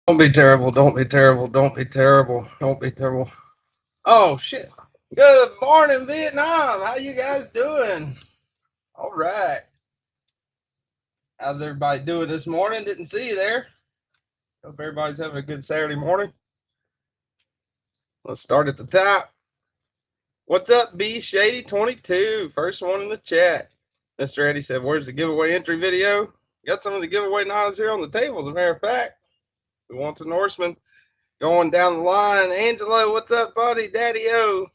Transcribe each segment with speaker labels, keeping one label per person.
Speaker 1: Don't be terrible. Don't be terrible. Don't be terrible. Don't be terrible. Oh shit. Good morning, Vietnam. How you guys doing? All right. How's everybody doing this morning? Didn't see you there. Hope everybody's having a good Saturday morning. Let's start at the top. What's up, B Shady 22? First one in the chat. Mr. Eddie said, "Where's the giveaway entry video?" Got some of the giveaway knives here on the table, as a matter of fact. Who wants a Norseman? Going down the line. Angelo, what's up, buddy? Daddy-O.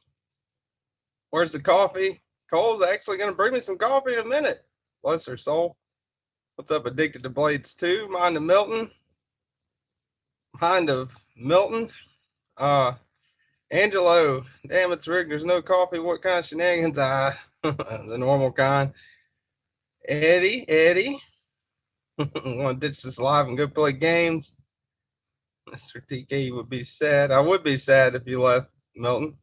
Speaker 1: Where's the coffee? Cole's actually going to bring me some coffee in a minute. Bless her soul. What's up, Addicted to Blades 2? Mind of Milton. Mind of Milton. Angelo. Damn, it's rigged. There's no coffee. What kind of shenanigans? The normal kind. Eddie. Want to ditch this live and go play games? Mr. TK would be sad. I would be sad if you left, Milton.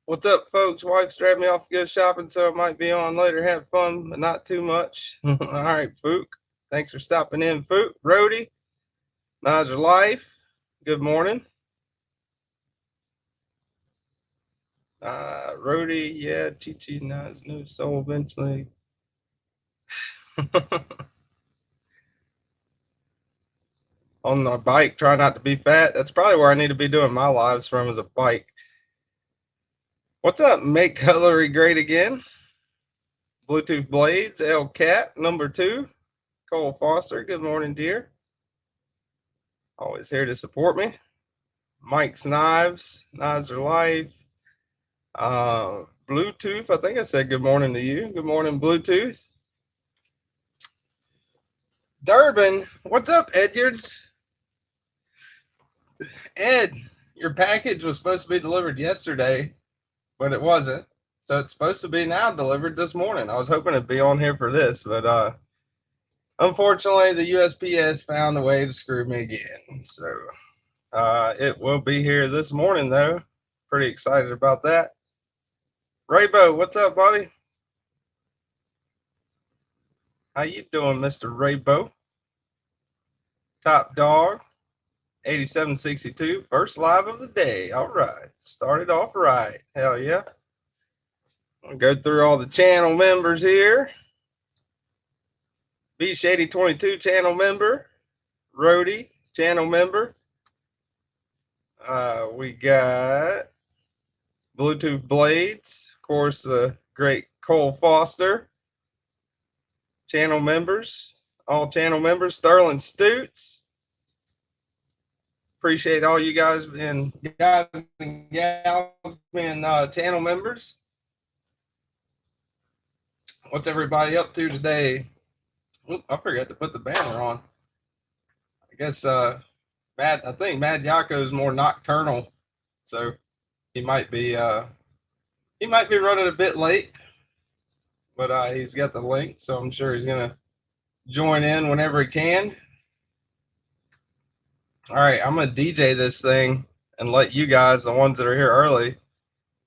Speaker 1: What's up, folks? Wife's dragged me off to go shopping, so I might be on later. Have fun, but not too much. All right, Fook. Thanks for stopping in, Fook. Rody. Knives are life. Good morning. Rody, yeah, Chi Knives, new soul eventually. On the bike, try not to be fat. That's probably where I need to be doing my lives from, as a bike. What's up? Make Cutlery great again. Bluetooth Blades, L Cat, number 2. Cole Foster, good morning, dear. Always here to support me. Mike's Knives, Knives are life. Bluetooth, I think I said good morning to you. Good morning, Bluetooth. Durbin, what's up, Edyards? Ed, your package was supposed to be delivered yesterday, but it wasn't. So it's supposed to be now delivered this morning. I was hoping it'd be on here for this, but unfortunately the USPS found a way to screw me again. So it will be here this morning though. Pretty excited about that. Raybo, what's up, buddy? How you doing, Mr. Raybo? Top Dog, 8762, first live of the day. All right, started off right. Hell yeah. I'll go through all the channel members here. B Shady 22 channel member. Rody channel member. We got Bluetooth Blades, of course, the great Cole Foster. Channel members, all channel members. Sterling Stutes. Appreciate all you guys and gals being channel members. What's everybody up to today? Oop, I forgot to put the banner on. I guess I think MadYocco is more nocturnal, so he might be running a bit late, but he's got the link, so I'm sure he's gonna join in whenever he can. All right, I'm gonna DJ this thing and let you guys, the ones that are here early,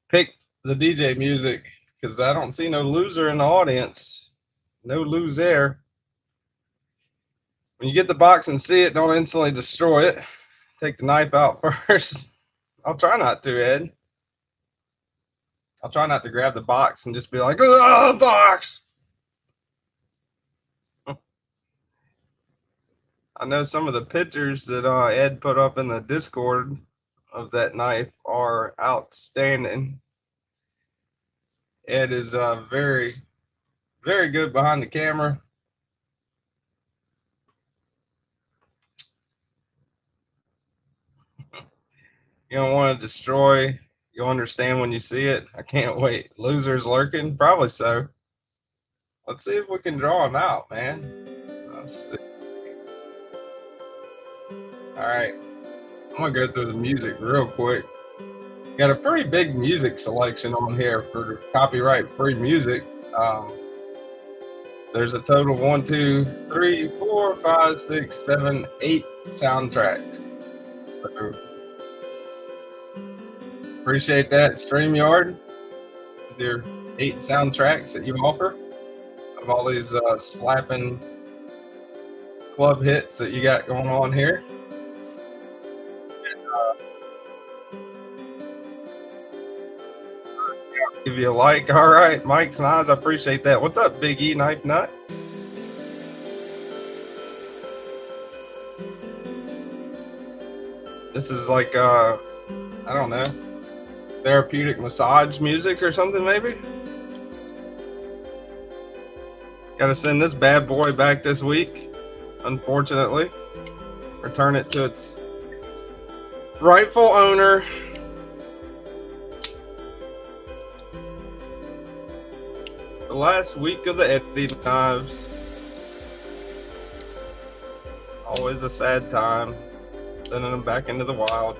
Speaker 1: pick the DJ music, because I don't see no loser in the audience. No lose there. When you get the box and see it, don't instantly destroy it. Take the knife out first. I'll try not to, Ed. I'll try not to grab the box and just be like, "Oh, box!" I know some of the pictures that Ed put up in the Discord of that knife are outstanding. Ed is very, very good behind the camera. You don't want to destroy. You'll understand when you see it. I can't wait. Losers lurking? Probably so. Let's see if we can draw them out, man. Let's see. All right. I'm going to go through the music real quick. Got a pretty big music selection on here for copyright-free music. There's a total of 1, 2, 3, 4, 5, 6, 7, 8 soundtracks. So appreciate that, StreamYard, with your 8 soundtracks that you offer of all these slapping club hits that you got going on here. Give you a like. All right, Mike's Knives, I appreciate that. What's up, Big E Knife Nut? This is like, I don't know, therapeutic massage music or something, maybe? Got to send this bad boy back this week, unfortunately. Return it to its rightful owner. The last week of the Eddie Knives. Always a sad time, sending them back into the wild.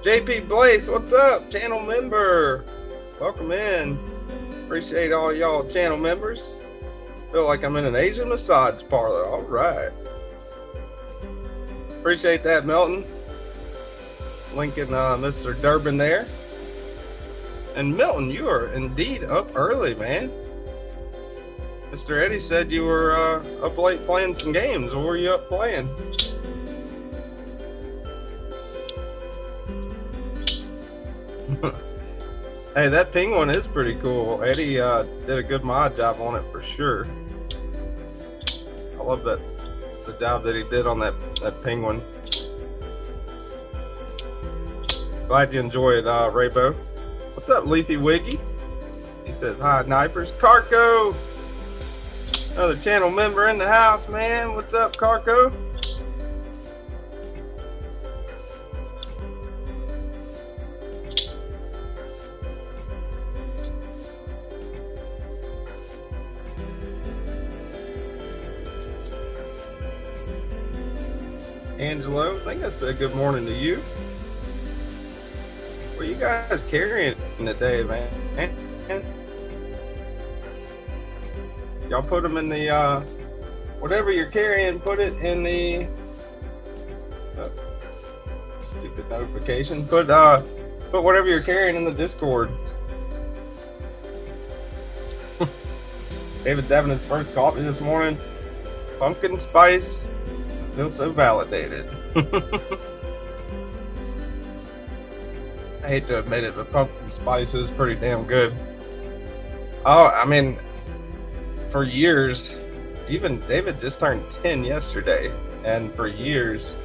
Speaker 1: JP Blaze, what's up? Channel member. Welcome in. Appreciate all y'all channel members. Feel like I'm in an Asian massage parlor. All right. Appreciate that, Milton. Linking Mr. Durbin there. And Milton, you are indeed up early, man. Mr. Eddie said you were up late playing some games. What were you up playing? Hey, that penguin is pretty cool. Eddie did a good mod job on it for sure. I love the job that he did on that penguin. Glad you enjoyed, Raybo. What's up, Leafy Wiggy? He says, hi, Knifers. Carco! Another channel member in the house, man. What's up, Carco? Angelo, I think I said good morning to you. What are you guys carrying today, man? Y'all put them in the, whatever you're carrying, put it in the, stupid notification. Put whatever you're carrying in the Discord. David Devin's first coffee this morning. Pumpkin spice. I feel so validated. I hate to admit it, but pumpkin spice is pretty damn good. Oh, I mean, for years, even David just turned 10 yesterday, and for years,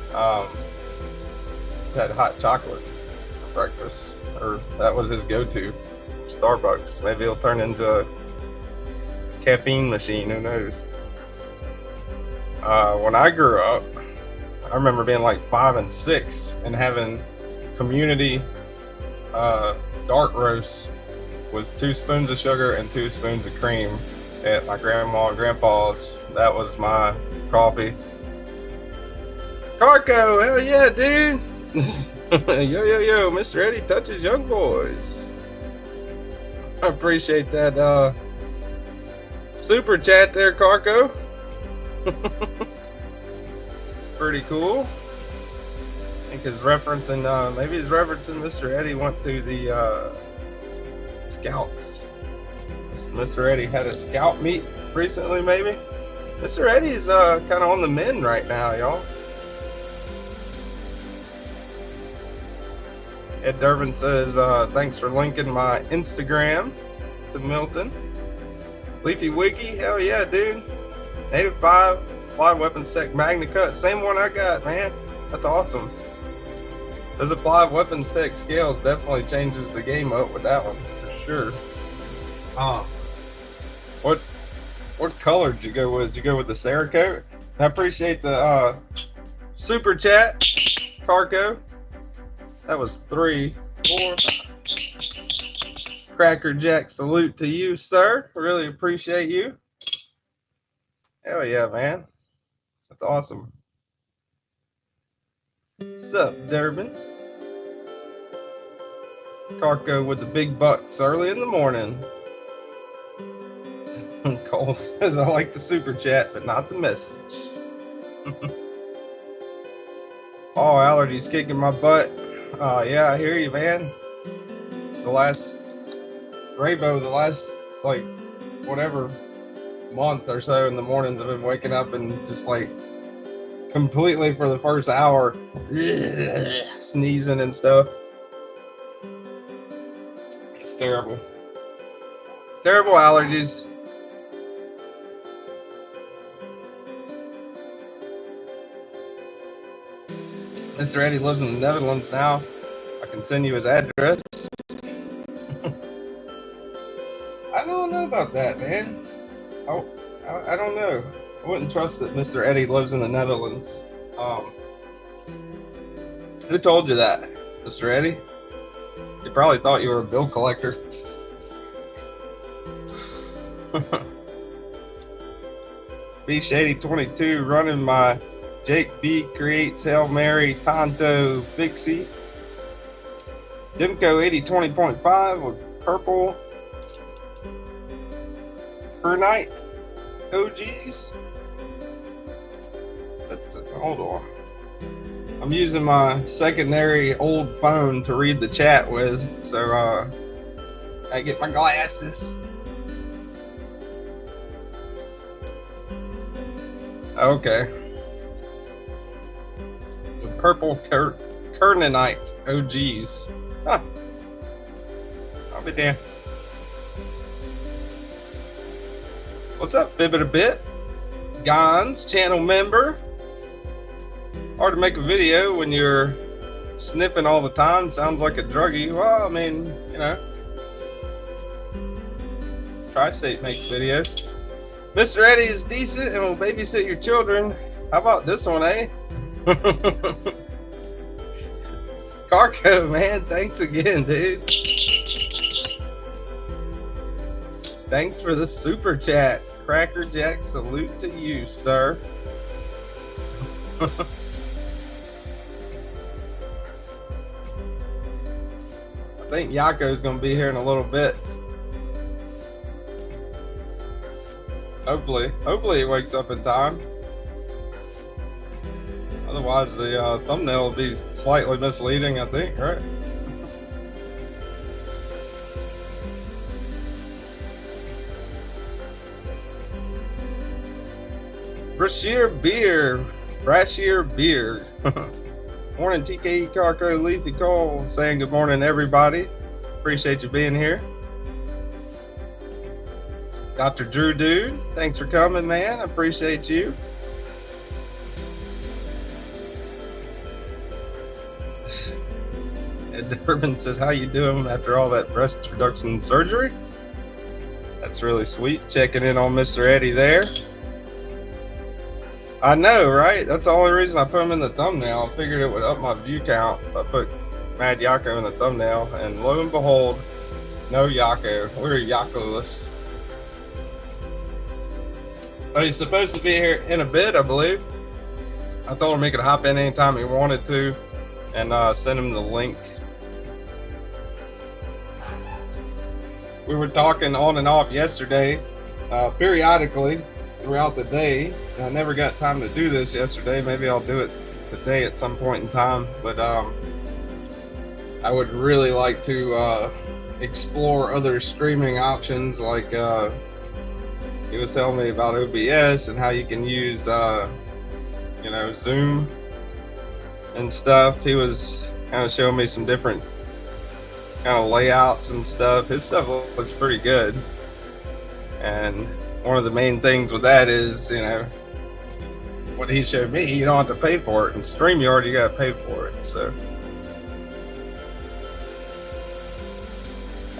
Speaker 1: he's had hot chocolate for breakfast, or that was his go-to. Starbucks. Maybe he'll turn into a caffeine machine, who knows. When I grew up, I remember being like 5 and 6 and having community dark roast with 2 spoons of sugar and 2 spoons of cream at my grandma and grandpa's. That was my coffee. Carco, hell yeah, dude. Yo, Mr. Eddie touches young boys. I appreciate that super chat there, Carco. Pretty cool. I think he's referencing, maybe he's referencing Mr. Eddie went to the Scouts. Mr. Eddie had a scout meet recently, maybe. Mr. Eddie's kind of on the mend right now, y'all. Ed Durbin says, thanks for linking my Instagram to Milton. Leafy Wiggy, hell yeah, dude. Native 5, Fly Weapons Tech Magna Cut, same one I got, man. That's awesome. Those Applied Weapons Tech scales definitely changes the game up with that one, for sure. What color did you go with? Did you go with the Cerakote? I appreciate the super chat, Carco. That was 3, 4. Cracker Jack salute to you, sir. Really appreciate you. Hell yeah, man. That's awesome. Sup, Durbin? Carco with the big bucks early in the morning. Cole says, I like the super chat, but not the message. Oh, allergies kicking my butt. Yeah, I hear you, man. The Raybo the last, like, whatever month or so in the mornings, I've been waking up and just like completely for the first hour sneezing and stuff. It's terrible. Terrible allergies. Mr. Eddie lives in the Netherlands now. I can send you his address. I don't know about that, man. I don't know. I wouldn't trust that Mr. Eddie lives in the Netherlands. Who told you that, Mr. Eddie? You probably thought you were a bill collector. B Shady 22 running my Jake B creates Hail Mary Tonto Fixie. Dimco 8020.5 with purple Kernite OGs. Hold on. I'm using my secondary old phone to read the chat with, so I get my glasses. Okay. The purple Kernite OGs. Huh. I'll be damned. What's up, Fibbit a Bit? Gons, channel member. Hard to make a video when you're sniffing all the time. Sounds like a druggie. Well, I mean, you know. Tri-State makes videos. Mr. Eddie is decent and will babysit your children. How about this one, eh? Carco, man, thanks again, dude. Thanks for the super chat. Cracker Jack, salute to you, sir. I think Yocco's gonna be here in a little bit. Hopefully he wakes up in time. Otherwise the thumbnail will be slightly misleading, I think, right? Brashear Beer. Morning, TKE Carco, Leafy Cole, saying good morning, everybody. Appreciate you being here. Dr. Drew Dude, thanks for coming, man. I appreciate you. Ed Durbin says, how you doing after all that breast reduction surgery? That's really sweet. Checking in on Mr. Eddie there. I know, right? That's the only reason I put him in the thumbnail. I figured it would up my view count if I put MadYocco in the thumbnail, and lo and behold, no Yocco. We're Yocco-less. But he's supposed to be here in a bit, I believe. I told him he could hop in anytime he wanted to, and send him the link. We were talking on and off yesterday, periodically throughout the day. I never got time to do this yesterday. Maybe I'll do it today at some point in time. But I would really like to explore other streaming options. Like he was telling me about OBS and how you can use, you know, Zoom and stuff. He was kind of showing me some different kind of layouts and stuff. His stuff looks pretty good. And one of the main things with that is, you know, what he showed me, you don't have to pay for it. In StreamYard, you got to pay for it. So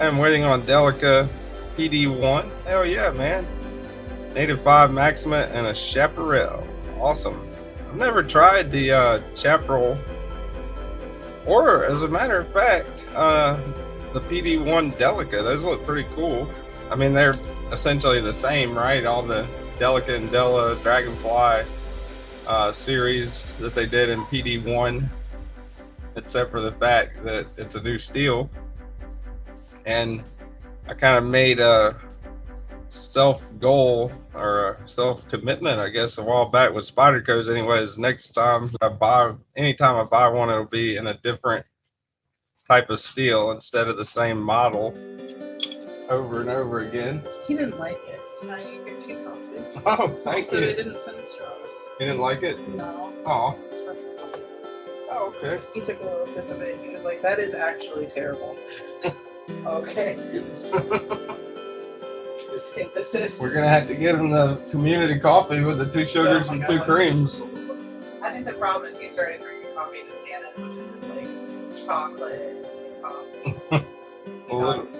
Speaker 1: I'm waiting on Delica PD1. Hell yeah, man. Native 5 Maxima and a Chaparral. Awesome. I've never tried the Chaparral, or as a matter of fact, the PD1 Delica. Those look pretty cool. I mean, they're essentially the same, right? All the Delica and Della Dragonfly series that they did in PD1, except for the fact that it's a new steel. And I kind of made a self-goal or a self-commitment, I guess, a while back with Spyderco's anyways. Next time I buy, anytime I buy one, it'll be in a different type of steel instead of the same model. over and over again.
Speaker 2: He didn't like it, so now you get 2 coffees.
Speaker 1: Oh, thank
Speaker 2: also,
Speaker 1: you.
Speaker 2: they didn't send straws.
Speaker 1: You didn't like it?
Speaker 2: No.
Speaker 1: Oh.
Speaker 2: That's the coffee.
Speaker 1: Oh, okay.
Speaker 2: He took a little sip of it. He was like, that is actually terrible. Okay. Just kidding. This is.
Speaker 1: We're going to have to get him the community coffee with the 2 sugars and 2 creams.
Speaker 2: I think the problem is he started drinking coffee in his Nana's, which is just like chocolate and coffee.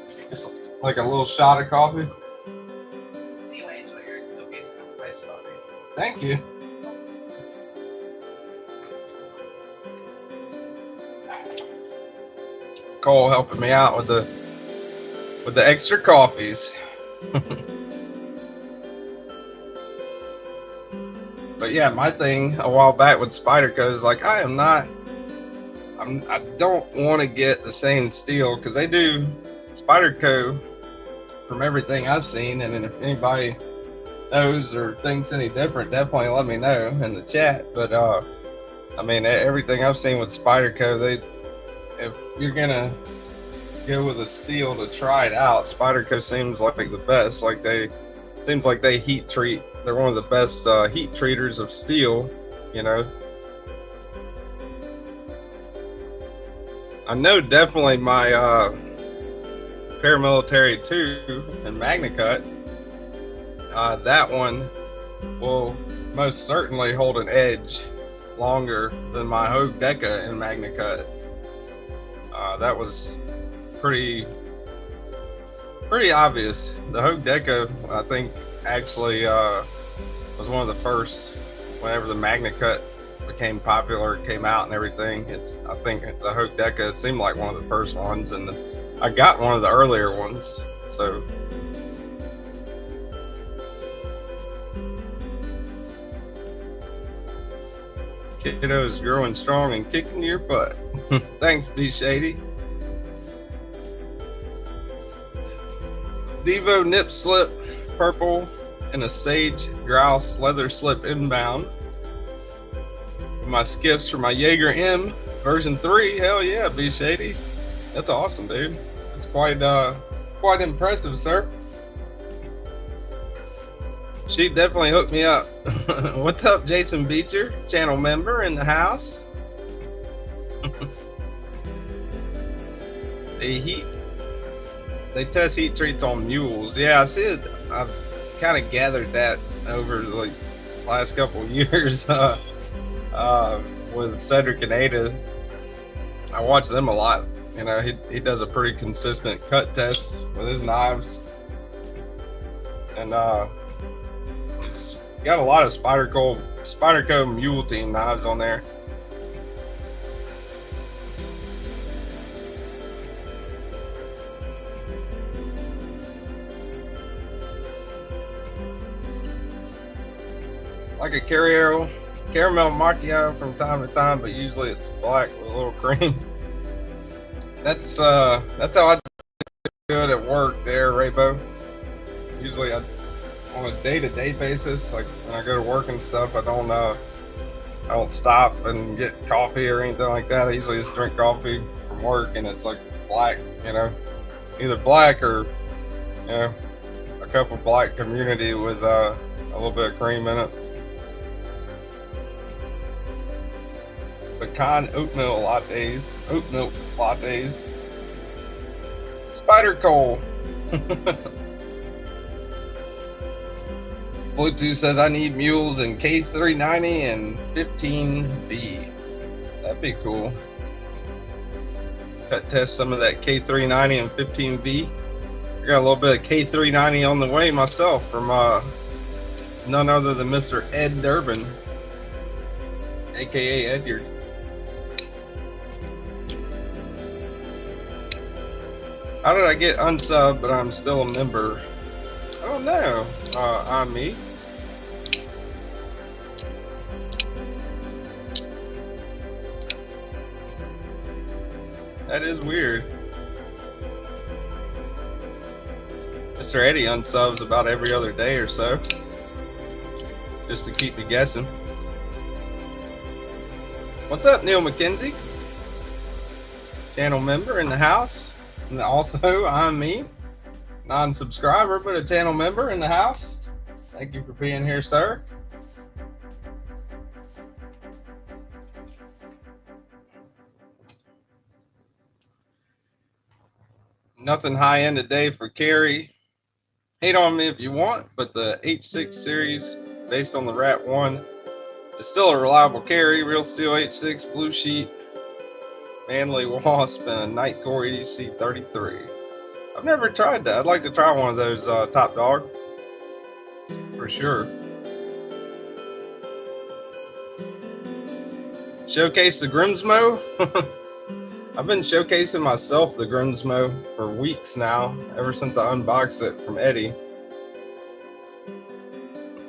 Speaker 1: Just like a little shot of coffee.
Speaker 2: Anyway, enjoy your cookies and spiced coffee.
Speaker 1: Thank you. Cole helping me out with the extra coffees. But yeah, my thing a while back with Spyderco is like I don't want to get the same steel because they do Spyderco, from everything I've seen, and if anybody knows or thinks any different, definitely let me know in the chat. But I mean, everything I've seen with Spyderco, if you're gonna go with a steel to try it out, Spyderco seems like the best. Seems like they heat treat. They're one of the best heat treaters of steel, you know. I know definitely my Paramilitary 2 and MagnaCut, that one will most certainly hold an edge longer than my Hogue Deca and MagnaCut. That was pretty obvious. The Hogue Deca, I think, actually was one of the first. Whenever the MagnaCut became popular, it came out and everything, I think the Hogue Deca, it seemed like one of the first ones, and I got one of the earlier ones. So kiddo's growing strong and kicking your butt. Thanks, B Shady. Devo nip slip purple and a sage grouse leather slip inbound. My skiffs for my Jaeger M version 3. Hell yeah, B Shady. That's awesome, dude. It's quite impressive, sir. She definitely hooked me up. What's up, Jason Beecher, channel member in the house? They test heat treats on mules. Yeah, I see it. I've kind of gathered that over the last couple of years with Cedric and Ada. I watch them a lot. You know, he does a pretty consistent cut test with his knives, and he's got a lot of Spyderco Mule Team knives on there. Like a caramel macchiato from time to time, but usually it's black with a little cream. That's how I do it at work there, Raybo. Usually on a day-to-day basis, like when I go to work and stuff, I don't stop and get coffee or anything like that. I usually just drink coffee from work, and it's like black, you know, either black or, you know, a cup of black community with a little bit of cream in it. Pecan oat milk lattes, Spyderco. Bluetooth says I need mules in K390 and 15B. That'd be cool. Cut test some of that K390 and 15B. I got a little bit of K390 on the way myself from none other than Mr. Ed Durbin, aka Edyard. How did I get unsubbed, but I'm still a member? Oh no, I'm me. That is weird. Mr. Eddie unsubs about every other day or so, just to keep me guessing. What's up, Neil McKenzie? Channel member in the house. And also, I'm me. non-subscriber, but a channel member in the house. Thank you for being here, sir. Nothing high end today for carry. Hate on me if you want, but the H6 series, based on the Rat 1, is still a reliable carry. Real steel H6, blue sheet, manly wasp, and a Nightcore EDC 33. I've never tried that. I'd like to try one of those Top Dog for sure. Showcase the Grimsmo. I've been showcasing myself the Grimsmo for weeks now, ever since I unboxed it from Eddie.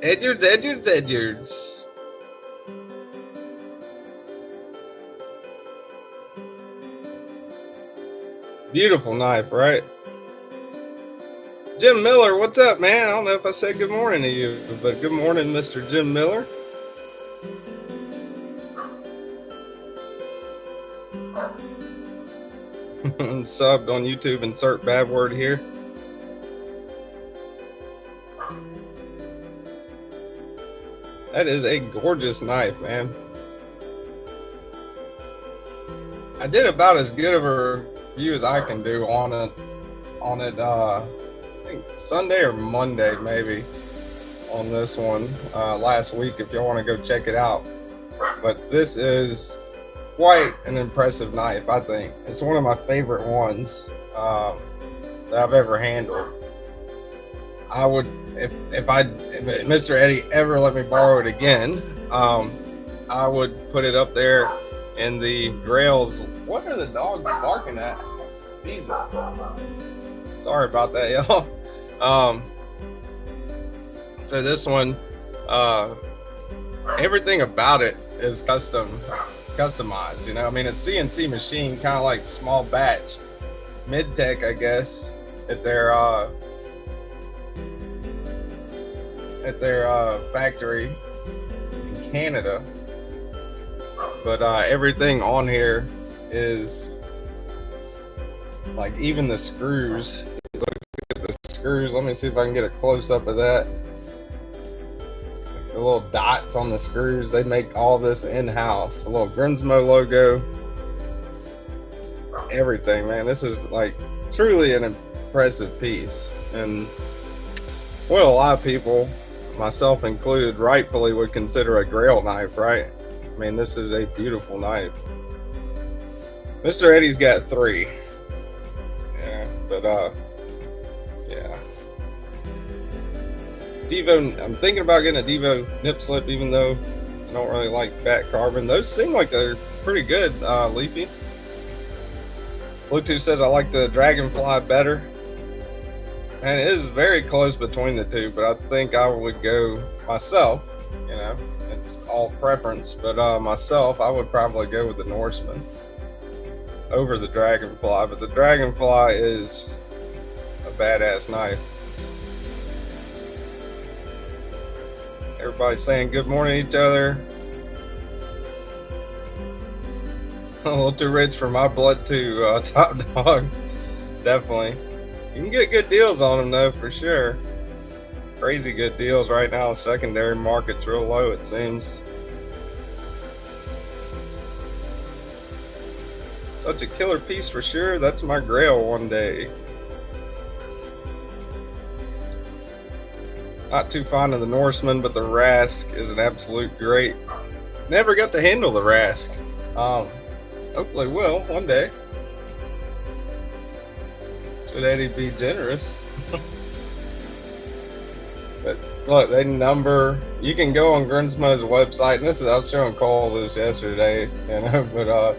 Speaker 1: Edwards, Edwards, Edwards. Beautiful knife, right? Jim Miller, what's up, man? I don't know if I said good morning to you, but good morning, Mr. Jim Miller. Subbed on YouTube, insert bad word here. That is a gorgeous knife, man. I did about as good of a review as I can do on it I think Sunday or Monday maybe on this one last week, if y'all want to go check it out. But this is quite an impressive knife. I think it's one of my favorite ones that I've ever handled. I would, if Mr. Eddie ever let me borrow it again, I would put it up there in the Grails. What are the dogs barking at? Jesus. Sorry about that, y'all. So this one, everything about it is customized, you know. I mean, it's CNC machine, kind of like small batch, mid-tech, I guess, at their factory in Canada. But everything on here is like, even the screws. Look at the screws. Let me see if I can get a close-up of that. The little dots on the screws, they make all this in-house. The little Grimsmo logo, everything, man. This is like truly an impressive piece, and what a lot of people, myself included, rightfully would consider a grail knife, right? I mean, this is a beautiful knife. Mr. Eddie's got 3. Yeah, but yeah. Devo, I'm thinking about getting a Devo nip slip, even though I don't really like fat carbon. Those seem like they're pretty good, Leafy. Bluetooth says I like the Dragonfly better. And it is very close between the two, but I think I would go myself, you know, it's all preference, but myself, I would probably go with the Norseman over the Dragonfly, but the Dragonfly is a badass knife. Everybody's saying good morning to each other. A little too rich for my blood too, Top Dog. Definitely. You can get good deals on them though, for sure. Crazy good deals right now. The secondary market's real low, it seems. Such a killer piece for sure. That's my grail one day. Not too fond of the Norseman, but the Rask is an absolute great. Never got to handle the Rask. Hopefully will one day. Should Eddie be generous? But look, they number. You can go on Grimsmo's website, and this is, I was showing Cole this yesterday, you know, but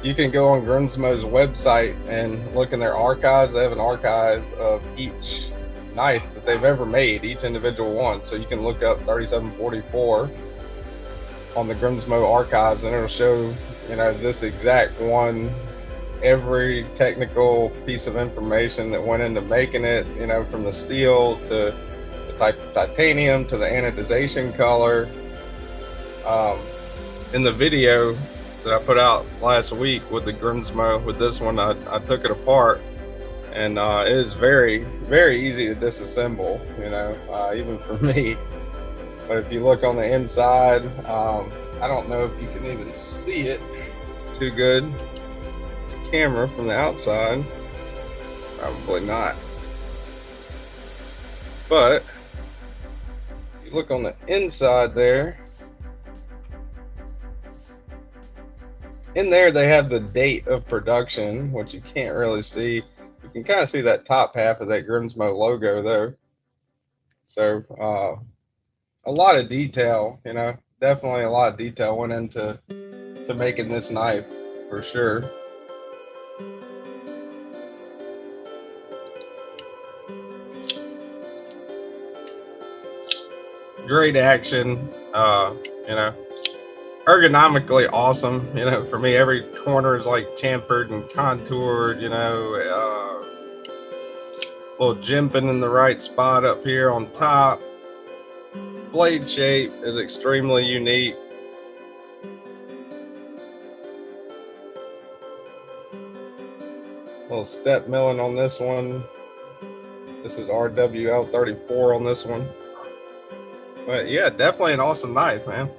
Speaker 1: you can go on Grimsmo's website and look in their archives. They have an archive of each knife that they've ever made, each individual one. So you can look up 3744 on the Grimsmo archives, and it'll show, you know, this exact one, every technical piece of information that went into making it, you know, from the steel to the type of titanium to the anodization color. In the video that I put out last week with the Grimsmo, with this one, I took it apart and it is very, very easy to disassemble, you know, even for me. But if you look on the inside, I don't know if you can even see it too good. Camera from the outside, probably not. But if you look on the inside there, in there they have the date of production, which you can't really see. You can kind of see that top half of that Grimsmo logo though. So a lot of detail, you know, definitely a lot of detail went into making this knife for sure. Great action, you know, ergonomically awesome. You know, for me, every corner is like chamfered and contoured, you know, little jimping in the right spot up here on top. Blade shape is extremely unique. Little step milling on this one. This is RWL34 on this one. But yeah, definitely an awesome knife, man.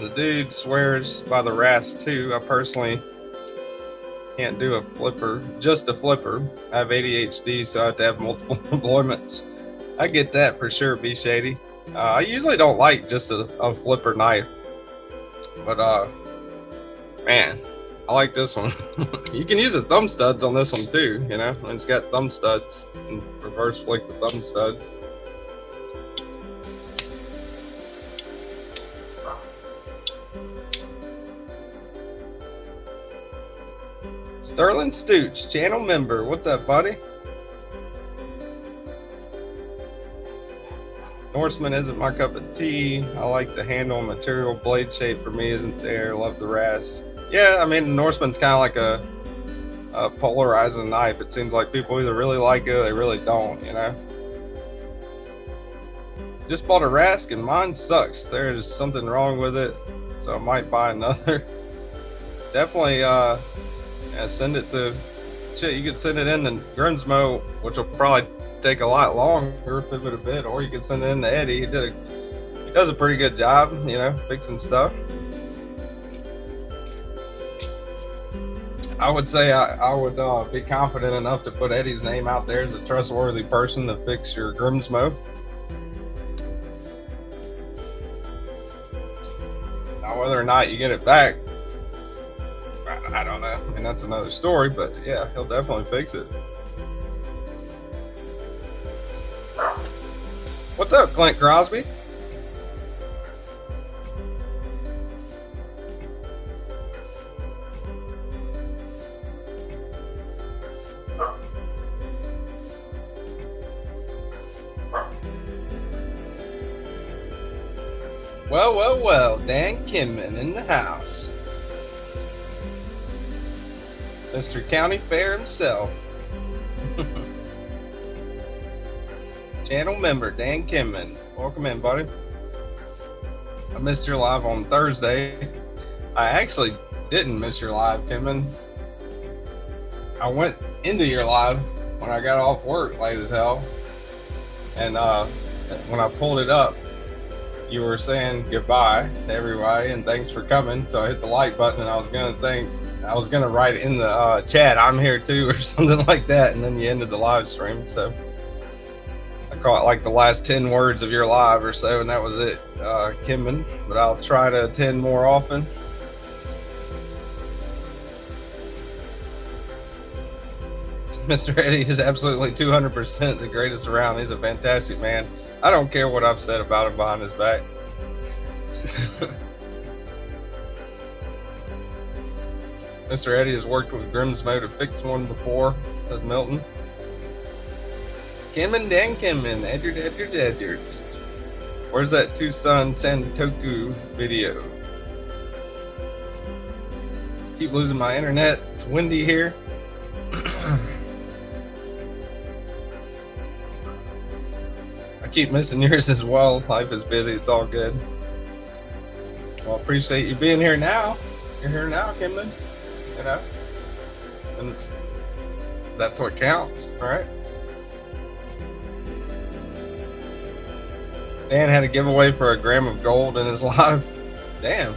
Speaker 1: The dude swears by the RAS too. I personally can't do a flipper, just a flipper. I have ADHD, so I have to have multiple deployments. I get that for sure, B Shady. I usually don't like just a flipper knife, but man, I like this one. You can use the thumb studs on this one too, you know, and it's got thumb studs and reverse flick the thumb studs. Sterling Stooch, channel member. What's up, buddy? Norseman isn't my cup of tea. I like the handle and material. Blade shape for me isn't there. Love the RAS. Yeah, I mean, Norseman's kind of like a polarizing knife. It seems like people either really like it or they really don't, you know? Just bought a RAS and mine sucks. There's something wrong with it, so I might buy another. Definitely, yeah, send it to, shit, you could send it in to Grimsmo, which will probably take a lot longer, pivot a bit, or you could send it in to Eddie. He does a pretty good job, you know, fixing stuff. I would say I would be confident enough to put Eddie's name out there as a trustworthy person to fix your Grimsmo. Now, whether or not you get it back, I don't know, and that's another story, but yeah, he'll definitely fix it. What's up, Clint Crosby? Well, well, well, Dan Kenman in the house. Mr. County Fair himself. Channel member Dan Kenman. Welcome in, buddy. I missed your live on Thursday. I actually didn't miss your live, Kenman. I went into your live when I got off work late as hell. And when I pulled it up, you were saying goodbye to everybody and thanks for coming. So I hit the like button and I was gonna write in the chat, I'm here too, or something like that, and then you ended the live stream. So I caught like the last 10 words of your live or so, and that was it, Kenman. But I'll try to attend more often. Mr. Eddie is absolutely 200% the greatest around. He's a fantastic man. I don't care what I've said about him behind his back. Mr. Eddie has worked with Grimsmo to fix one before at Milton. Kenman, Dan Kenman, Edyard. Where's that Tucson Santoku video? Keep losing my internet. It's windy here. I keep missing yours as well. Life is busy. It's all good. Well, I appreciate you being here now. You're here now, Kenman. You know, and that's what counts, right? Dan had a giveaway for a gram of gold in his live. Damn.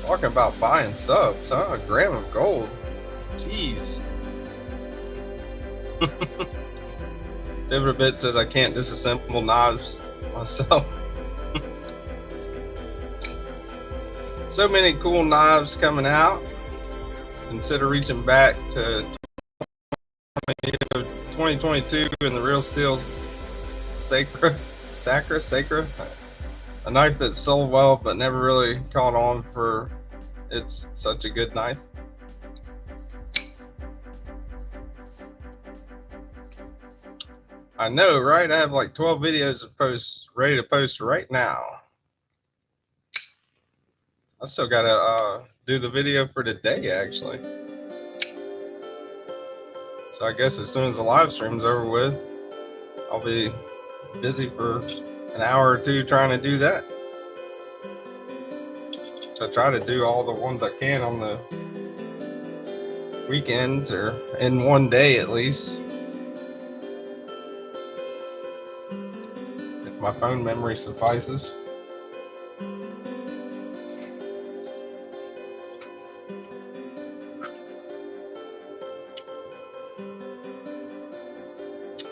Speaker 1: Talking about buying subs, huh? A gram of gold. Jeez. Bit says I can't disassemble knives myself. So many cool knives coming out. Consider reaching back to 2022 and the real steel Sacra, a knife that sold well but never really caught on for it's such a good knife. I know, right? I have like 12 videos ready to post right now. I still gotta do the video for today, actually. So I guess as soon as the live stream's over with, I'll be busy for an hour or two trying to do that. So I try to do all the ones I can on the weekends or in one day at least. If my phone memory suffices.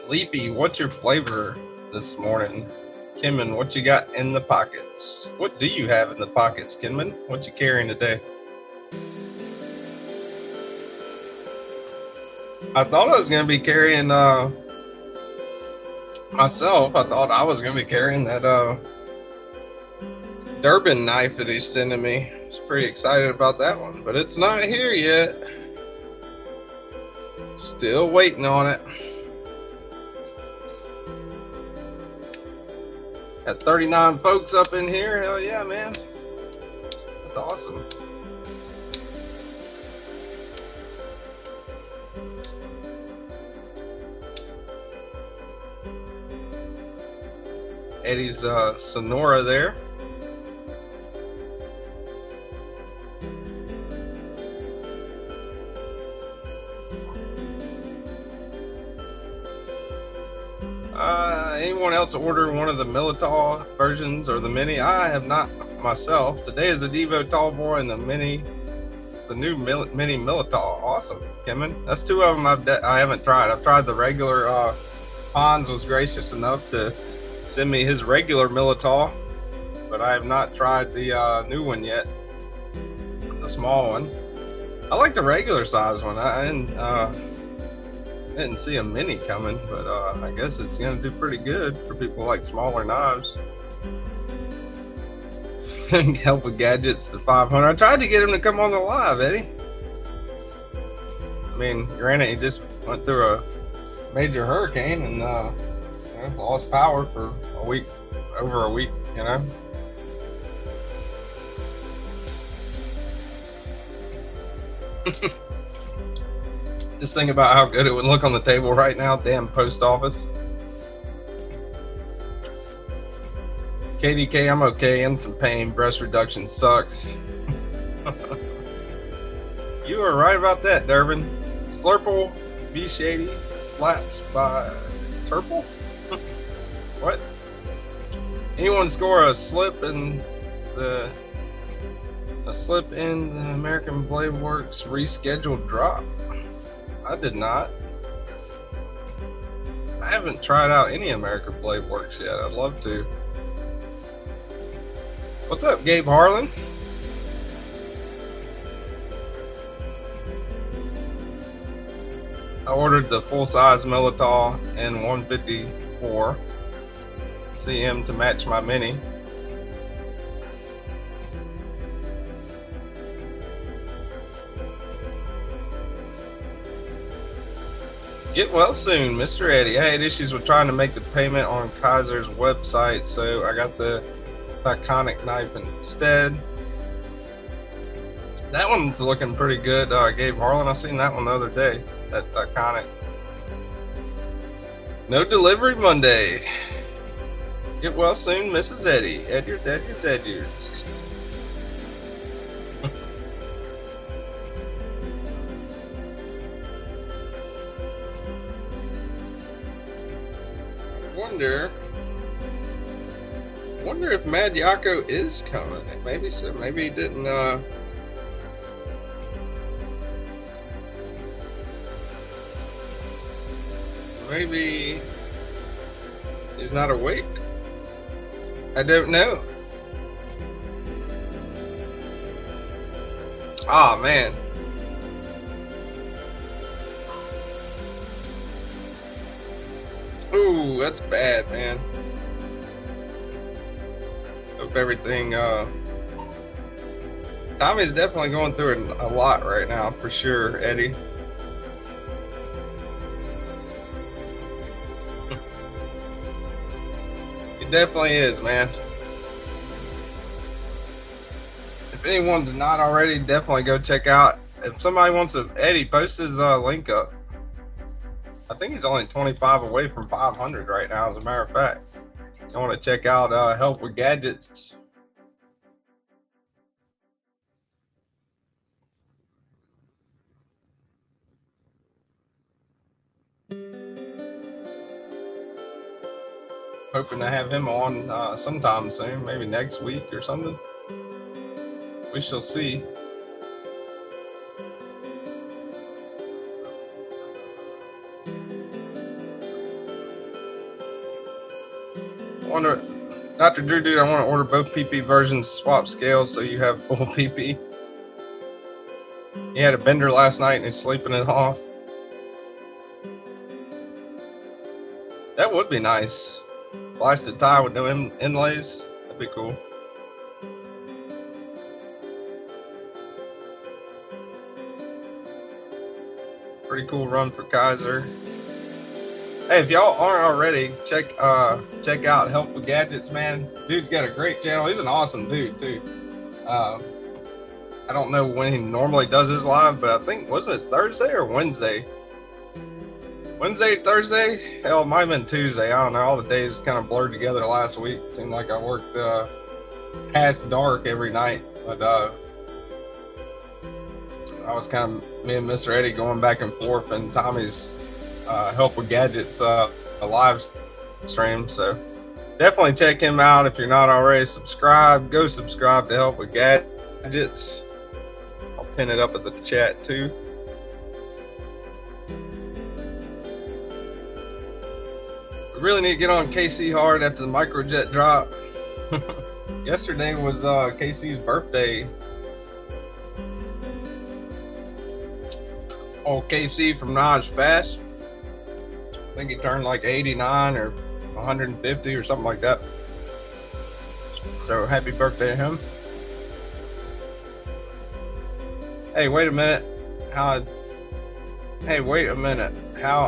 Speaker 1: Leafy, what's your flavor this morning? Kenman, what you got in the pockets? What do you have in the pockets, Kenman? What you carrying today? I thought I was going to be carrying myself. I thought I was going to be carrying that Durban knife that he's sending me. I was pretty excited about that one, but it's not here yet. Still waiting on it. Got 39 folks up in here. Hell yeah, man. That's awesome. Eddie's Sonora there. Anyone else order one of the Militall versions or the Mini? I have not myself. Today is the Devo Tallboy and the new Mini Militall. Awesome, Kenman. That's two of them I haven't tried. I've tried the regular. Hans was gracious enough to send me his regular Militall, but I have not tried the new one yet. The small one. I like the regular size one. I didn't see a Mini coming, but I guess it's gonna do pretty good for people who like smaller knives. Help with gadgets to 500. I tried to get him to come on the live, Eddie. I mean, granted, he just went through a major hurricane and lost power for a week, over a week, you know. Just think about how good it would look on the table right now. Damn post office. KDK, I'm okay. In some pain. Breast reduction sucks. You are right about that, Durbin. Slurple, B Shady, slaps by Turple? What? Anyone score a slip in the American Blade Works rescheduled drop? I did not. I haven't tried out any American Blade Works yet. I'd love to. What's up, Gabe Harlan? I ordered the full-size Militall in 154 CM to match my Mini. Get well soon, Mr. Eddie. I had issues with trying to make the payment on Kizer's website, so I got the iconic knife instead. That one's looking pretty good. Gabe Harlan, I seen that one the other day. That iconic. No delivery Monday. Get well soon, Mrs. Eddie. Edyers. wonder if MadYocco is coming. Maybe so. Maybe he didn't. Maybe he's not awake. I don't know. Ah, man. Ooh, that's bad, man. Hope everything, Tommy's definitely going through a lot right now, for sure, Eddie. He definitely is, man. If anyone's not already, definitely go check out. If somebody wants to, Eddie, post his link up. I think he's only 25 away from 500 right now, as a matter of fact. You want to check out Help with Gadgets. Hoping to have him on sometime soon, maybe next week or something. We shall see. Dr. Drew, dude, I want to order both PP versions, swap scales so you have full PP. He had a bender last night and he's sleeping it off. That would be nice. Blasted tie with no inlays. That'd be cool. Pretty cool run for Kizer. Hey, if y'all aren't already, check out Help with Gadgets, man. Dude's got a great channel. He's an awesome dude too. I don't know when he normally does his live, but I think, wasn't it Thursday or Wednesday? Wednesday, Thursday? Hell, it might have been Tuesday. I don't know. All the days kind of blurred together last week. It seemed like I worked past dark every night, but I was kind of, me and Mr. Eddie going back and forth, and Tommy's Help with Gadgets a live stream. So definitely check him out if you're not already subscribed. Go subscribe to Help with Gadgets. I'll pin it up at the chat too. We really need to get on KC hard after the microjet drop. Yesterday was KC's birthday. Old KC from Knowledge Fast. I think he turned like 89 or 150 or something like that. So happy birthday to him. Hey, wait a minute. How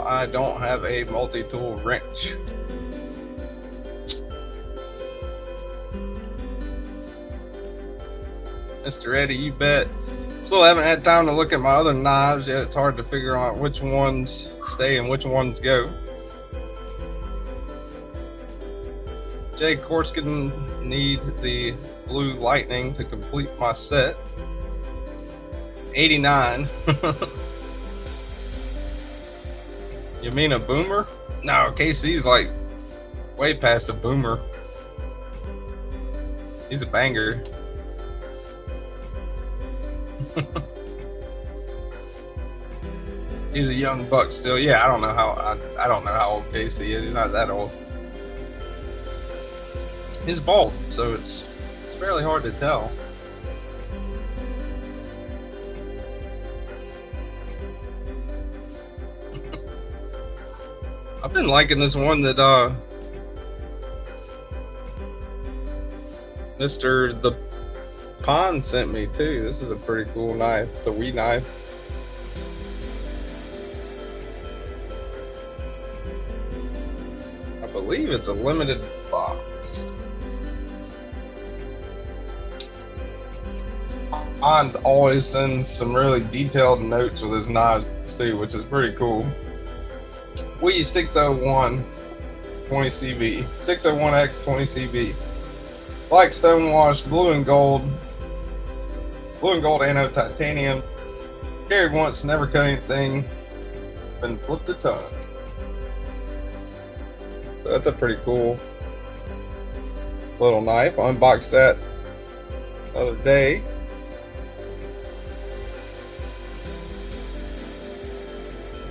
Speaker 1: I don't have a multi-tool wrench. Mr. Eddie, you bet. Still haven't had time to look at my other knives yet. It's hard to figure out which ones stay and which ones go. Jay Korskin need the blue lightning to complete my set. 89. You mean a boomer? No, KC's like way past a boomer. He's a banger. He's a young buck still. Yeah, I don't know how old KC is. He's not that old. He's bald, so it's fairly hard to tell. I've been liking this one that Mr. The Pond sent me too. This is a pretty cool knife. It's a wee knife. I believe it's a limited box. Pond's always sends some really detailed notes with his knives too, which is pretty cool. Wee 601 20 CV, 601X 20 CV, black stonewashed, blue and gold anode titanium. Carried once, never cut anything. Been flipped a ton. So that's a pretty cool little knife. I unboxed that the other day.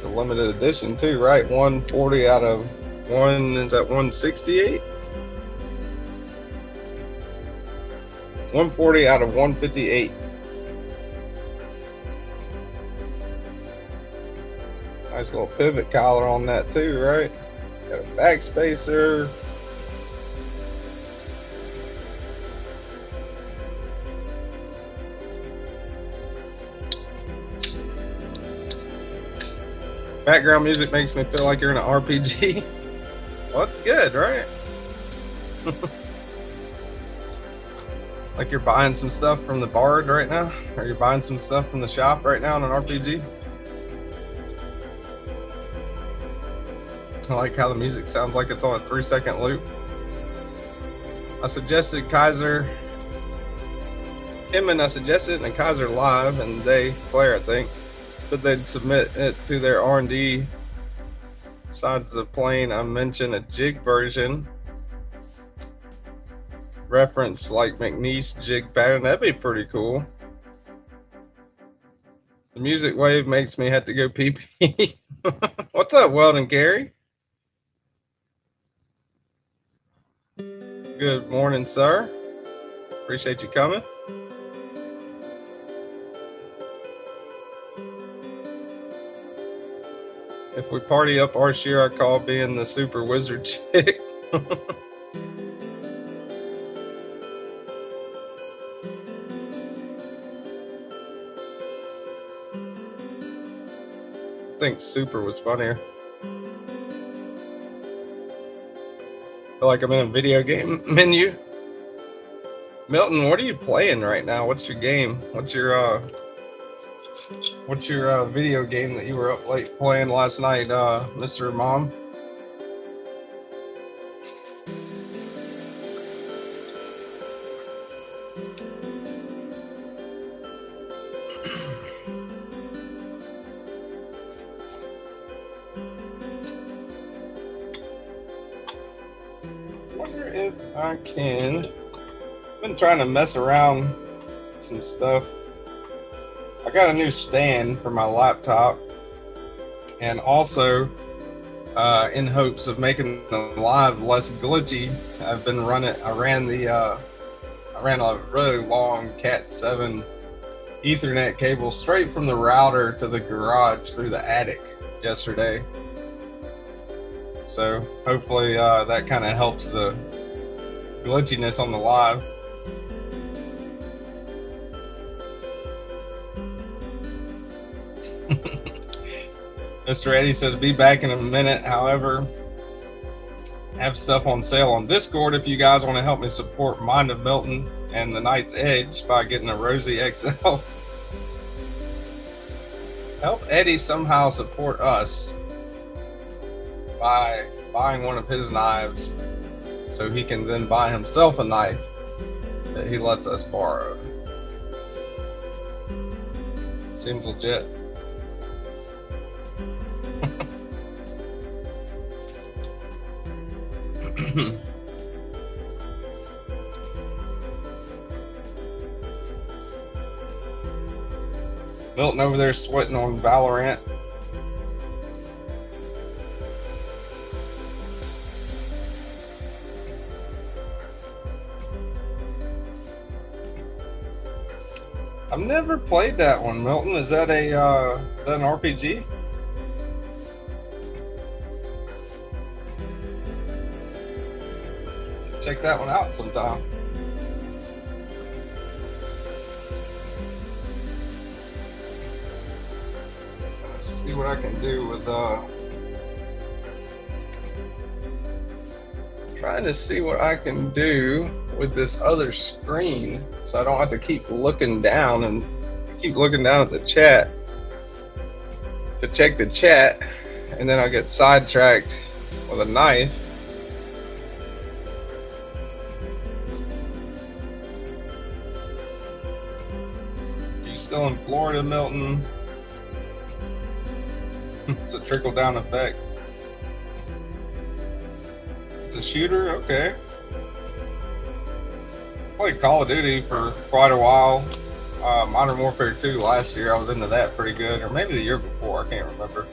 Speaker 1: The limited edition too, right? 140 out of is that 168? 140 out of 158. Nice little pivot collar on that too, right? Got a back spacer. Background music makes me feel like you're in an RPG. Well, that's good, right? Like you're buying some stuff from the Bard right now? Or you're buying some stuff from the shop right now in an RPG? I like how the music sounds like it's on a 3-second loop. I suggested Kizer, Kenman, I suggested it in Kizer Live, and Claire, I think, said they'd submit it to their R&D. Besides the plane, I mentioned a jig version. Reference like McNeese jig pattern. That'd be pretty cool. The music wave makes me have to go pee pee. What's up, Weldon Gary? Good morning, sir. Appreciate you coming. If we party up our shear, I call being the super wizard chick. I think super was funnier. Feel like I'm in a video game menu. Milton, what are you playing right now? What's your game? What's your video game that you were up late playing last night, Mr. Mom? Wonder if I can. I've been trying to mess around with some stuff. I got a new stand for my laptop, and also in hopes of making the live less glitchy, I ran a really long Cat 7 Ethernet cable straight from the router to the garage through the attic yesterday. So hopefully that kind of helps the glitchiness on the live. Mr. Eddie says, be back in a minute. However, have stuff on sale on Discord if you guys want to help me support Mind of Milton and the Knight's Edge by getting a Rosie XL. Help Eddie somehow support us by buying one of his knives so he can then buy himself a knife that he lets us borrow. Seems legit. Milton over there sweating on Valorant. I've never played that one, Milton. Is that an RPG? Check that one out sometime. Let's see what I can do with trying to see what I can do with this other screen so I don't have to keep looking down and keep looking down at the chat to check the chat, and then I'll get sidetracked with a knife. Still in Florida, Milton? It's a trickle-down effect. It's a shooter, okay. Played Call of Duty for quite a while. Modern Warfare 2 last year, I was into that pretty good, or maybe the year before, I can't remember.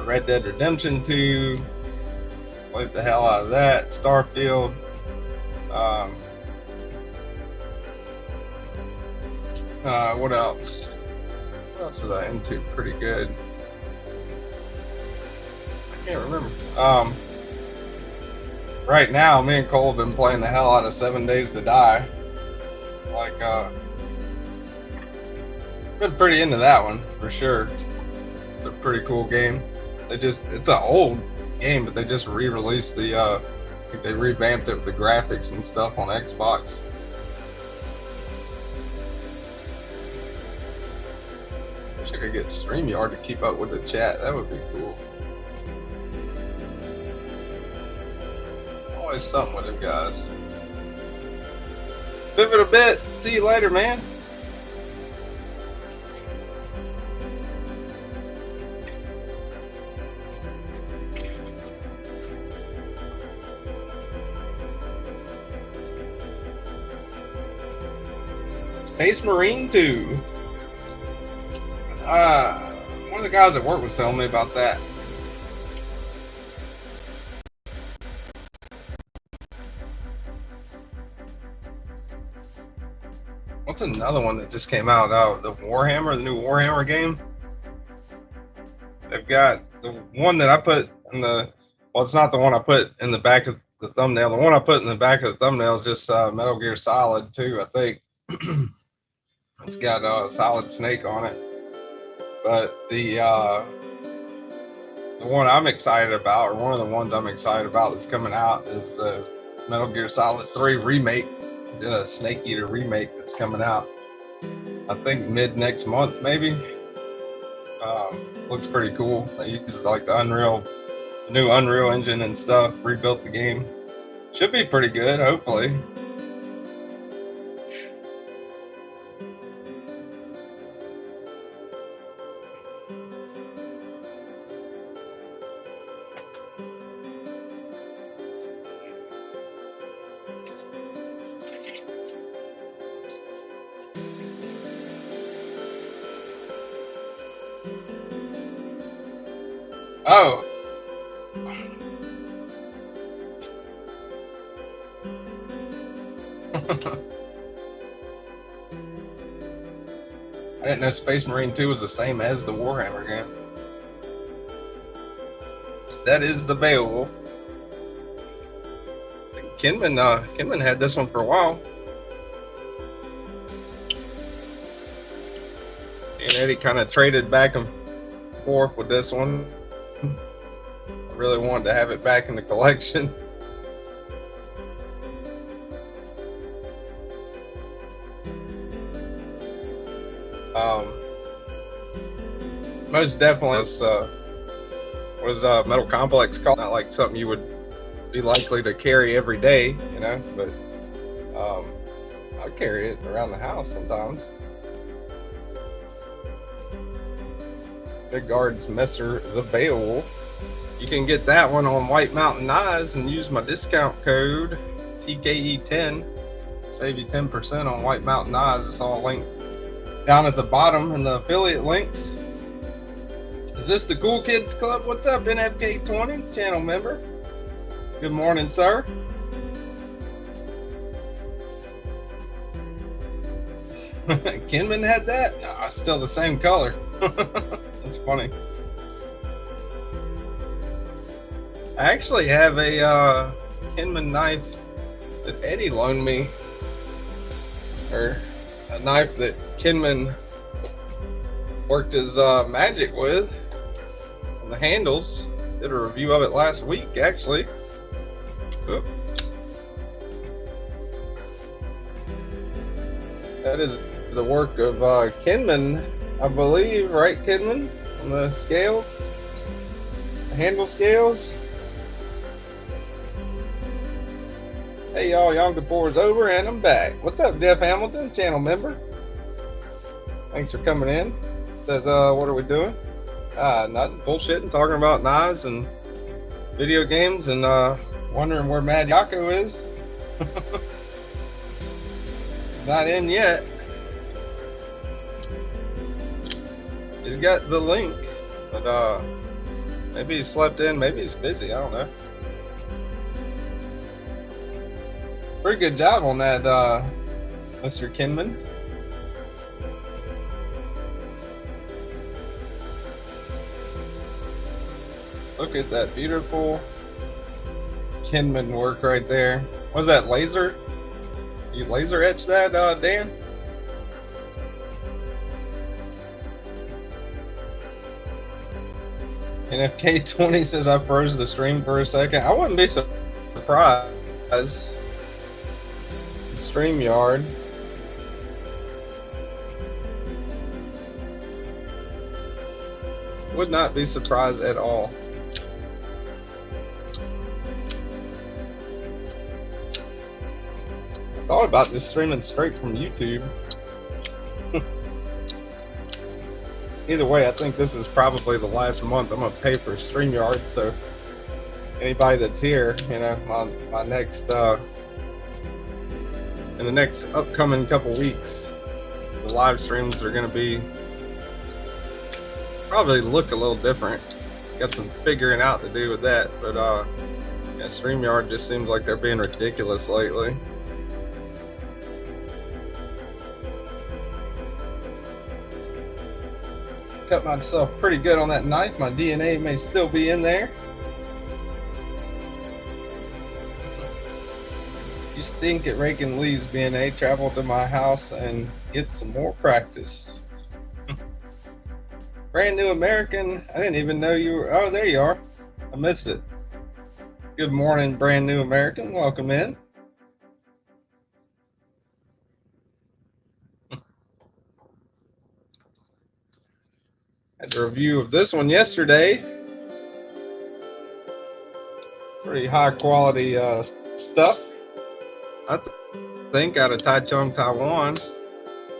Speaker 1: Red Dead Redemption 2, played the hell out of that. Starfield. What else? What else was I into pretty good? I can't remember. Right now, me and Cole have been playing the hell out of 7 Days to Die. Like, been pretty into that one for sure. It's a pretty cool game. It's an old game, but they just re-released the, I think they revamped it with the graphics and stuff on Xbox. Wish I could get StreamYard to keep up with the chat. That would be cool. Always something with them guys. Pivot a bit. See you later, man. Space Marine 2. One of the guys at work was telling me about that. What's another one that just came out? The Warhammer, the new Warhammer game. They've got the one that I put in the, well, it's not the one I put in the back of the thumbnail. The one I put in the back of the thumbnail is just Metal Gear Solid 2, I think. It's got a Solid Snake on it. But the one I'm excited about, or one of the ones I'm excited about that's coming out, is Metal Gear Solid 3 remake. A Snake Eater remake that's coming out, I think mid next month maybe. Looks pretty cool. They used like the new Unreal Engine and stuff, rebuilt the game. Should be pretty good, hopefully. Oh. I didn't know Space Marine 2 was the same as the Warhammer game. That is the Beowulf. Kenman had this one for a while. And Eddie kind of traded back and forth with this one. I really wanted to have it back in the collection. Most definitely was Metal Complex called. Not like something you would be likely to carry every day, you know, but I carry it around the house sometimes. Big Guard's Messer the Beowulf. You can get that one on White Mountain Knives and use my discount code TKE10. Save you 10% on White Mountain Knives. It's all linked down at the bottom in the affiliate links. Is this the Cool Kids Club? What's up, NFK20 channel member? Good morning, sir. Kenman had that? No, it's still the same color. That's funny. I actually have a Kenman knife that Eddie loaned me, or a knife that Kenman worked his magic with on the handles. Did a review of it last week, actually. Oop. That is the work of Kenman, I believe, right, Kenman? On the scales, the handle scales. Hey y'all, Yom Kippur is over and I'm back. What's up, Jeff Hamilton, channel member? Thanks for coming in. Says, what are we doing? Nothing, bullshitting, talking about knives and video games and Wondering where MadYocco is? It's not in yet. He's got the link, but maybe he slept in, maybe he's busy, I don't know. Pretty good job on that, Mr. Kenman. Look at that beautiful Kenman work right there. Was that laser? You laser etched that, Dan? And if K20 says I froze the stream for a second, I wouldn't be surprised. StreamYard. Would not be surprised at all. I thought about just streaming straight from YouTube. Either way, I think this is probably the last month I'm gonna pay for StreamYard. So anybody that's here, you know, my next in the next upcoming couple weeks, the live streams are gonna be probably look a little different. Got some figuring out to do with that, but yeah, StreamYard just seems like they're being ridiculous lately. Cut myself pretty good on that knife. My DNA may still be in there. You stink at raking leaves, BNA. Travel to my house and get some more practice. Brand new American. I didn't even know you were. Oh, there you are. I missed it. Good morning, brand new American. Welcome in. Had a review of this one yesterday. Pretty high quality stuff. I think out of Taichung, Taiwan.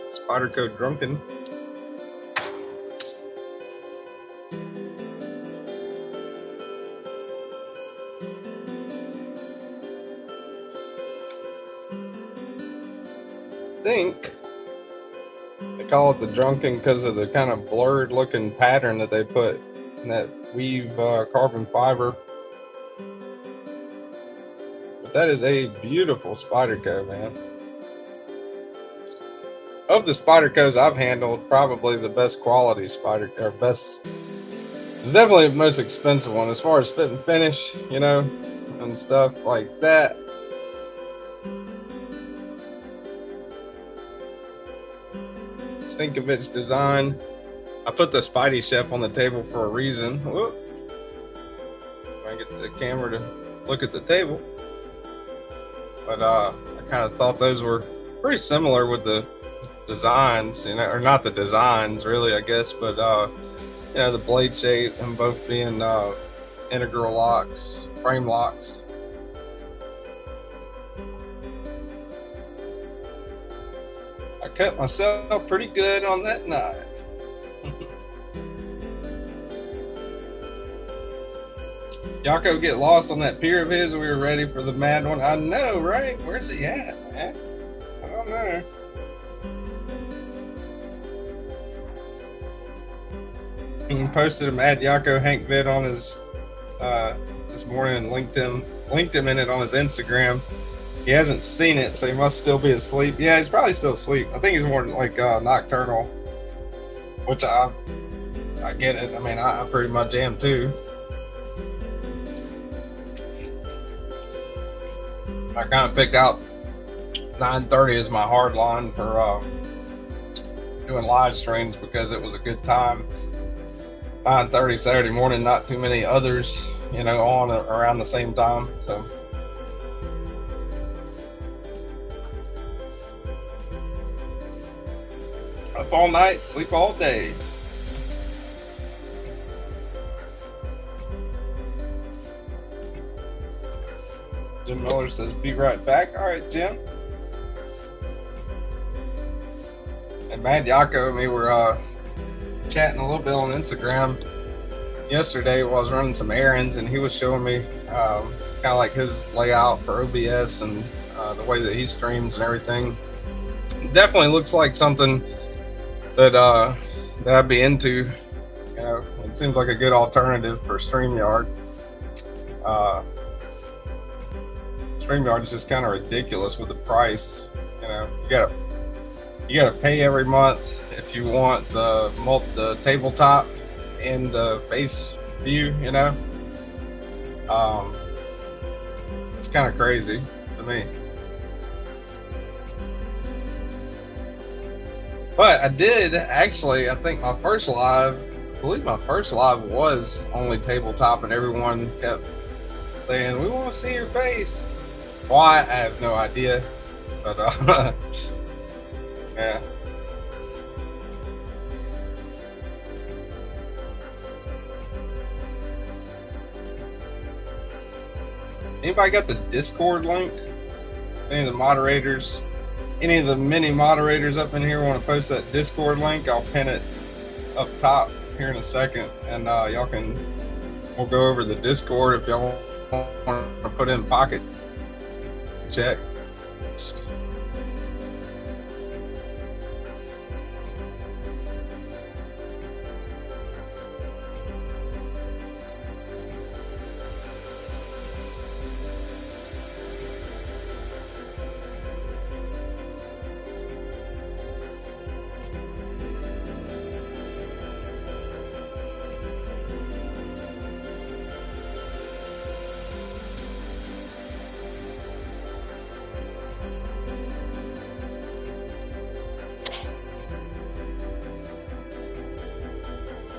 Speaker 1: Spyderco Drunken. I think they call it the Drunken because of the kind of blurred looking pattern that they put in that weave carbon fiber. But that is a beautiful Spyderco, man. Of the Spydercos I've handled, probably the best quality Spyderco, or best. It's definitely the most expensive one as far as fit and finish, you know, and stuff like that. Sinkovich design. I put the Spidey Chef on the table for a reason. Whoop. I get the camera to look at the table. But I kind of thought those were pretty similar with the designs, you know, or not the designs really, I guess, but you know, the blade shape and both being integral locks, frame locks. I cut myself pretty good on that knife. Yocco get lost on that pier of his. We were ready for the mad one. I know, right? Where's he at, man? I don't know. He posted a MadYocco Hank vid on his this morning and linked him in it on his Instagram. He hasn't seen it, so he must still be asleep. Yeah, he's probably still asleep. I think he's more like nocturnal, which I get it. I mean, I pretty much am too. I kind of picked out 9:30 as my hard line for doing live streams because it was a good time. 9:30 Saturday morning, not too many others, you know, on around the same time. So up all night, sleep all day. Jim Miller says, be right back. All right, Jim. And MadYocco and me were chatting a little bit on Instagram yesterday while I was running some errands, and he was showing me kind kind of like his layout for OBS and the way that he streams and everything. Definitely looks like something that that I'd be into. You know, it seems like a good alternative for StreamYard. StreamYard is just kind of ridiculous with the price. You know, you gotta pay every month if you want the tabletop and the face view. You know, it's kind of crazy to me. But I did actually, I think my first live, I believe my first live was only tabletop, and everyone kept saying, "We want to see your face." Why? I have no idea. But yeah. Anybody got the Discord link? Any of the moderators? Any of the mini moderators up in here want to post that Discord link? I'll pin it up top here in a second, and y'all can, we'll go over the Discord if y'all want to put in pocket check.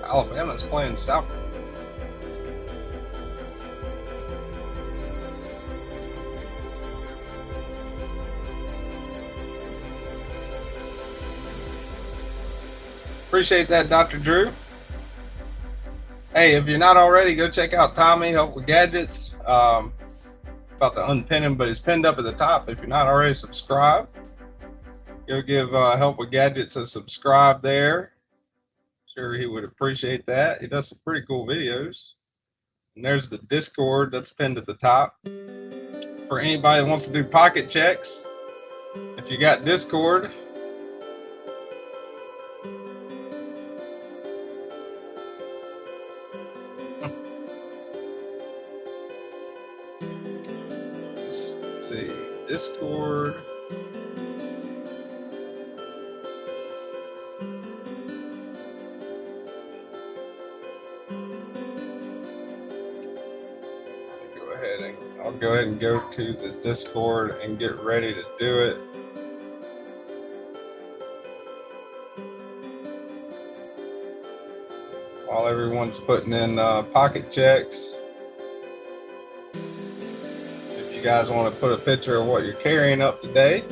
Speaker 1: Alabama's playing South. Appreciate that, Dr. Drew. Hey, if you're not already, go check out Tommy, Help with Gadgets. About to unpin him, but he's pinned up at the top. If you're not already subscribed, go give Help with Gadgets a subscribe there. Sure, he would appreciate that. He does some pretty cool videos. And there's the Discord that's pinned at the top. For anybody that wants to do pocket checks, if you got Discord, let's see, Discord. Go ahead and go to the Discord and get ready to do it. While everyone's putting in pocket checks, if you guys want to put a picture of what you're carrying up today,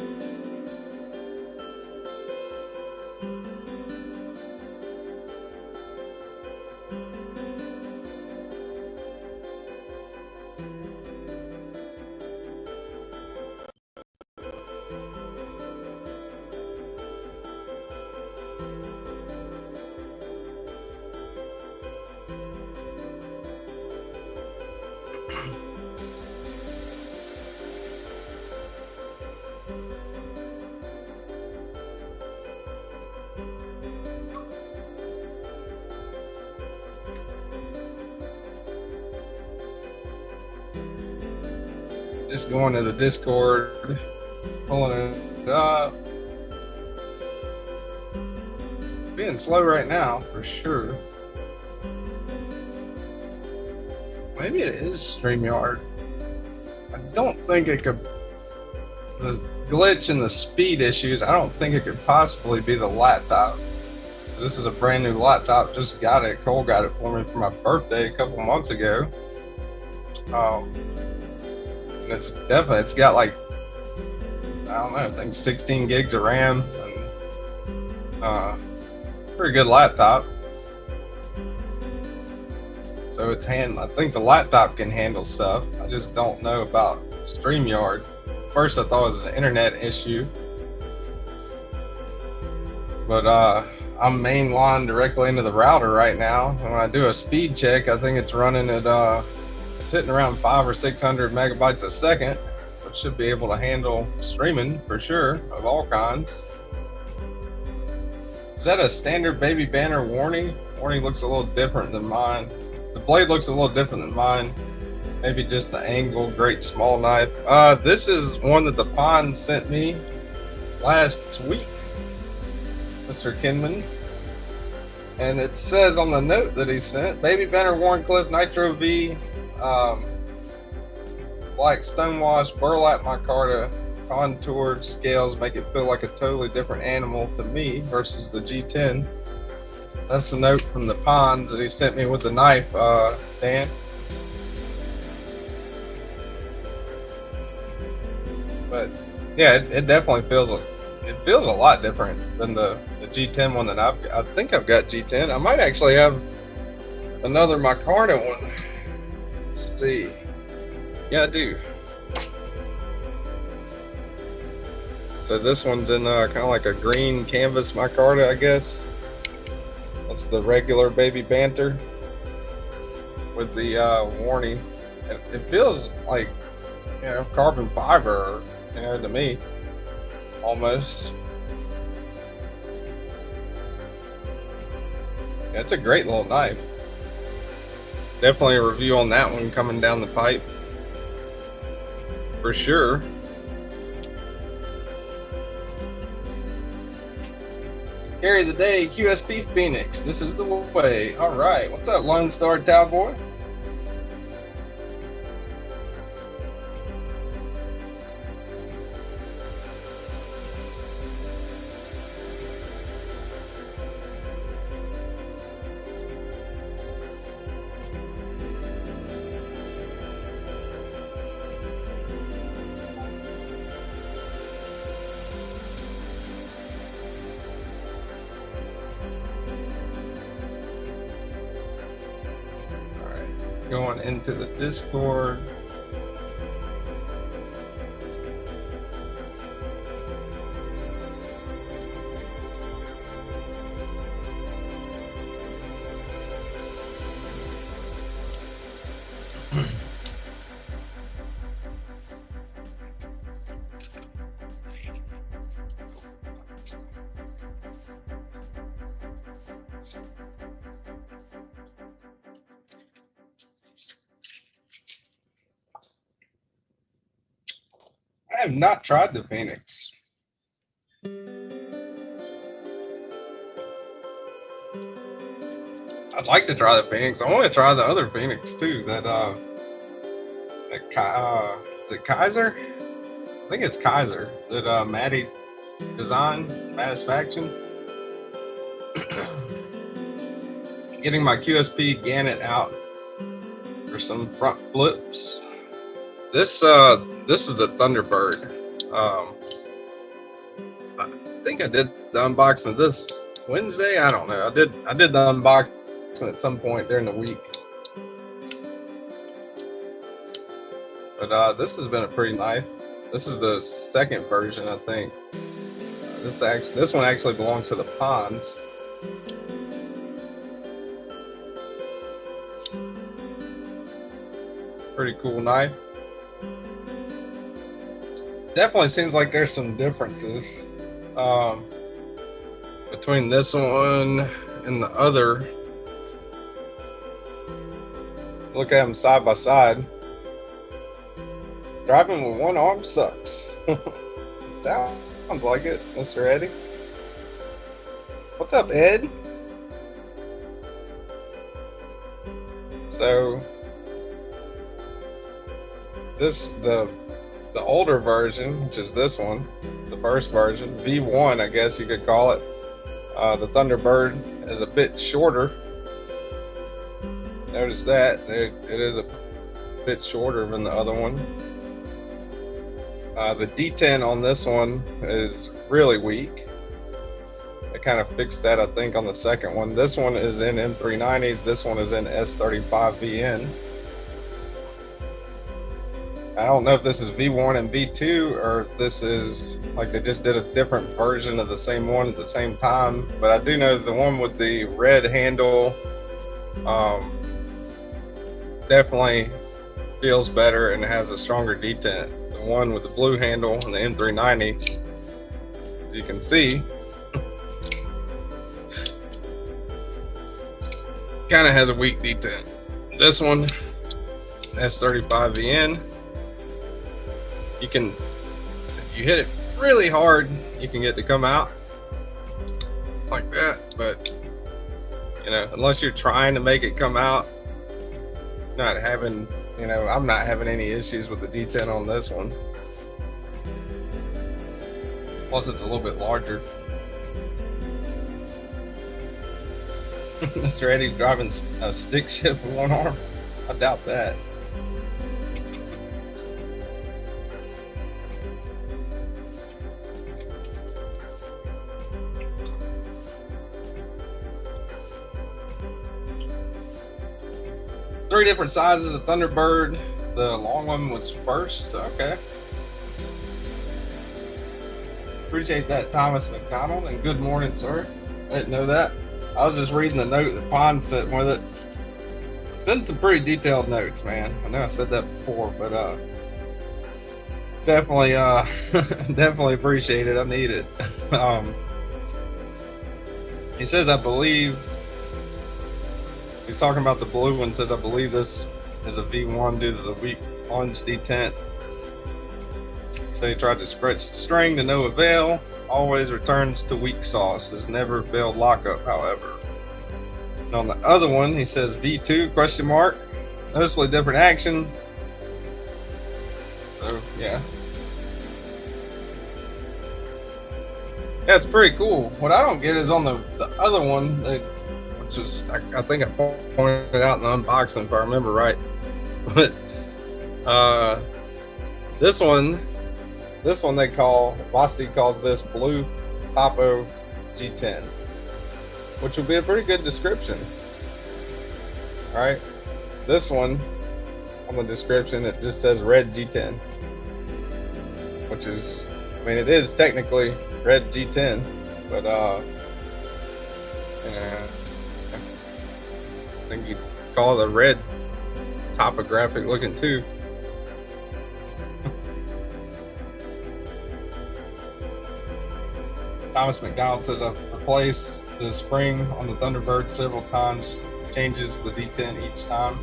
Speaker 1: just going to the Discord, pulling it up. Being slow right now, for sure. Maybe it is StreamYard. I don't think it could. The glitch and the speed issues, I don't think it could possibly be the laptop. This is a brand new laptop, just got it. Cole got it for me for my birthday a couple months ago. And it's definitely, it's got like, I don't know, I think 16 gigs of RAM, and pretty good laptop. So it's I think the laptop can handle stuff. I just don't know about StreamYard. First I thought it was an internet issue, but I'm mainline directly into the router right now. And when I do a speed check, I think it's running at 10 hitting around 500 or 600 megabytes a second, which should be able to handle streaming for sure of all kinds. Is that a standard baby banner warning? Warning looks a little different than mine. The blade looks a little different than mine. Maybe just the angle. Great small knife. This is one that the Pond sent me last week, Mr. Kenman. And it says on the note that he sent, Baby Banner Warncliffe Nitro V, black stonewash, burlap micarta, contoured scales make it feel like a totally different animal to me versus the G10. That's the note from the Pond that he sent me with the knife, Dan. But yeah, it definitely feels a lot different than the G10 one that I think I've got G10. I might actually have another micarta one. Let's see. Yeah, I do. So this one's in kind of like a green canvas micarta, I guess. That's the regular baby banter with the warning. It feels like, you know, carbon fiber, you know, to me, almost. Yeah, it's a great little knife. Definitely a review on that one coming down the pipe, for sure. Carry the day, QSP Phoenix. This is the way. All right, what's up, Lone Star Cowboy? Going into the Discord. I have not tried the Phoenix. I'd like to try the Phoenix. I want to try the other Phoenix too. That is it Kizer? I think it's Kizer. That Maddie designed, Satisfaction. Getting my QSP Gannett out for some front flips. This is the Thunderbird. I think I did the unboxing of this Wednesday. I don't know. I did the unboxing at some point during the week. But this has been a pretty knife. This is the second version, I think. This one actually belongs to the Ponds. Pretty cool knife. Definitely seems like there's some differences between this one and the other. Look at them side by side. Driving with one arm sucks. Sounds like it, Mr. Eddie. What's up, Ed? So the older version, which is this one, the first version, V1, I guess you could call it. The Thunderbird is a bit shorter. Notice that it is a bit shorter than the other one. The D10 on this one is really weak. They kind of fixed that, I think, on the second one. This one is in M390. This one is in S35VN. I don't know if this is V1 and V2 or if this is like they just did a different version of the same one at the same time. But I do know the one with the red handle definitely feels better and it has a stronger detent. The one with the blue handle and the M390, as you can see, kind of has a weak detent. This one, S35VN, you can, if you hit it really hard, you can get it to come out like that, but you know, unless you're trying to make it come out, not having, you know, I'm not having any issues with the detent on this one. Plus it's a little bit larger. Mr. Eddie's driving a stick shift with one arm. I doubt that. Three different sizes of Thunderbird. The long one was first. Okay. Appreciate that, Thomas McDonald, and good morning, sir. I didn't know that. I was just reading the note that Pond sent with it. Sent some pretty detailed notes, man. I know I said that before, but definitely definitely appreciate it. I need it. He says, I believe, he's talking about the blue one, says, I believe this is a V1 due to the weak plunge detent. So he tried to stretch the string to no avail. Always returns to weak sauce. Has never failed lockup, however. And on the other one, he says V2 question mark. Noticeably different action. So yeah. Yeah, it's pretty cool. What I don't get is on the other one, which was, I think I pointed out in the unboxing if I remember right. But this one they call, Vosteed calls this Blue Topo G10, which would be a pretty good description. All right, this one on the description, it just says red G10, which is, I mean, it is technically red G10, but I think you'd call it a red topographic looking too. Thomas McDonald says, I've replaced the spring on the Thunderbird several times, changes the detent each time.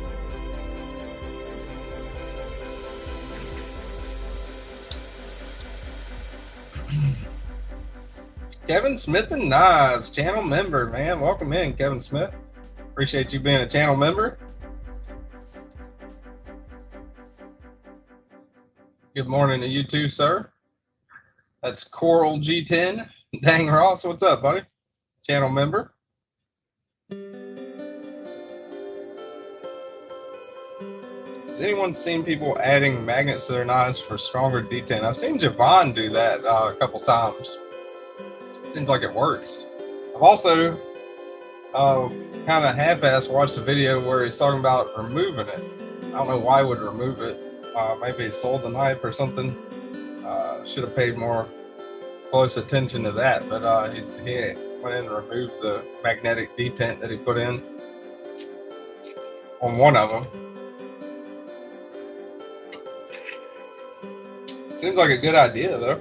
Speaker 1: Kevin Smith and Knives, channel member, man. Welcome in, Kevin Smith. Appreciate you being a channel member. Good morning to you too, sir. That's Coral G10. Dang Ross, what's up, buddy? Channel member. Has anyone seen people adding magnets to their knives for stronger detent? I've seen Javon do that a couple times. Seems like it works. I've also kind of half-assed watched a video where he's talking about removing it. I don't know why he would remove it. Maybe he sold the knife or something. Should have paid more close attention to that, but he went in and removed the magnetic detent that he put in on one of them. Seems like a good idea though.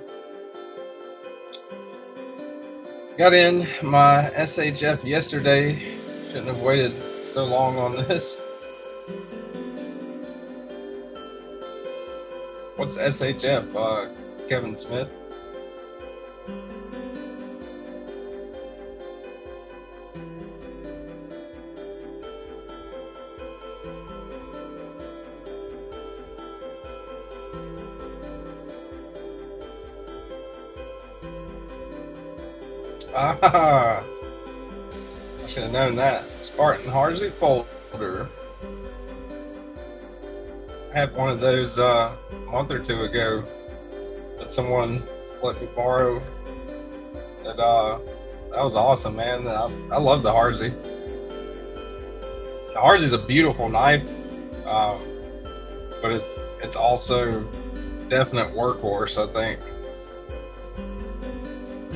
Speaker 1: Got in my SHF yesterday. Shouldn't have waited so long on this. What's SHF, Kevin Smith? Ah, I should have known that. Spartan Harsley folder. I had one of those a month or two ago that someone let me borrow. That was awesome, man. I love the Harsley. The Harsley's a beautiful knife, but it's also definite workhorse, I think.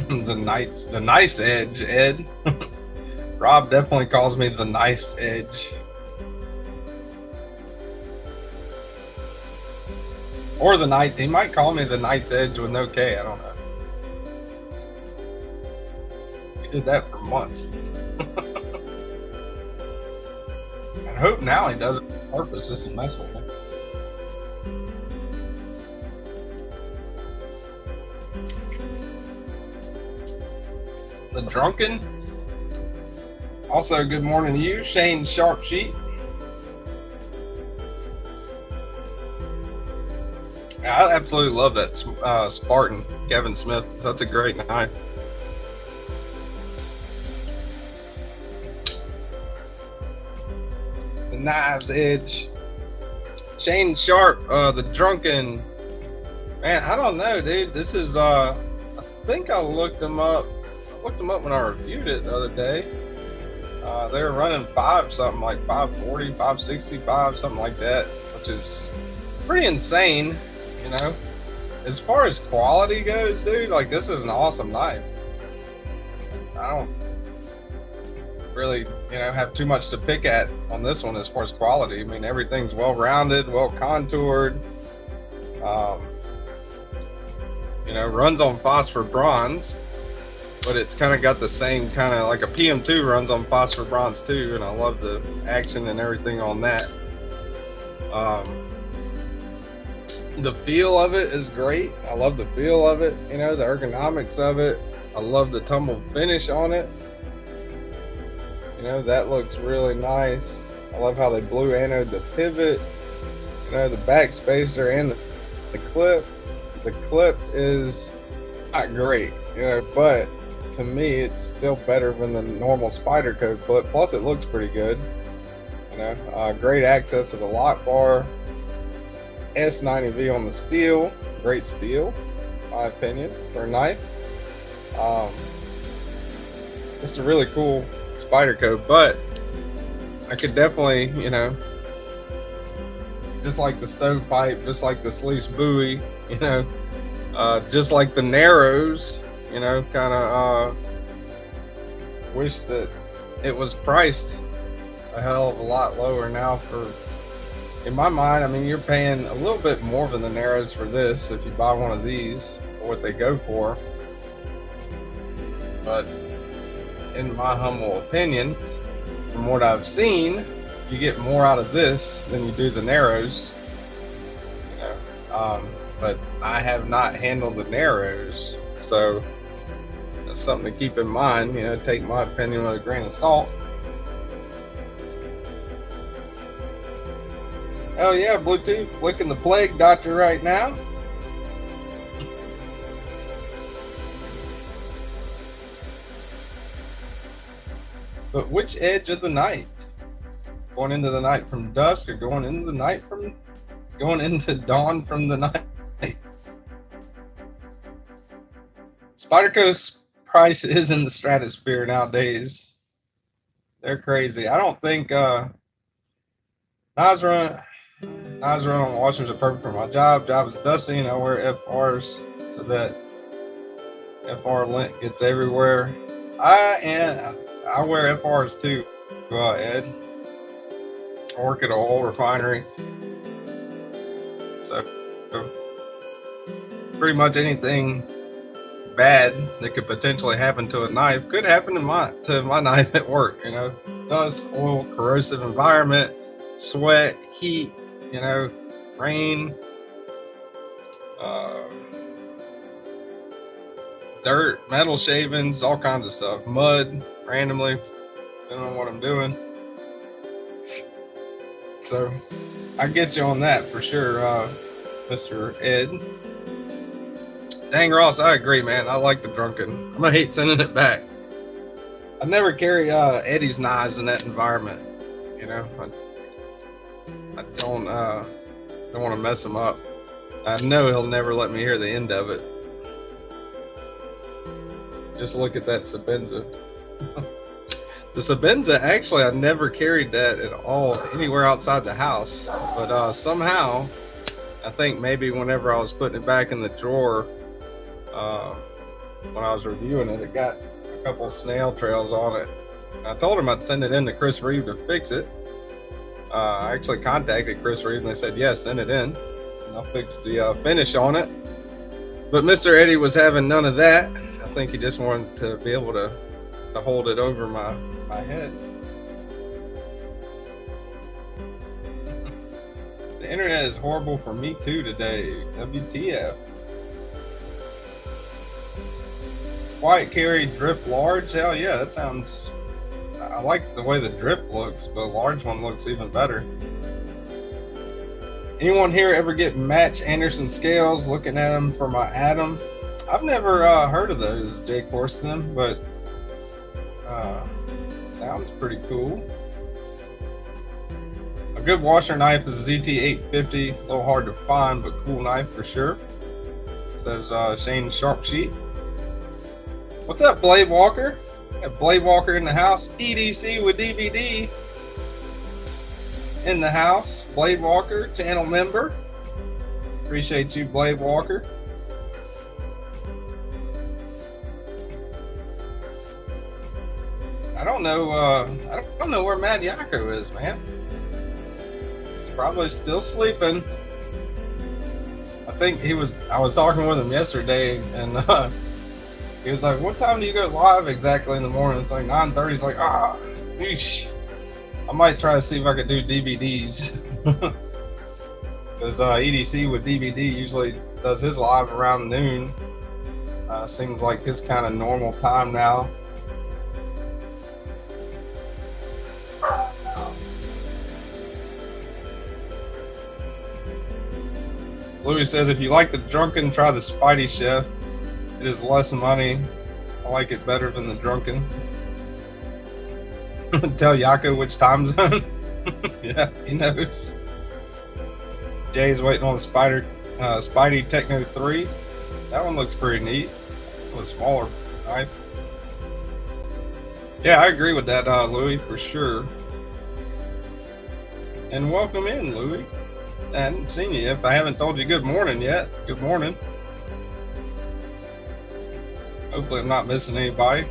Speaker 1: The knife's edge, Ed. Rob definitely calls me the knife's edge. Or the night. He might call me the Knight's Edge with no K. I don't know. He did that for months. I hope now he does it on purpose just to mess with me. The Drunken. Also, good morning to you, Shane Sharpsheet. I absolutely love that Spartan, Kevin Smith. That's a great knife. The Knives Edge. Shane Sharp, the Drunken. Man, I don't know, dude. This is, I think I looked them up. I looked them up when I reviewed it the other day. They were running something like 540, 565, something like that, which is pretty insane, you know. As far as quality goes, dude, like, this is an awesome knife. I don't really, you know, have too much to pick at on this one as far as quality. I mean, everything's well-rounded, well-contoured. You know, runs on phosphor bronze, but it's kind of got the same kind of, like a PM2 runs on phosphor bronze too, and I love the action and everything on that. The feel of it is great. I love the feel of it, you know, the ergonomics of it. I love the tumble finish on it. You know, that looks really nice. I love how they blue anode the pivot, you know, the back spacer and the clip. The clip is not great, you know, but to me it's still better than the normal Spyderco clip. Plus it looks pretty good, you know. Great access to the lock bar. S90V on the steel, great steel, in my opinion, for a knife. It's a really cool Spyderco, but I could definitely, you know, just like the stovepipe, just like the Sleece buoy, you know, just like the Narrows, you know, kind of wish that it was priced a hell of a lot lower now. For, in my mind, I mean, you're paying a little bit more than the Narrows for this if you buy one of these, for what they go for. But in my humble opinion, from what I've seen, you get more out of this than you do the Narrows, you know. But I have not handled the Narrows, so that's something to keep in mind. You know, take my opinion with a grain of salt. Oh yeah, Bluetooth, licking the plague doctor right now. But which edge of the night? Going into the night from dusk, or going into the night from, going into dawn from the night? Spyderco's price is in the stratosphere nowadays. They're crazy. I don't think knives run on washers are perfect for my job. Job is dusty, and I wear FRs so that FR lint gets everywhere. I wear FRs too, Ed. I work at an oil refinery, so pretty much anything bad that could potentially happen to a knife could happen to my knife at work. You know, dust, oil, corrosive environment, sweat, heat, you know, rain, dirt, metal shavings, all kinds of stuff, mud, randomly, depending on what I'm doing. So I get you on that for sure, Mr. Ed. Dang, Ross, I agree, man. I like the Drunken. I'm gonna hate sending it back. I never carry Eddie's knives in that environment. You know, I don't want to mess him up. I know he'll never let me hear the end of it. Just look at that Sabenza. The Sabenza, actually, I never carried that at all anywhere outside the house. But somehow, I think maybe whenever I was putting it back in the drawer, when I was reviewing it, it got a couple snail trails on it. And I told him I'd send it in to Chris Reeve to fix it. I actually contacted Chris Reeve and they said, yes, send it in. And I'll fix the finish on it. But Mr. Eddie was having none of that. I think he just wanted to be able to hold it over my head. The internet is horrible for me too today. WTF. Quiet carry drip large? Hell yeah, that sounds... I like the way the drip looks, but a large one looks even better. Anyone here ever get match Anderson scales? Looking at them for my Atom. I've never heard of those, Jake Horston, but sounds pretty cool. A good washer knife is a ZT850. A little hard to find, but cool knife for sure. Says Shane Sharpsheet. What's up, BladeWalker? Got BladeWalker in the house. EDC with DVD in the house. BladeWalker, channel member. Appreciate you, BladeWalker. I don't know where MadYocco is, man. He's probably still sleeping. I think I was talking with him yesterday, and he was like, what time do you go live exactly in the morning? It's like 9:30. He's like, eesh. I might try to see if I could do DVDs. Because EDC with DVD usually does his live around noon. Seems like his kind of normal time now. Louis says, if you like the Drunken, try the Spidey Chef. It is less money. I like it better than the Drunken. Tell Yako which time zone. Yeah, he knows. Jay's waiting on the Spidey Techno 3. That one looks pretty neat. With a smaller knife. Yeah, I agree with that, Louis, for sure. And welcome in, Louis. I hadn't seen you if I haven't told you good morning yet. Good morning. Hopefully I'm not missing anybody.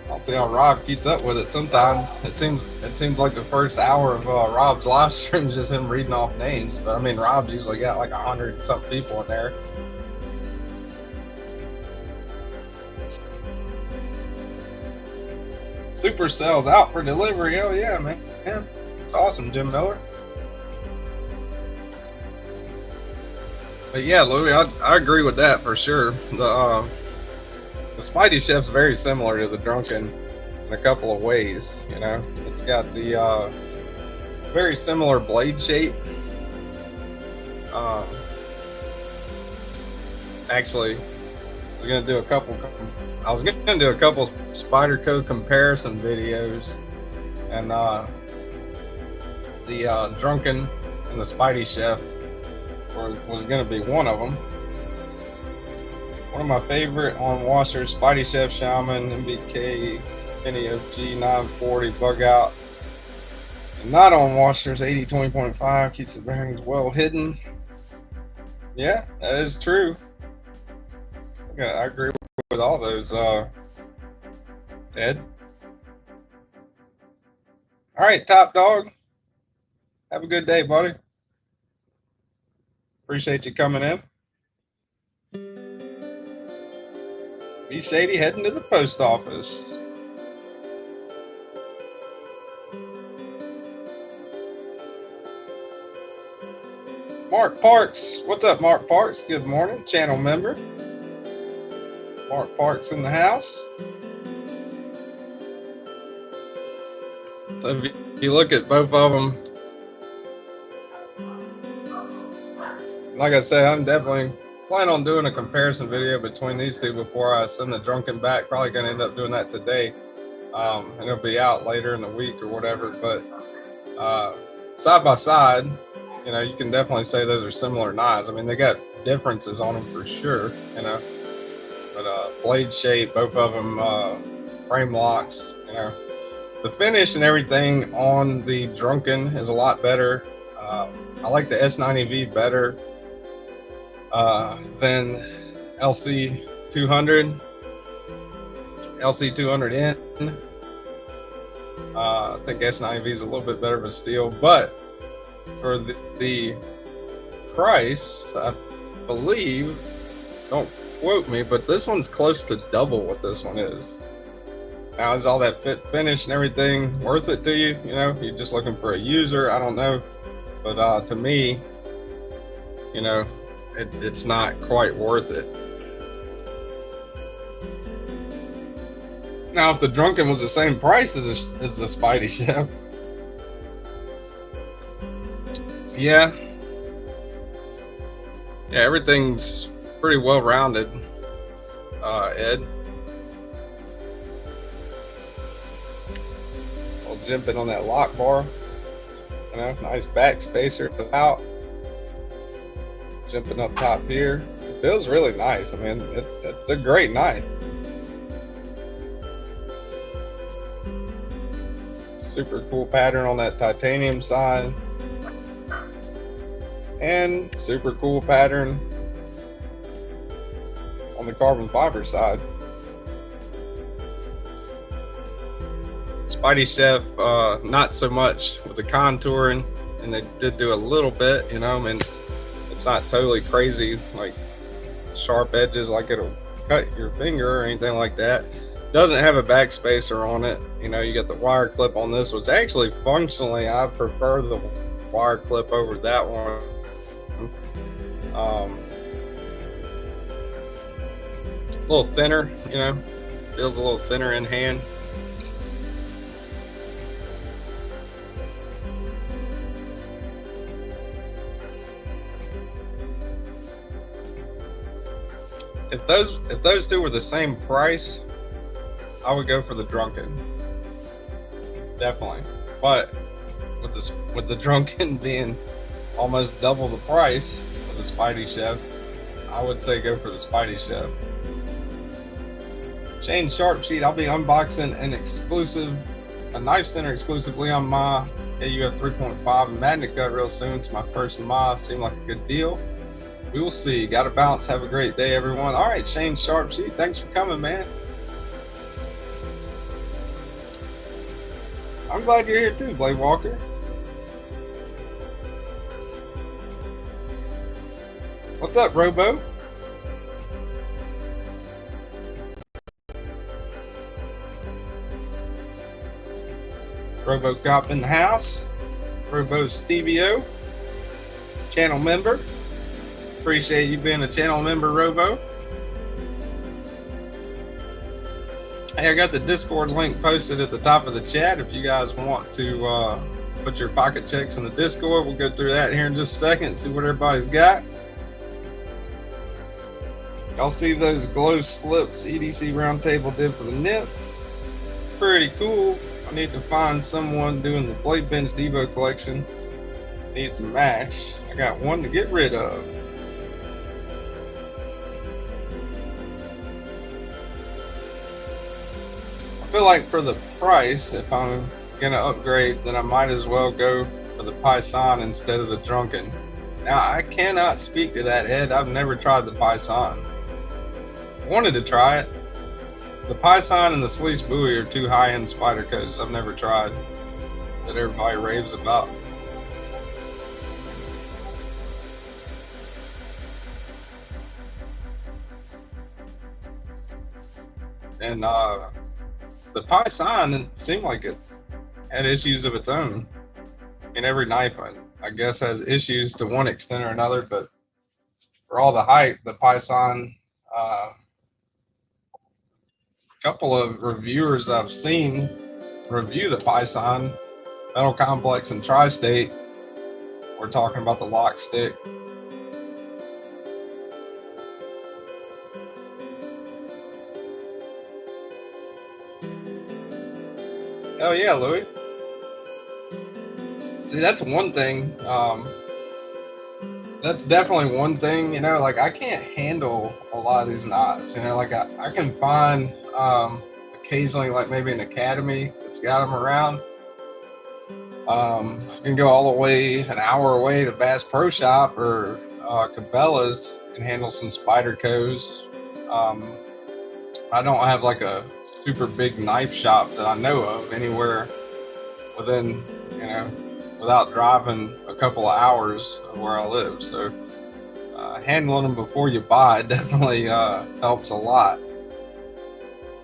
Speaker 1: I'll see how Rob keeps up with it. Sometimes it seems like the first hour of Rob's live stream is just him reading off names. But I mean, Rob's usually got like 100-something people in there. Supercell's out for delivery. Hell yeah, man. It's awesome, Jim Miller. But yeah, Louis, I agree with that for sure. The Spidey Chef's very similar to the Drunken in a couple of ways. You know, it's got the very similar blade shape. Actually, I was gonna do a couple Spyderco comparison videos, and the Drunken and the Spidey Chef was going to be one of them. One of my favorite on washers, Spidey Chef Shaman, MBK, Penny OG, 940, Bug Out. And not on washers, 80-20.5, keeps the bearings well hidden. Yeah, that is true. I agree with all those, Ed. All right, Top Dog. Have a good day, buddy. Appreciate you coming in. Be Shady heading to the post office. Mark Parks. What's up, Mark Parks? Good morning. Channel member. Mark Parks in the house. So if you look at both of them, like I said, I'm definitely planning on doing a comparison video between these two before I send the Drunken back. Probably going to end up doing that today. And it'll be out later in the week or whatever. But side by side, you know, you can definitely say those are similar knives. I mean, they got differences on them for sure, you know. But blade shape, both of them, frame locks, you know. The finish and everything on the Drunken is a lot better. I like the S90V better than LC200. LC200N. I think S90V is a little bit better of a steel, but for the price, I believe, don't quote me, but this one's close to double what this one is. Now, is all that fit finish and everything worth it to you? You know, you're just looking for a user, I don't know. But to me, you know, it's not quite worth it. Now, if the Drunken was the same price as the Spidey Chef, yeah, everything's pretty well rounded, Ed. I'll jump in on that lock bar. You know, nice back spacer out. Jumping up top here, it feels really nice. I mean, it's a great knife. Super cool pattern on that titanium side, and super cool pattern on the carbon fiber side. Spidey Chef, not so much with the contouring, and they did do a little bit, you know. I mean, it's not totally crazy, like sharp edges like it'll cut your finger or anything like that. Doesn't have a back spacer on it. You know, you got the wire clip on this, which actually functionally I prefer the wire clip over that one. A little thinner, you know, feels a little thinner in hand. If those two were the same price, I would go for the Drunken, definitely. But with the Drunken being almost double the price of the Spidey Chef, I would say go for the Spidey Chef. Shane Sharpsheet, I'll be unboxing a Knife Center exclusively on my KUF 3.5 and MadYocco real soon. It's my first MA. Seemed like a good deal. We will see. Gotta bounce. Have a great day, everyone. All right, Shane Sharpsheet, thanks for coming, man. I'm glad you're here too, BladeWalker. What's up, Robo? RoboCop in the house. Robo Stevio, channel member. Appreciate you being a channel member, Robo. Hey, I got the Discord link posted at the top of the chat. If you guys want to put your pocket checks in the Discord, we'll go through that here in just a second and see what everybody's got. Y'all see those glow slips EDC Roundtable did for the nip? Pretty cool. I need to find someone doing the Blade Bench Devo collection. Need some mash. I got one to get rid of. I feel like for the price, if I'm gonna upgrade, then I might as well go for the Paisan instead of the Drunken. Now, I cannot speak to that, Ed. I've never tried the Paisan. I wanted to try it. The Paisan and the Sleece Buoy are two high-end spider coats I've never tried that everybody raves about. And the Paisan, it seemed like it had issues of its own. And every knife, I guess, has issues to one extent or another, but for all the hype, the Paisan, a couple of reviewers I've seen review the Paisan, Metal Complex and Tri-State, we're talking about the lock stick. Oh yeah, Louis. See, that's one thing. That's definitely one thing, you know, like I can't handle a lot of these knives, you know, like I can find occasionally like maybe an academy that's got them around. You can go all the way an hour away to Bass Pro Shop or Cabela's and handle some Spydercos. I don't have like a super big knife shop that I know of anywhere within, you know, without driving a couple of hours of where I live. So handling them before you buy definitely helps a lot.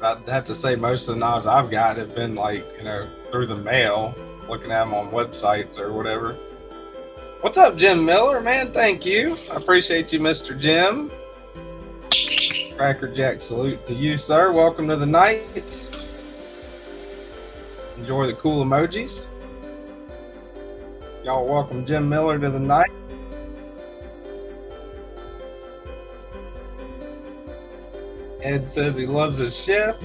Speaker 1: I'd have to say most of the knives I've got have been like, you know, through the mail, looking at them on websites or whatever. What's up, Jim Miller, man? Thank you. I appreciate you, Mr. Jim. Cracker Jack salute to you, sir. Welcome to the nights. Enjoy the cool emojis. Y'all welcome Jim Miller to the night. Ed says he loves his chef.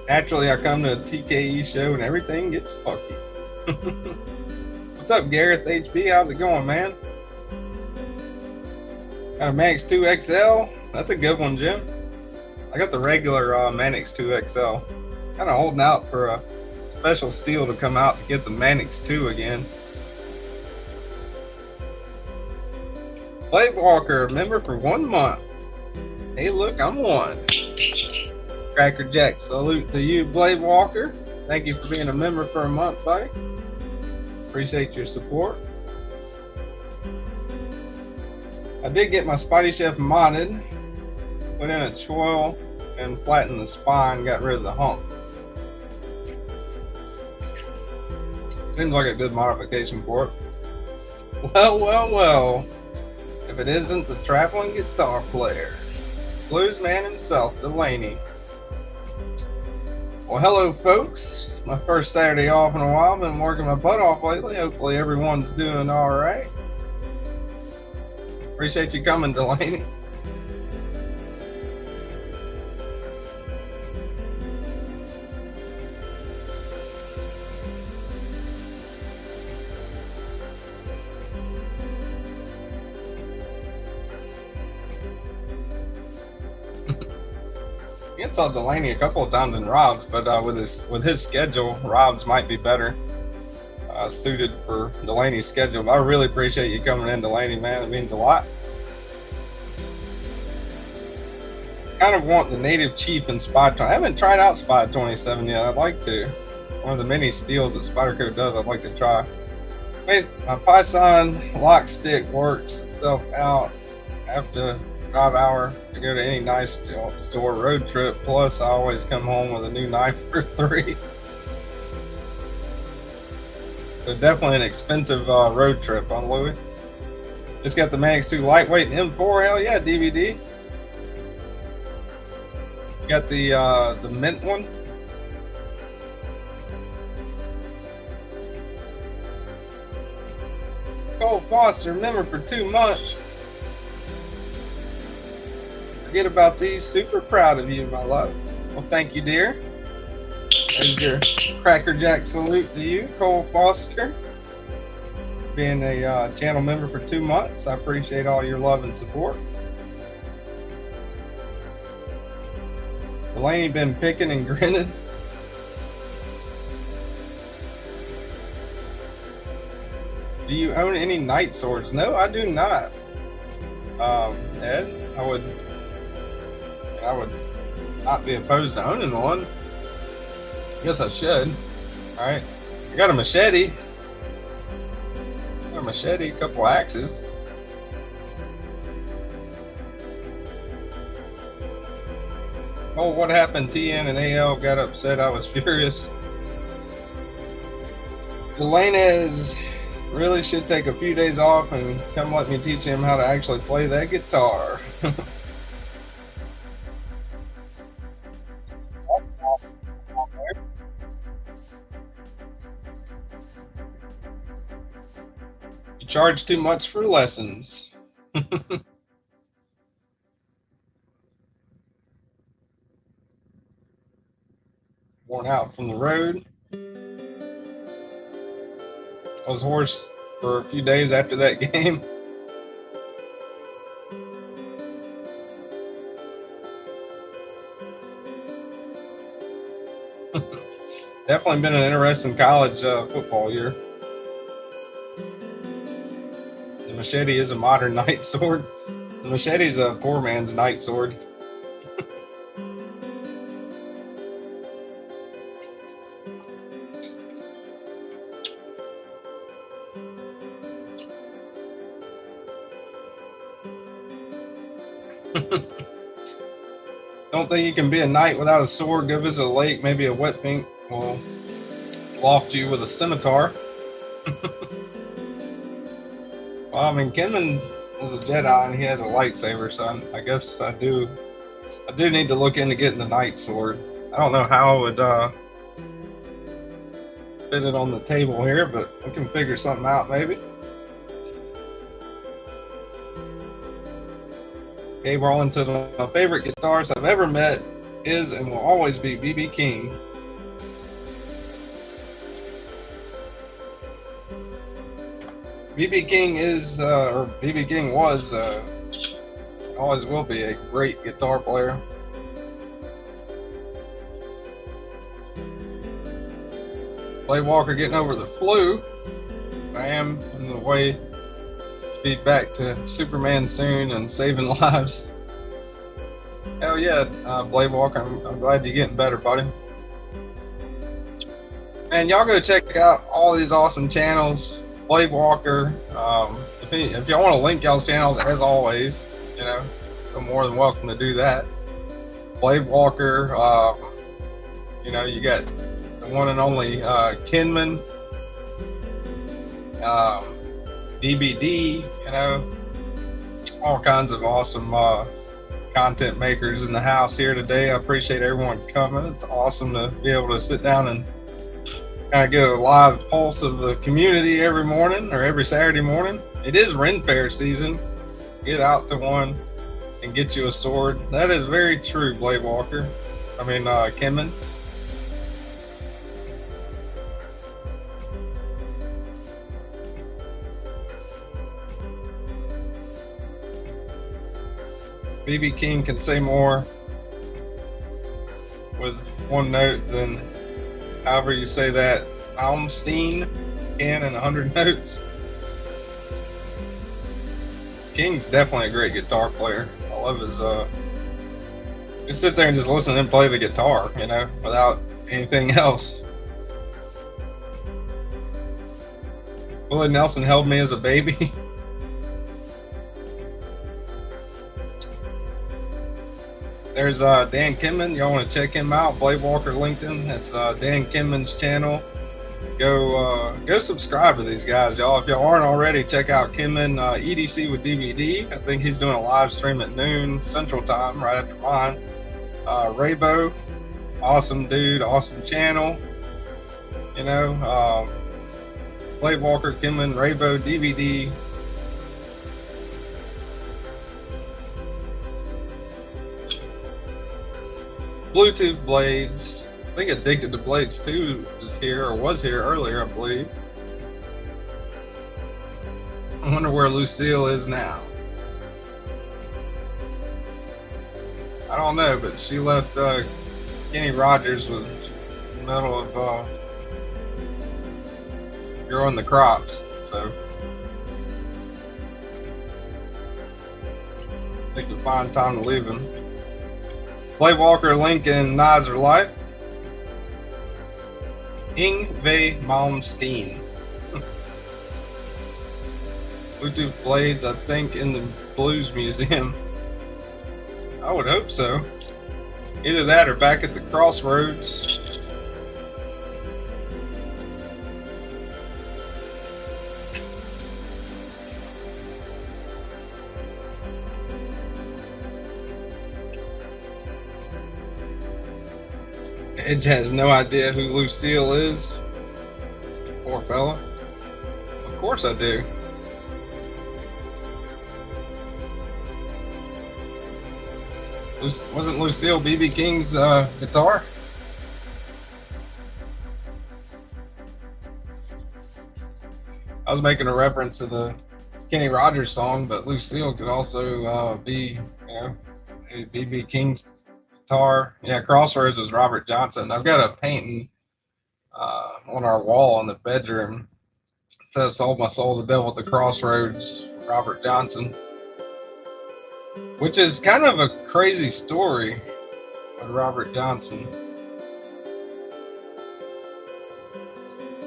Speaker 1: Naturally, I come to a TKE show and everything gets fucky. What's up, Gareth HB? How's it going, man? Got a Manix 2 XL. That's a good one, Jim. I got the regular Manix 2 XL. Kind of holding out for a special steel to come out to get the Manix 2 again. BladeWalker, member for 1 month. Hey, look, I'm one. Cracker Jack, salute to you, BladeWalker. Thank you for being a member for a month, buddy. Appreciate your support. I did get my Spidey Chef modded. Put in a choil and flattened the spine, got rid of the hump. Seems like a good modification for it. Well, well, well. If it isn't the traveling guitar player, blues man himself, Delaney. Well, hello, folks. My first Saturday off in a while. Been working my butt off lately. Hopefully everyone's doing all right. Appreciate you coming, Delaney. I saw Delaney a couple of times in Rob's, but with his schedule, Rob's might be better suited for Delaney's schedule. But I really appreciate you coming in, Delaney, man. It means a lot. Kind of want the Native Chief and Spy 20. I haven't tried out Spy 27 yet. I'd like to. One of the many steels that Spyderco does, I'd like to try. My Python lock stick works itself out after 5 hour to go to any knife store road trip. Plus, I always come home with a new knife for 3. So definitely an expensive road trip on Louis. Just got the Manix 2 lightweight and M4. Hell yeah, DVD. Got the mint one. Cole Foster, member for 2 months. Forget about these. Super proud of you, my love. Well, thank you, dear. There's your Cracker Jack salute to you, Cole Foster. Being a channel member for 2 months. I appreciate all your love and support. Delaney been picking and grinning. Do you own any night swords? No, I do not. Ed, I would not be opposed to owning one. Guess I should. All right, I got a machete. A couple axes. Oh, what happened? TN and AL got upset. I was furious. Delanez really should take a few days off and come let me teach him how to actually play that guitar. You charge too much for lessons. Worn out from the road. I was hoarse for a few days after that game. Definitely been an interesting college football year. The machete is a modern night sword. The machete is a poor man's night sword. Don't think you can be a knight without a sword. Go visit a lake. Maybe a wet pink will loft you with a scimitar. Well, I mean, Kenman is a Jedi and he has a lightsaber, so I guess I do need to look into getting the knight sword. I don't know how I would fit it on the table here, but we can figure something out maybe. Okay, we're on to my favorite guitarist I've ever met is and will always be B.B. King. B.B. King is, or B.B. King was, always will be a great guitar player. BladeWalker getting over the flu. I am on the way to be back to Superman soon and saving lives. Hell yeah, BladeWalker, I'm glad you're getting better, buddy. And y'all go check out all these awesome channels. BladeWalker, if y'all want to link y'all's channels, as always, you know, you're more than welcome to do that. BladeWalker, you know, you got the one and only Kenman, DBD, you know, all kinds of awesome content makers in the house here today. I appreciate everyone coming. It's awesome to be able to sit down and kind of get a live pulse of the community every morning or every Saturday morning. It is Ren Fair season. Get out to one and get you a sword. That is very true, BladeWalker. I mean, Kenman. B.B. King can say more with one note than however you say that Malmsteen can in 100 notes. King's definitely a great guitar player. I love his just sit there and just listen to him play the guitar, you know, without anything else. Willie Nelson held me as a baby. There's Dan Kenman. Y'all want to check him out? BladeWalker LinkedIn. That's Dan Kenman's channel. Go subscribe to these guys, y'all. If y'all aren't already, check out Kenman EDC with DVD. I think he's doing a live stream at noon Central Time, right after mine. Raybo, awesome dude, awesome channel. You know, BladeWalker, Kenman, Raybo, DVD. Bluetooth Blades. I think Addicted to Blades 2 is here, or was here earlier, I believe. I wonder where Lucille is now. I don't know, but she left Kenny Rogers with the middle of growing the crops, so I think it's fine time to leave him. BladeWalker Link and Knives for Life. Ingve Malmsteen. Bluetooth Blades, I think, in the Blues Museum. I would hope so. Either that or back at the Crossroads. Edge has no idea who Lucille is. Poor fella. Of course I do. Wasn't Lucille B.B. King's guitar? I was making a reference to the Kenny Rogers song, but Lucille could also be, you know, B.B. King's guitar. Yeah, Crossroads was Robert Johnson. I've got a painting on our wall in the bedroom. It says, "Sold my soul to the devil at the crossroads, Robert Johnson." Which is kind of a crazy story with Robert Johnson.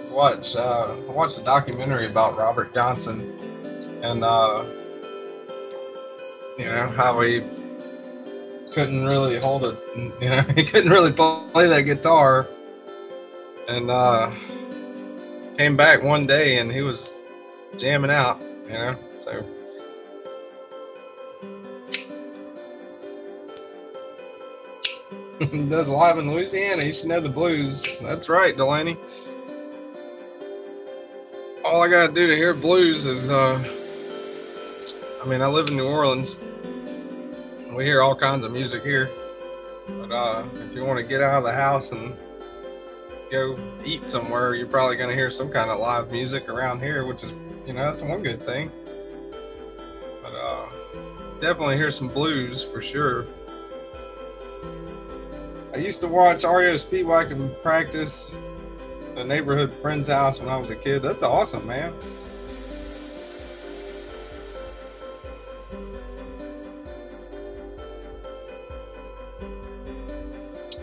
Speaker 1: Watch the documentary about Robert Johnson and you know how he couldn't really hold it. You know, he couldn't really play that guitar. And came back one day and he was jamming out. You know, so. Does live in Louisiana. You should know the blues. That's right, Delaney. All I gotta do to hear blues is, I mean, I live in New Orleans. We hear all kinds of music here. But if you want to get out of the house and go eat somewhere, you're probably gonna hear some kind of live music around here, which is, you know, that's one good thing. But definitely hear some blues for sure. I used to watch REO Speedwagon practice at a neighborhood friend's house when I was a kid. That's awesome, man.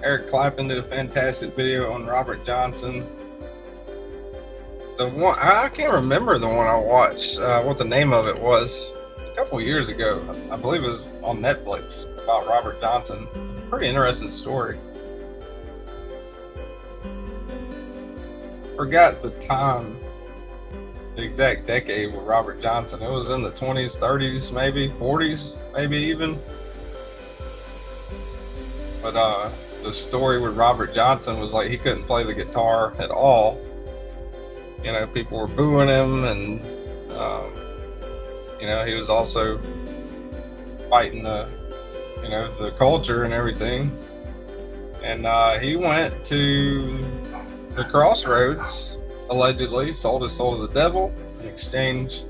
Speaker 1: Eric Clapton did a fantastic video on Robert Johnson. The one, I can't remember the one I watched, what the name of it was, a couple years ago. I believe it was on Netflix, about Robert Johnson. Pretty interesting story. Forgot the time, the exact decade with Robert Johnson. It was in the 20s, 30s, maybe 40s, maybe even. But the story with Robert Johnson was like he couldn't play the guitar at all. You know, people were booing him, and you know, he was also fighting the, you know, the culture and everything. And he went to the crossroads, allegedly sold his soul to the devil in exchange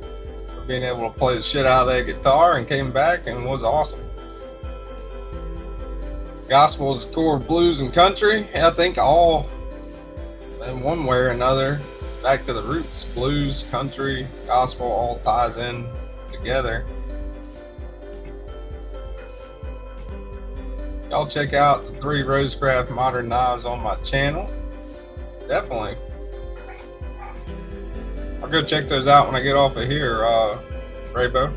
Speaker 1: for being able to play the shit out of that guitar, and came back and was awesome. Gospel is the core of blues and country. I think all, in one way or another, back to the roots. Blues, country, gospel all ties in together. Y'all check out the 3 Rosecraft modern knives on my channel. Definitely. I'll go check those out when I get off of here, Raybo.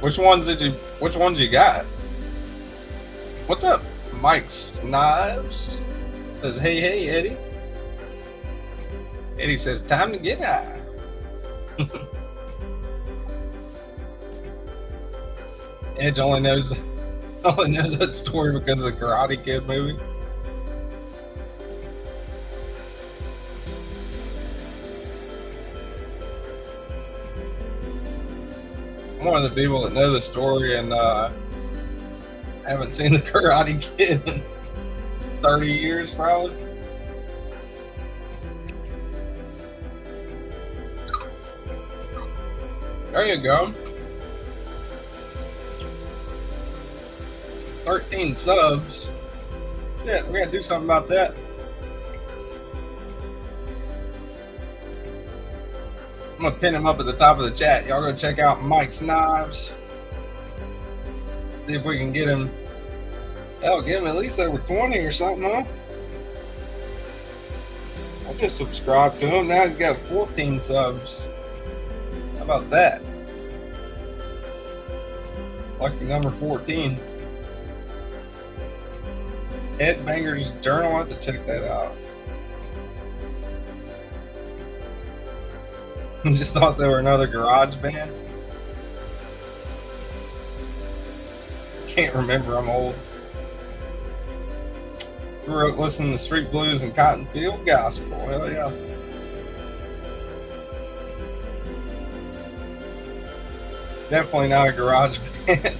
Speaker 1: Which ones you got? What's up, Mike's Knives? Says, hey, Eddie. Eddie says, time to get high. Edge only knows that story because of the Karate Kid movie. I'm one of the people that know the story and haven't seen the Karate Kid in 30 years, probably. There you go. 13 subs. Yeah, we gotta do something about that. I'm gonna pin him up at the top of the chat. Y'all go check out Mike's Knives. See if we can get him. Hell, get him at least over 20 or something, huh? I just subscribed to him. Now he's got 14 subs. How about that? Lucky number 14. Headbangers Journal. I have to check that out. I just thought they were another garage band. Can't remember, I'm old. Grew up listening to Street Blues and Cotton Field Gospel. Hell yeah. Definitely not a garage band.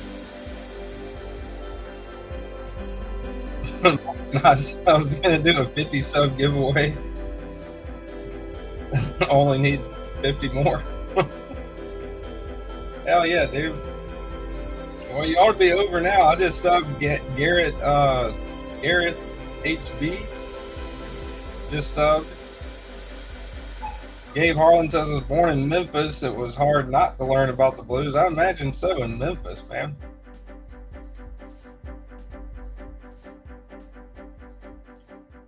Speaker 1: I was gonna do a 50 sub giveaway. Only need 50 more. Hell yeah, dude. Well, you ought to be over now. I just subbed Garrett HB. Just subbed. Gabe Harlan says, I was born in Memphis. It was hard not to learn about the blues. I imagine so in Memphis, man.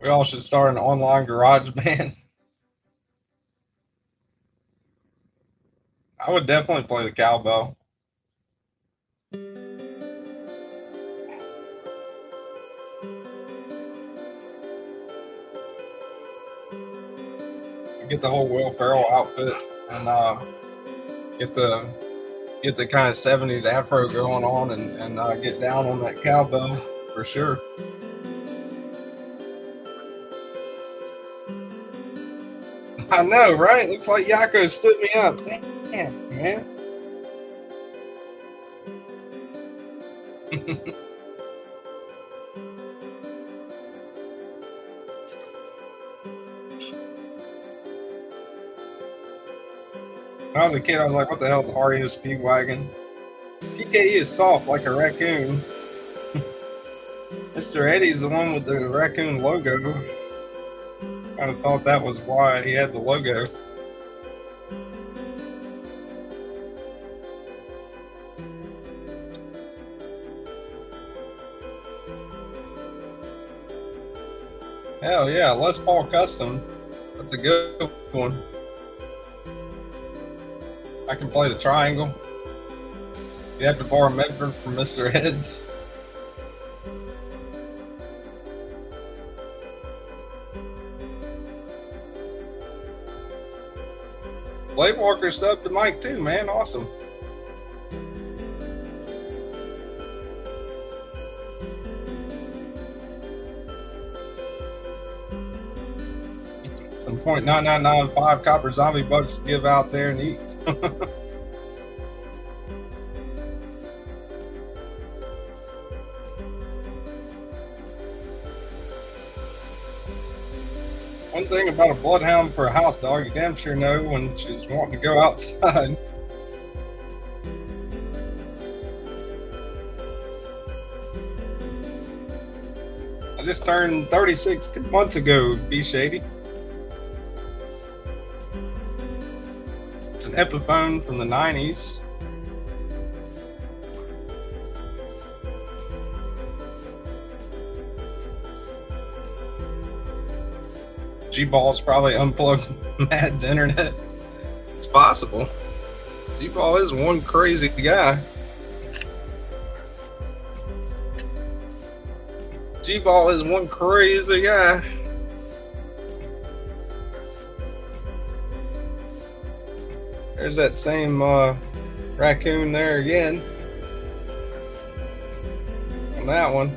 Speaker 1: We all should start an online garage band. I would definitely play the cowbell. get the whole Will Ferrell outfit and get the kind of 70s afro going on and get down on that cowbell for sure. I know, right? Looks like Yocco stood me up. Damn, man. When I was a kid, I was like, what the hell is REO Speedwagon? TKE is soft like a raccoon. Mr. Eddie's the one with the raccoon logo. Kind of thought that was why he had the logo. Hell yeah, Les Paul Custom. That's a good one. I can play the triangle. You have to borrow Medford from Mr. Heads. BladeWalker subbed to Mike too, man. Awesome. Some .9995 copper zombie bucks to give out there and eat. One thing about a bloodhound for a house dog, you damn sure know when she's wanting to go outside. I just turned 36 2 months ago, B Shady. It's an Epiphone from the 90s. G-Ball's probably unplugged Mad's internet. It's possible. G-Ball is one crazy guy. G-Ball is one crazy guy. There's that same raccoon there again. On that one.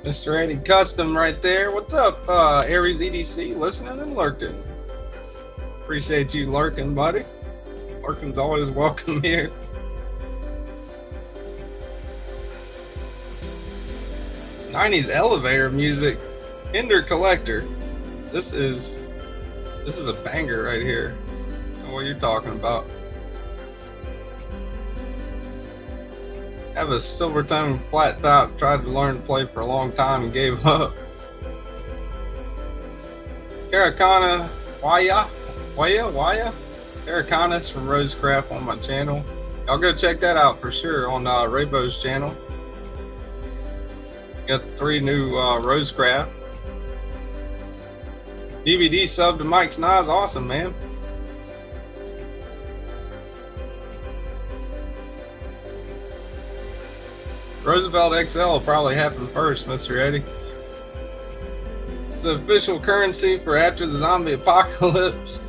Speaker 1: Mr. Eddie Custom right there. What's up, Aries EDC, listening and lurking? Appreciate you lurking, buddy. Lurking's always welcome here. '90s elevator music, Hinder Collector. This is a banger right here. I don't know what you're talking about. Have a silver tone flat top, tried to learn to play for a long time and gave up. Karakana Waya? Karakana's from Rosecraft on my channel. Y'all go check that out for sure on Raybo's channel. Got 3 new Rosecraft. DVD sub to Mike's Knives, awesome, man. Roosevelt XL will probably happen first, Mr. Eddie. It's the official currency for after the zombie apocalypse.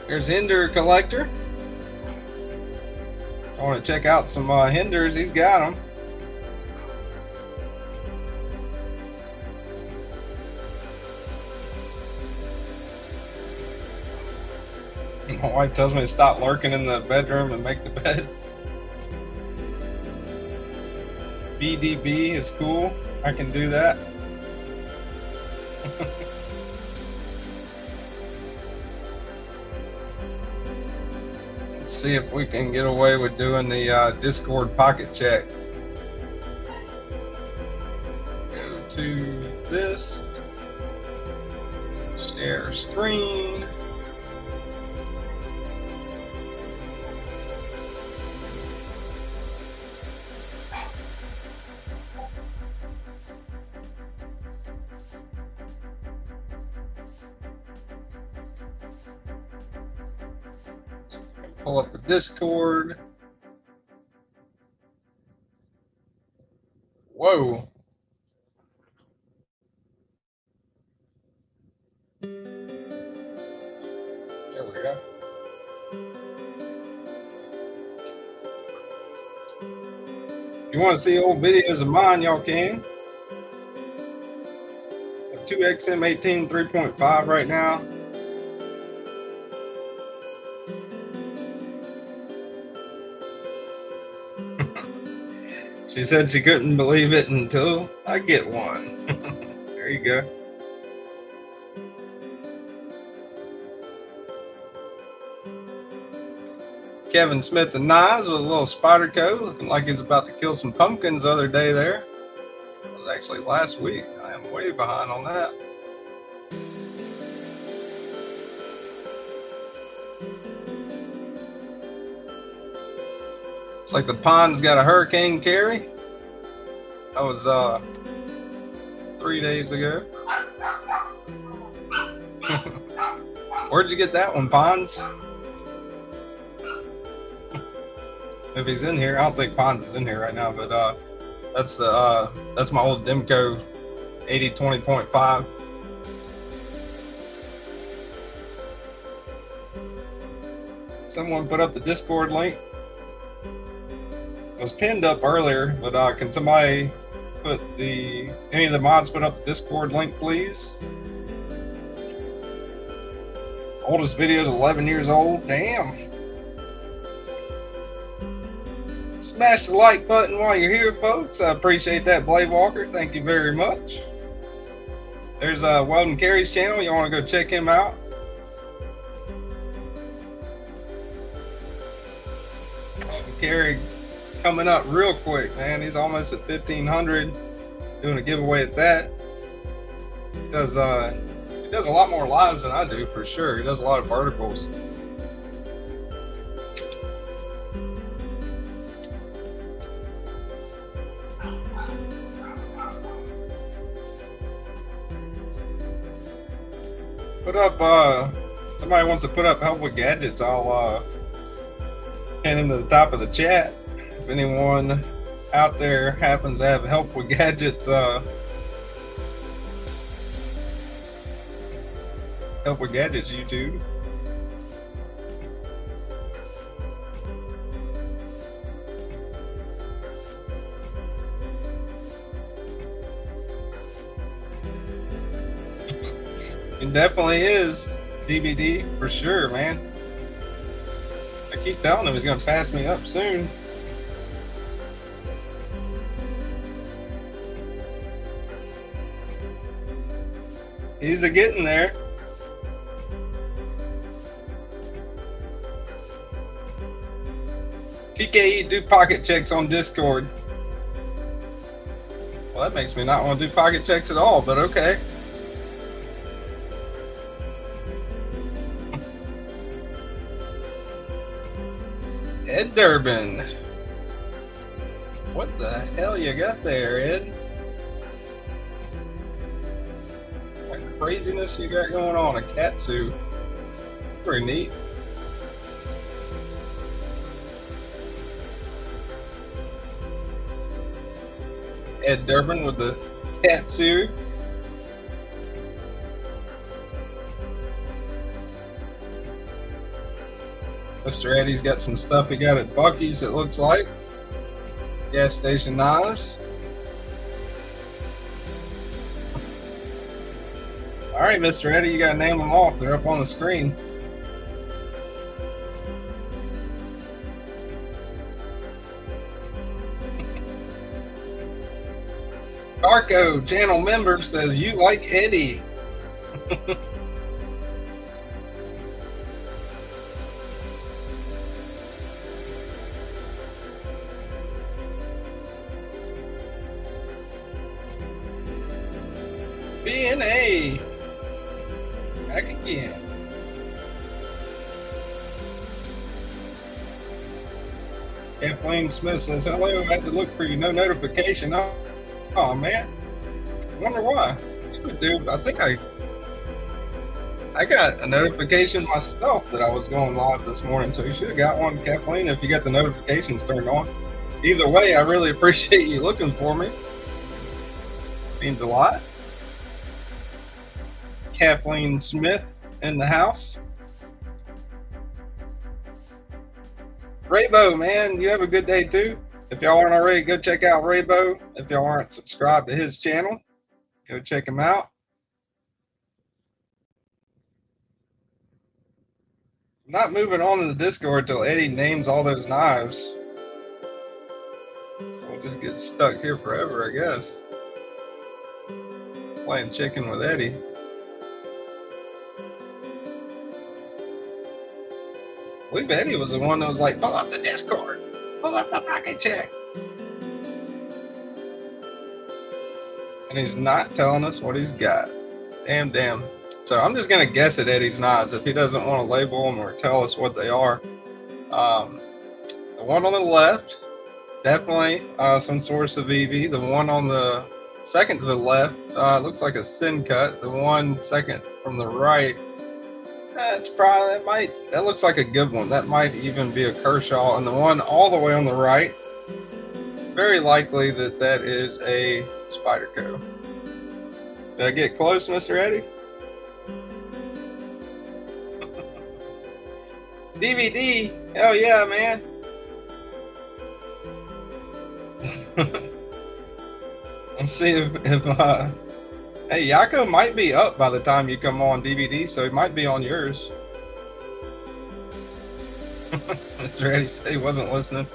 Speaker 1: There's Hinder Collector. I want to check out some Hinders. He's got them. My wife tells me to stop lurking in the bedroom and make the bed. BDB is cool. I can do that. Let's see if we can get away with doing the Discord pocket check. Go to this. Share screen. Pull up the Discord. Whoa. There we go. If you want to see old videos of mine, y'all can. 2XM18 3.5 right now. She said she couldn't believe it until I get one. There you go. Kevin Smith and Knives with a little spider coat, looking like he's about to kill some pumpkins the other day there. It was actually last week. I am way behind on that. It's like the pond's got a hurricane carry. That was 3 days ago. Where'd you get that one, Ponds? If he's in here, I don't think Ponds is in here right now, but that's my old Demco 8020.5. Someone put up the Discord link. It was pinned up earlier, but can somebody put any of the mods put up the Discord link, please? Oldest video is 11 years old. Damn. Smash the like button while you're here, folks. I appreciate that, BladeWalker. Thank you very much. There's Weldon Carey's channel. You want to go check him out? Weldon Carey coming up real quick, man. He's almost at 1,500. Doing a giveaway at that. He does a lot more lives than I do, for sure. He does a lot of verticals. Put up, somebody wants to put up help with gadgets, I'll pin him to the top of the chat. If anyone out there happens to have help with gadgets, help with gadgets YouTube. It definitely is DVD for sure, man. I keep telling him he's gonna pass me up soon. He's getting there. TKE do pocket checks on Discord. Well, that makes me not want to do pocket checks at all, but okay. Ed Durbin. What the hell you got there, Ed? What craziness you got going on? A catsuit. Pretty neat. Ed Durbin with the catsuit. Mr. Eddie's got some stuff he got at Bucky's, it looks like. Gas station knives. Alright, Mr. Eddie, you gotta name them off. They're up on the screen. Arco, channel member, says you like Eddie. BNA. Back again. Kathleen Smith says, hello, I had to look for you, no notification. Oh man, wonder why. Dude, I think I got a notification myself that I was going live this morning, so you should have got one, Kathleen, if you got the notifications turned on. Either way, I really appreciate you looking for me. Means a lot. Kathleen Smith in the house. Raybo, man, you have a good day too. If y'all aren't already, go check out Raybo. If y'all aren't subscribed to his channel, go check him out. I'm not moving on to the Discord till Eddie names all those knives. So we'll just get stuck here forever, I guess. Playing chicken with Eddie. I believe Eddie was the one that was like, pull up the Discord, pull up the pocket check. And he's not telling us what he's got. Damn. So I'm just going to guess at Eddie's knives if he doesn't want to label them or tell us what they are. The one on the left, definitely some source of EV. The one on the second to the left looks like a sin cut. The one second from the right, that looks like a good one. That might even be a Kershaw. And the one all the way on the right, very likely that is a Spyderco. Did I get close, Mr. Eddie? DVD, hell yeah, man. Let's see if hey, Yako might be up by the time you come on DVD, so he might be on yours. Mr. Eddie said he wasn't listening.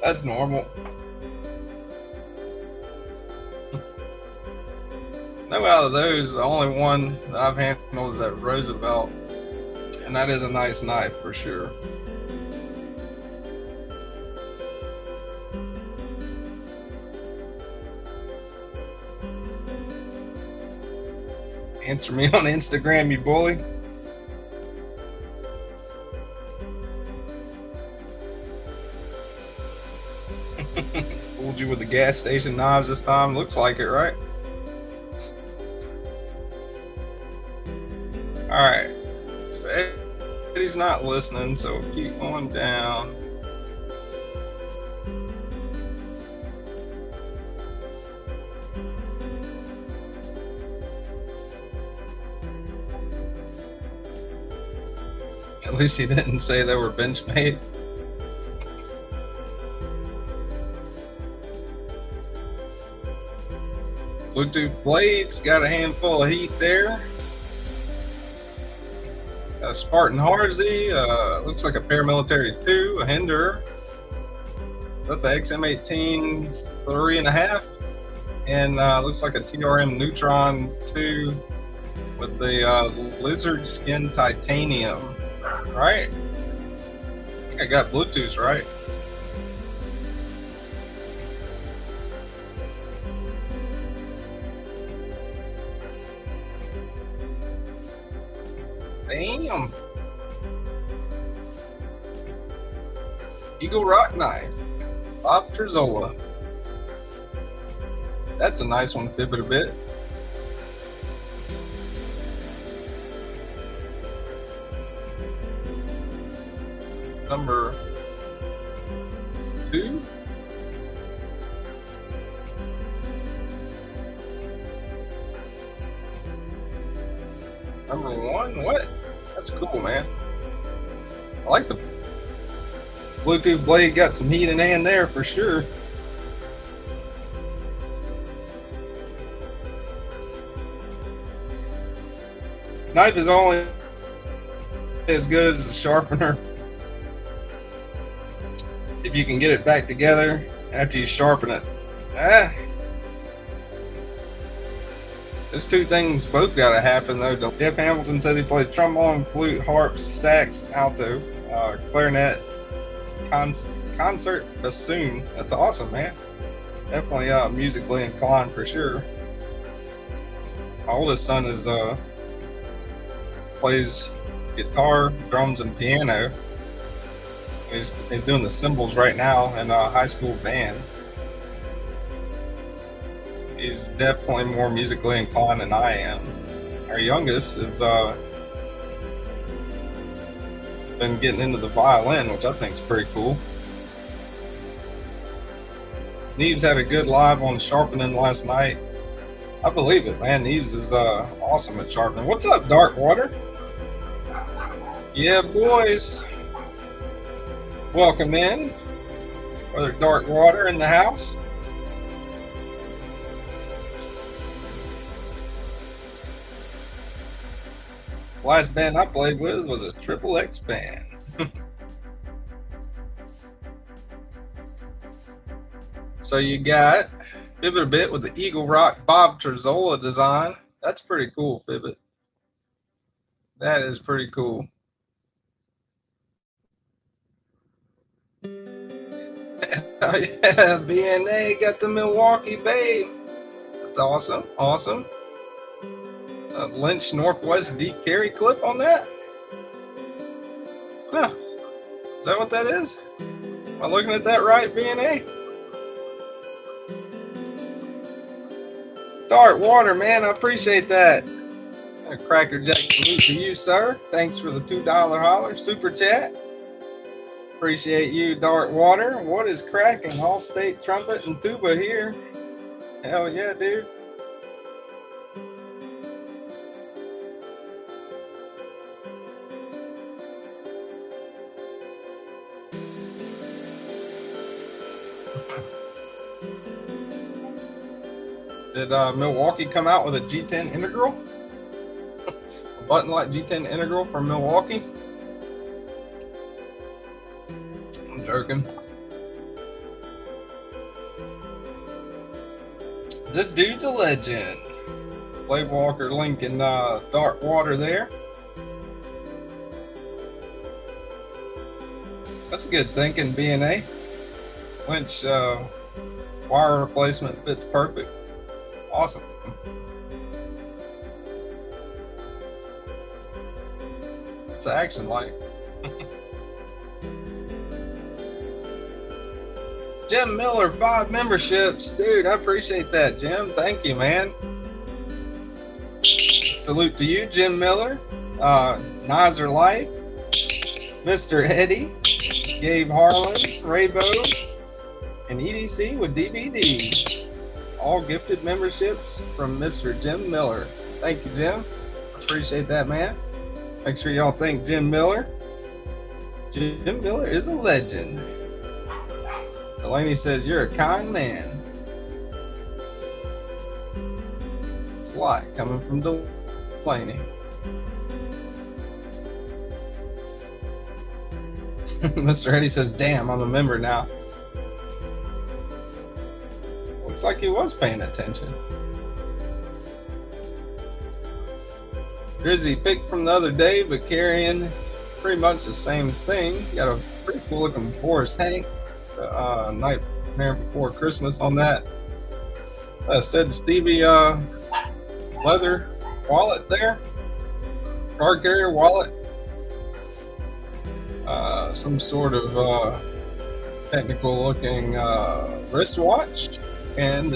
Speaker 1: That's normal. No, out of those, the only one that I've handled is that Roosevelt, and that is a nice knife for sure. Answer me on Instagram, you bully. Fooled you with the gas station knives this time. Looks like it, right? Alright. So Eddie's not listening, so we'll keep going down. At least he didn't say they were Benchmade. Bluetooth blades, got a handful of heat there. A Spartan Harzy, looks like a Paramilitary 2, a Hinder. Got the XM18 3.5, and looks like a TRM Neutron 2 with the lizard skin titanium. Right? I think I got Bluetooth right. Damn. Eagle Rock Knife. Bob Terzola. That's a nice one, Pivot a bit. Number 2. Number 1? What? That's cool, man. I like the Bluetooth blade, got some heat in hand there for sure. Knife is only as good as the sharpener if you can get it back together after you sharpen it. Those two things both gotta happen though. Jeff Hamilton says he plays trombone, flute, harp, sax, alto, clarinet, concert, bassoon. That's awesome, man. Definitely musically inclined for sure. My oldest son is plays guitar, drums, and piano. He's doing the cymbals right now in a high school band. He's definitely more musically inclined than I am. Our youngest is been getting into the violin, which I think is pretty cool. Knives had a good live on sharpening last night. I believe it, man. Knives is awesome at sharpening. What's up, Dark Water? Yeah, boys. Welcome in. Brother Dark Water in the house. The last band I played with was a Triple X band. So you got Fibbit a bit with the Eagle Rock Bob Trezzola design. That's pretty cool, Fibbit. That is pretty cool. Oh yeah, BNA got the Milwaukee Babe. That's awesome, awesome. A Lynch Northwest deep carry clip on that? Huh. Is that what that is? Am I looking at that right, BNA? Dark Water, man, I appreciate that. A Cracker Jack salute to you, sir. Thanks for the $2 holler super chat. Appreciate you, Dark Water. What is cracking? All state trumpet and tuba here. Hell yeah, dude. Did Milwaukee come out with a G10 integral? A button like G10 integral from Milwaukee? I'm joking. This dude's a legend. BladeWalker Link and Dark Water there. That's good thinking, B&A. Lynch wire replacement fits perfect. Awesome. What's the action like? Jim Miller, 5 memberships. Dude, I appreciate that, Jim. Thank you, man. Salute to you, Jim Miller. Nizer Life, Mr. Eddie, Gabe Harlan, Raybo, and EDC with DVD. All gifted memberships from Mr. Jim Miller. Thank you, Jim. Appreciate that, man. Make sure y'all thank Jim Miller. Jim Miller is a legend. Delaney says, you're a kind man. It's a lot coming from Delaney. Mr. Eddie says, damn, I'm a member now. Looks like he was paying attention. Drizzy picked from the other day, but carrying pretty much the same thing. Got a pretty cool looking Forrest Hank. Nightmare Before Christmas on that. Said Stevie leather wallet there. Card carrier wallet. Some sort of technical looking wristwatch. And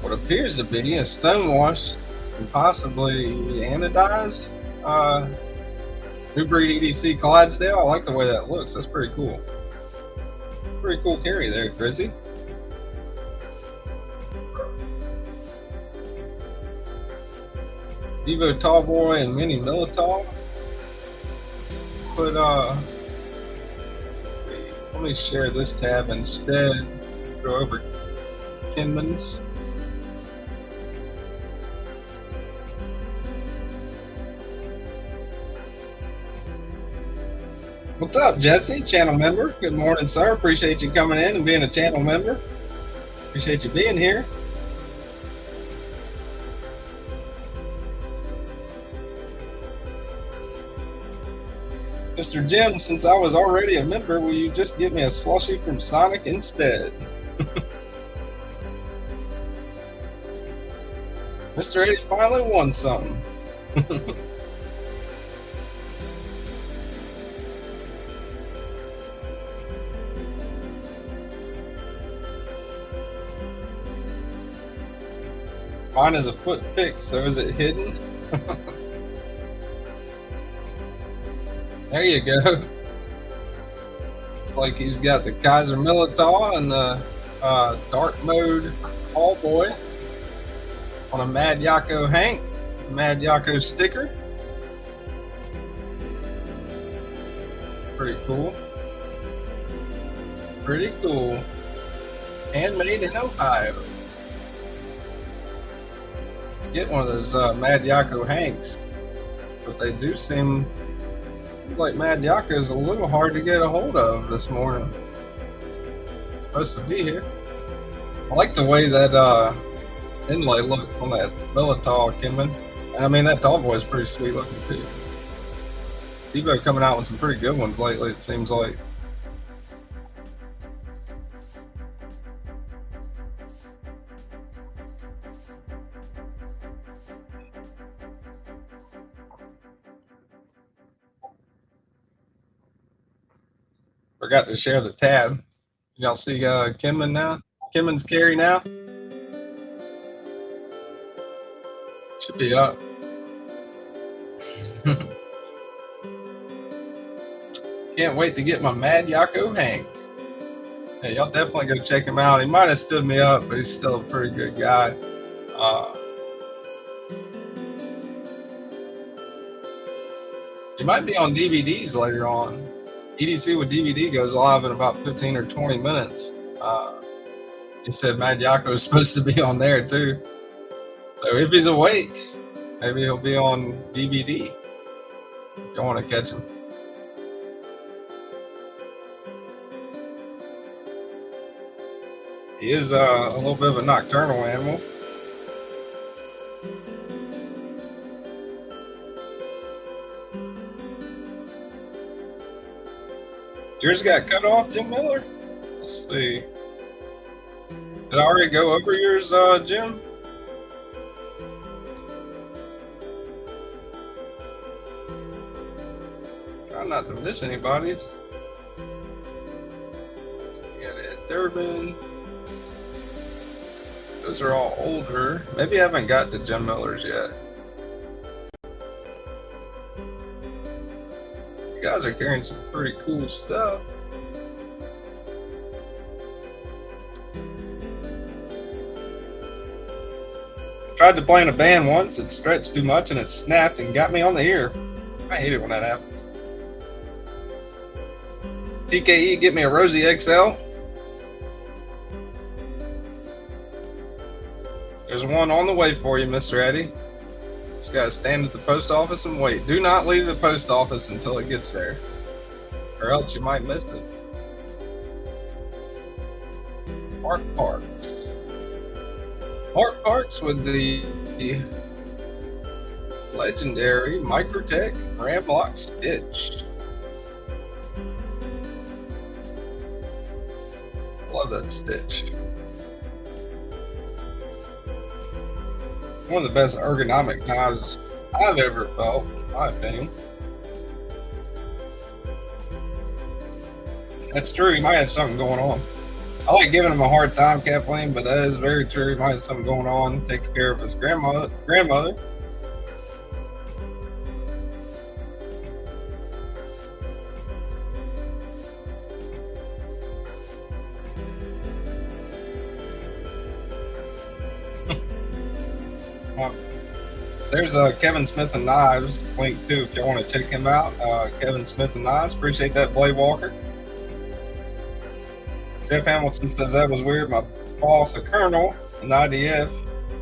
Speaker 1: what appears to be a stonewash and possibly anodized New Breed EDC Clydesdale. I like the way that looks. That's pretty cool. Pretty cool carry there, Grizzy. Devo Tallboy and Mini Militall. But let me share this tab instead. Go over Kenman's. What's up, Jesse? Channel member. Good morning, sir. Appreciate you coming in and being a channel member. Appreciate you being here. Mr. Jim, since I was already a member, will you just give me a slushie from Sonic instead? Mr. H finally won something. Mine is a foot thick, so is it hidden? There you go. It's like he's got the Kizer Militar and the dark mode tall boy on a MadYocco Hank, MadYocco sticker. Pretty cool. Pretty cool. Handmade in Ohio. Get one of those MadYocco Hanks, but they do seems like MadYocco is a little hard to get a hold of this morning. It's supposed to be here. I like the way that inlay looks on that Militar Kenman. I mean, that tall boy is pretty sweet looking too. Evo coming out with some pretty good ones lately, it seems like. Forgot to share the tab. Y'all see Kenman now? Kenman's carry now? Should be up. Can't wait to get my MadYocco Hank. Hey, y'all definitely go check him out. He might have stood me up, but he's still a pretty good guy. He might be on DVDs later on. EDC with DVD goes live in about 15 or 20 minutes. He said MadYocco is supposed to be on there too. So if he's awake, maybe he'll be on DVD. If you want to catch him. He is a little bit of a nocturnal animal. Yours got cut off, Jim Miller? Let's see. Did I already go over yours, Jim? Try not to miss anybody's. So we got Ed Durbin. Those are all older. Maybe I haven't got to Jim Miller's yet. You guys are carrying some pretty cool stuff. I tried to play in a band once, it stretched too much and it snapped and got me on the ear. I hate it when that happens. TKE, get me a Rosie XL. There's one on the way for you, Mr. Eddie. Just gotta stand at the post office and wait. Do not leave the post office until it gets there, or else you might miss it. Mark Parks. Mark Parks with the legendary Microtech Ramble Stitch. Love that stitch. One of the best ergonomic knives I've ever felt, in my opinion. That's true, he might have something going on. I like giving him a hard time, Kathleen, but that is very true. He might have something going on. Takes care of his grandmother. There's Kevin Smith and Knives link too if you want to check him out. Kevin Smith and Knives, appreciate that, BladeWalker. Jeff Hamilton says that was weird. My boss, a colonel in IDF,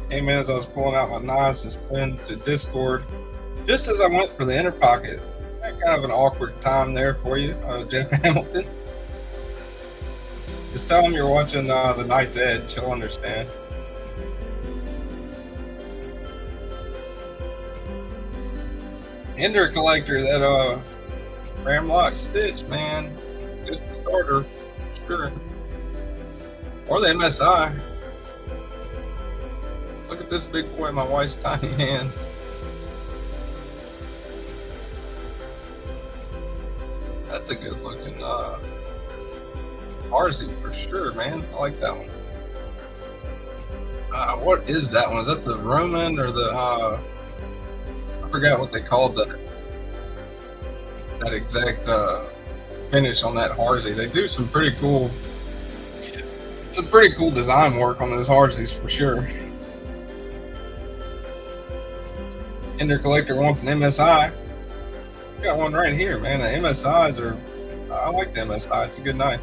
Speaker 1: came in as I was pulling out my knives to send to Discord just as I went for the inner pocket. Kind of an awkward time there for you, Jeff Hamilton. Just tell him you're watching The Knight's Edge, he'll understand. Ender collector, that Ramlock Stitch, man, good starter, sure. Or the MSI. Look at this big boy in my wife's tiny hand. That's a good looking RZ for sure, man. I like that one. What is that one? Is that the Roman or the I forgot what they called that exact finish on that Harzy. They do some pretty cool design work on those Harzys for sure. Ender Collector wants an MSI. Got one right here, man. The MSIs are, I like the MSI. It's a good knife.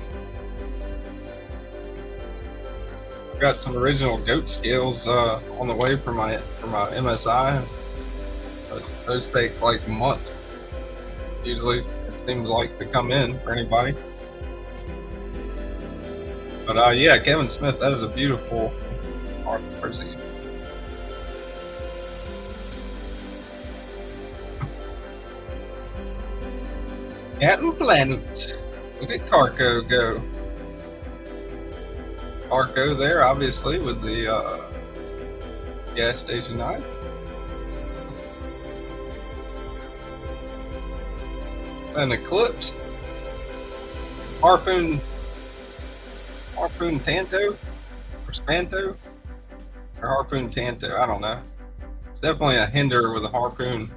Speaker 1: I've got some original goat scales on the way for my MSI. Those take like months. Usually, it seems like to come in for anybody. But yeah, Kevin Smith, that is a beautiful Harzy. Captain Planet. Look at Carco go. Carco there, obviously, with the gas station knife. An Eclipse. Harpoon Tanto? Or Spanto? Or Harpoon Tanto, I don't know. It's definitely a hinder with a harpoon.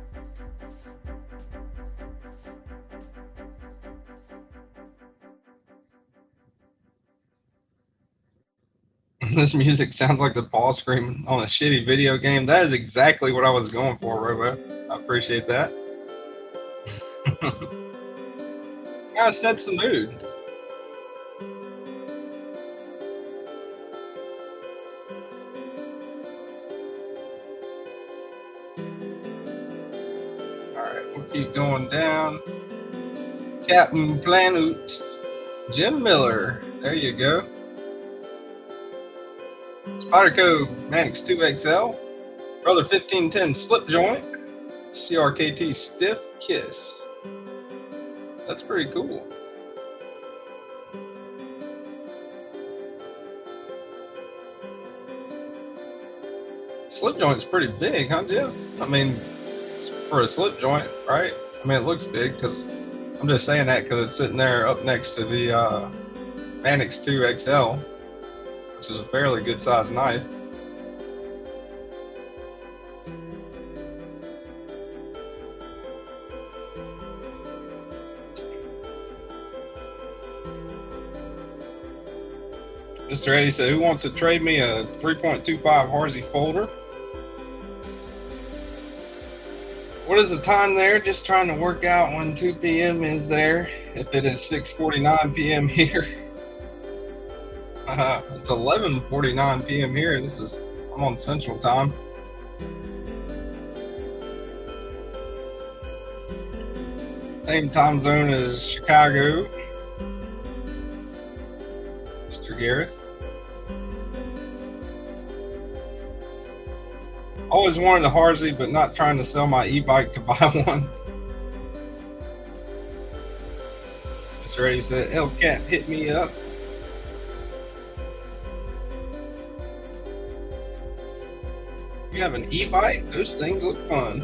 Speaker 1: This music sounds like the pause screen on a shitty video game. That is exactly what I was going for, Robo. I appreciate that. Kind of sets the mood. Alright, we'll keep going down. Captain Planet. Jim Miller. There you go. Spyderco Manix 2XL, Brother 1510 Slip Joint, CRKT Stiff Kiss. That's pretty cool. Slip joint's pretty big, huh, Jim? I mean, it's for a slip joint, right? I mean, it looks big because I'm just saying that because it's sitting there up next to the Manix 2XL. Which is a fairly good sized knife. Mr. Eddie said, who wants to trade me a 3.25 Harzy folder? What is the time there? Just trying to work out when 2 p.m. is there. If it is 6:49 p.m. here. It's 11:49 p.m. here. I'm on Central Time. Same time zone as Chicago. Mr. Gareth. Always wanted a Harzy, but not trying to sell my e-bike to buy one. Mr. Eddie said, Hellcat hit me up. You have an e-bike? Those things look fun.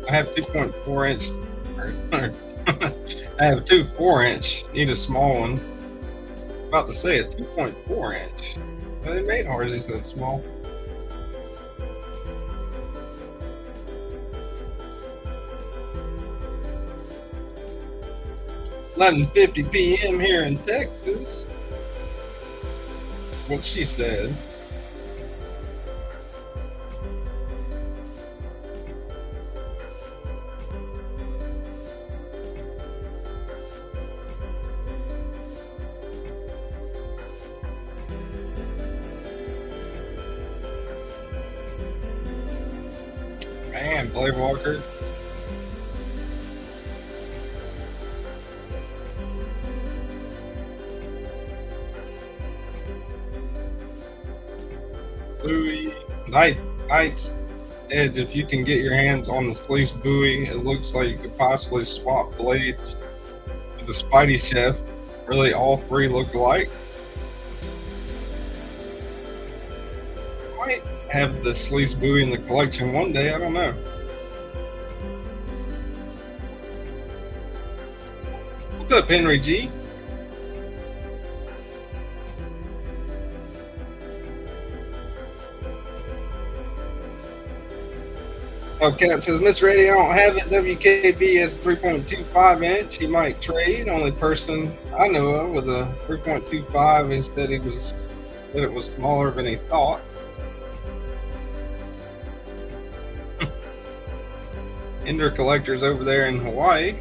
Speaker 1: I have 2.4 inch. I have 2 4-inch. Need a small one. About to say a 2.4 inch. Well, they made Harzys that small. $11:50 p.m. here in Texas. What she said. Man, BladeWalker. Buoy, Knight's Edge. If you can get your hands on the Sleece buoy, it looks like you could possibly swap blades with the Spidey Chef. Really, all 3 look alike. Might have the Sleece buoy in the collection one day. I don't know. What's up, Henry G? Oh, Cap says, Miss Ready, I don't have it. WKB has 3.25 inch. He might trade. Only person I know of with a 3.25. He said it was smaller than he thought. Ender collectors over there in Hawaii.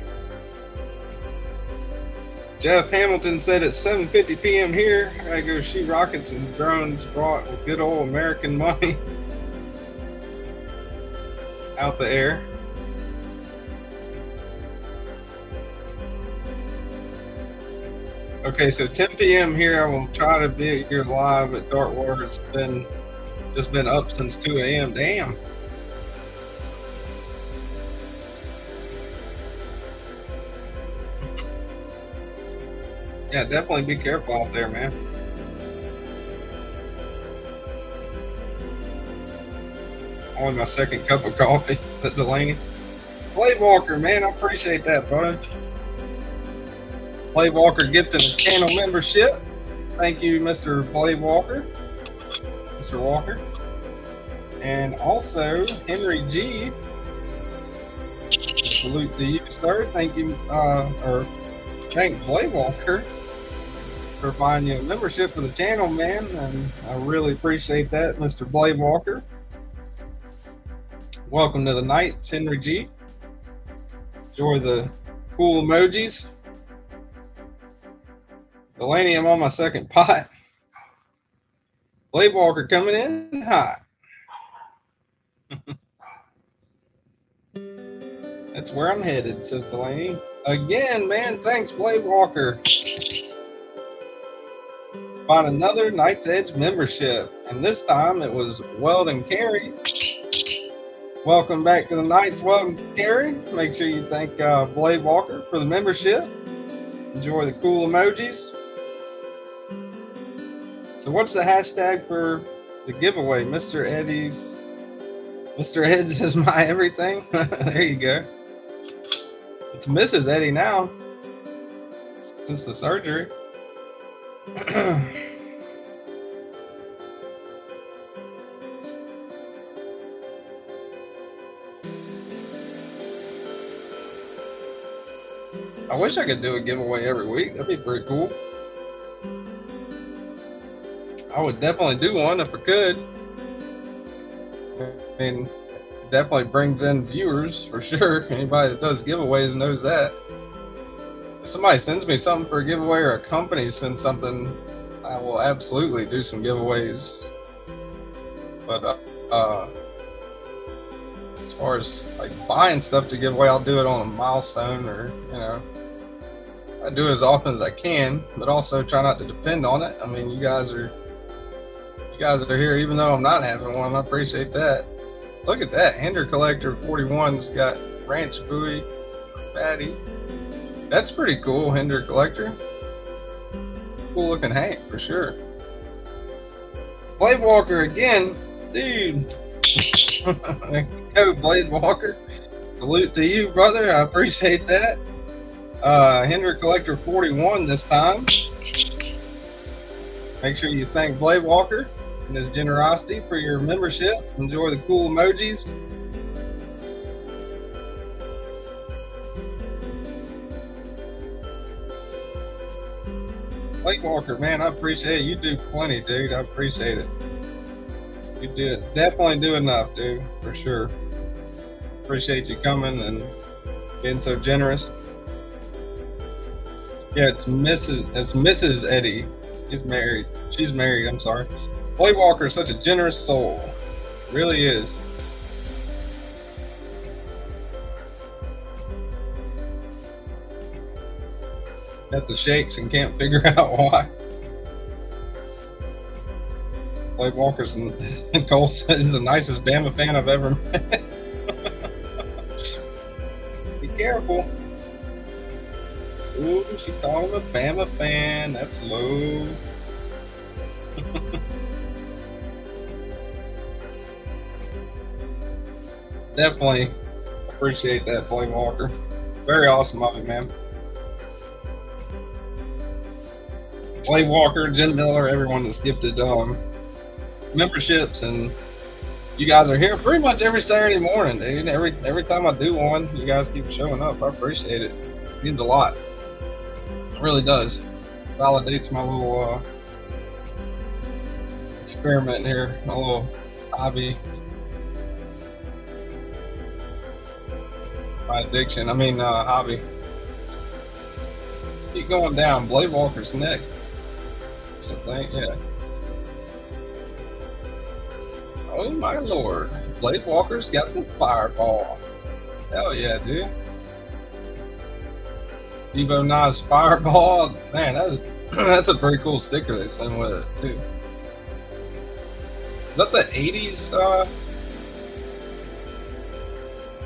Speaker 1: Jeff Hamilton said it's 7:50 p.m. here. I gotta go shoot rockets and drones brought with good old American money out the air. Okay, so 10 p.m. here. I will try to be here live at Dartwater. It's just been up since 2 a.m. Damn. Yeah, definitely be careful out there, man. On my second cup of coffee at Delaney. BladeWalker, man, I appreciate that, brother. BladeWalker gifted a channel membership. Thank you, Mr. BladeWalker. Mr. Walker. And also, Henry G. Salute to you, sir. Thank you, thank BladeWalker for buying you a membership for the channel, man. And I really appreciate that, Mr. BladeWalker. Welcome to the night, Henry G. Enjoy the cool emojis. Delaney, I'm on my second pot. BladeWalker coming in hot. That's where I'm headed, says Delaney. Again, man, thanks, BladeWalker. Bought another Knight's Edge membership, and this time it was Weldon Carey. Welcome back to the Knights, Weldon Carey. Make sure you thank BladeWalker for the membership. Enjoy the cool emojis. So what's the hashtag for the giveaway? Mr. Eds is my everything. There you go. It's Mrs. Eddie now, since the surgery. I wish I could do a giveaway every week. That'd be pretty cool. I would definitely do one if I could. I mean, it definitely brings in viewers for sure. Anybody that does giveaways knows that. If somebody sends me something for a giveaway or a company sends something, I will absolutely do some giveaways. But as far as like buying stuff to give away, I'll do it on a milestone, or I do it as often as I can, but also try not to depend on it. I mean, you guys are here even though I'm not having one. I appreciate that. Look at that, Hinder Collector 41's got Ranch Buoy Fatty. That's pretty cool, Hinder Collector. Cool looking hat for sure. BladeWalker again, dude. Go BladeWalker. Salute to you, brother. I appreciate that. Hinder Collector 41 this time. Make sure you thank BladeWalker and his generosity for your membership. Enjoy the cool emojis. BladeWalker, man, I appreciate it. You do plenty, dude. I appreciate it. You do definitely do enough, dude, for sure. Appreciate you coming and being so generous. Yeah, it's Mrs. Eddie. He's married. She's married, I'm sorry. BladeWalker is such a generous soul. Really is. Got the shakes and can't figure out why. BladeWalker's Cole says the nicest Bama fan I've ever met. Be careful. Ooh, she called him a Bama fan. That's low. Definitely appreciate that, BladeWalker. Very awesome of it, man. BladeWalker, Jen Miller, everyone that's gifted memberships and You guys are here pretty much every Saturday morning, dude. Every time I do one, you guys keep showing up. I appreciate it. It means a lot. It really does. Validates my little experiment here, my little hobby, my addiction. I mean, hobby. Keep going down. BladeWalker's next. So yeah. Oh my lord. BladeWalker's got the fireball. Hell yeah, dude. GPKnives fireball. Man, that's a pretty cool sticker they send with it too. Is that the 80s? Is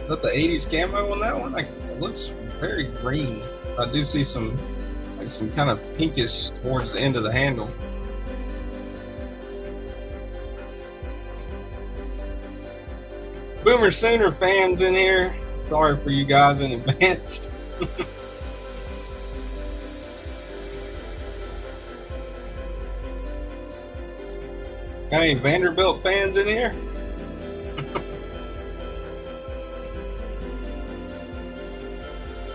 Speaker 1: that the 80s camo on that one? Like, it looks very green. I do see some kind of pinkish towards the end of the handle. Boomer Sooner fans in here. Sorry for you guys in advance. Got any Vanderbilt fans in here?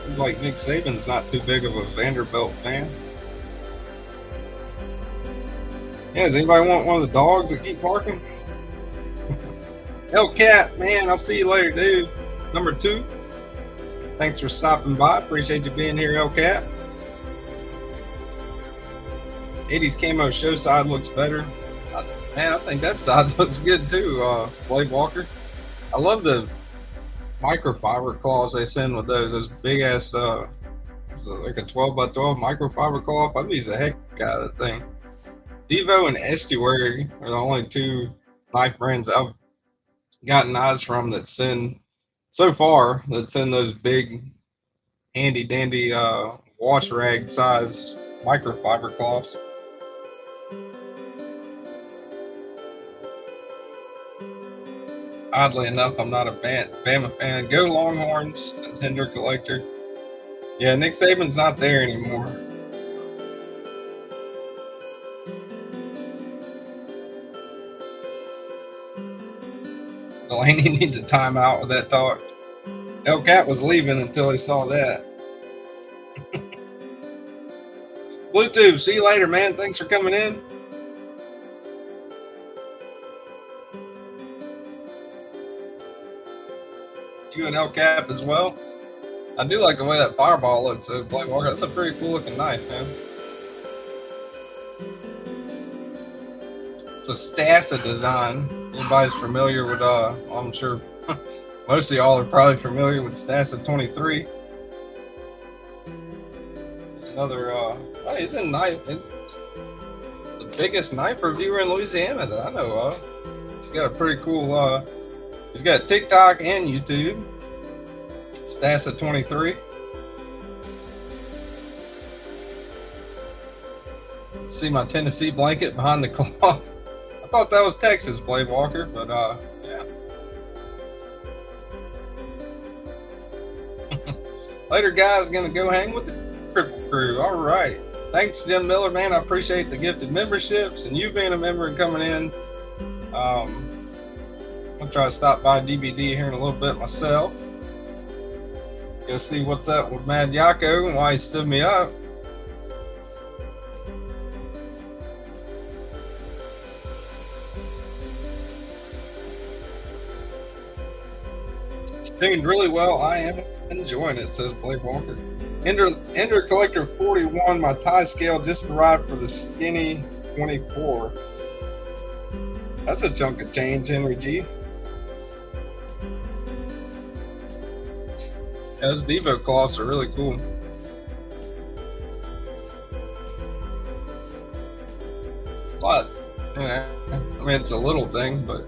Speaker 1: Seems like Nick Saban's not too big of a Vanderbilt fan. Yeah, does anybody want one of the dogs that keep barking? Hellcat, man, I'll see you later, dude. Number 2. Thanks for stopping by. Appreciate you being here, Hellcat. 80s camo show side looks better. Man, I think that side looks good too, BladeWalker. I love the microfiber claws they send with those big ass, it's like a 12x12 microfiber claw. I'd use the heck out of that thing. Devo and Estuary are the only 2 knife brands I've gotten knives from that send, so far, that send those big, handy dandy wash rag size microfiber cloths. Oddly enough, I'm not a Bama fan. Go Longhorns, a Tender collector. Yeah, Nick Saban's not there anymore. Delaney needs a timeout with that talk. Hellcat was leaving until he saw that. Bluetooth, see you later, man. Thanks for coming in. You and Hellcat as well. I do like the way that fireball looks. So BladeWalker, that's a pretty cool looking knife, man. It's a Stassa design. Anybody's familiar with, I'm sure most of y'all are probably familiar with Stassa 23. It's another, it's a knife. It's the biggest knife reviewer in Louisiana that I know of. He's got a pretty cool, he's got TikTok and YouTube. Stassa 23. See my Tennessee blanket behind the cloth. I thought that was Texas, BladeWalker, but yeah. Later, guys, gonna go hang with the Cripple Crew. All right. Thanks, Jim Miller, man. I appreciate the gifted memberships and you being a member and coming in. I'll try to stop by DBD here in a little bit myself. Go see what's up with MadYocco and why he stood me up. It's doing really well. I am enjoying it, says BladeWalker. Ender Collector 41, my tie scale just arrived for the skinny 24. That's a chunk of change, Henry G. Yeah, those Devo cloths are really cool. But, yeah, I mean, it's a little thing, but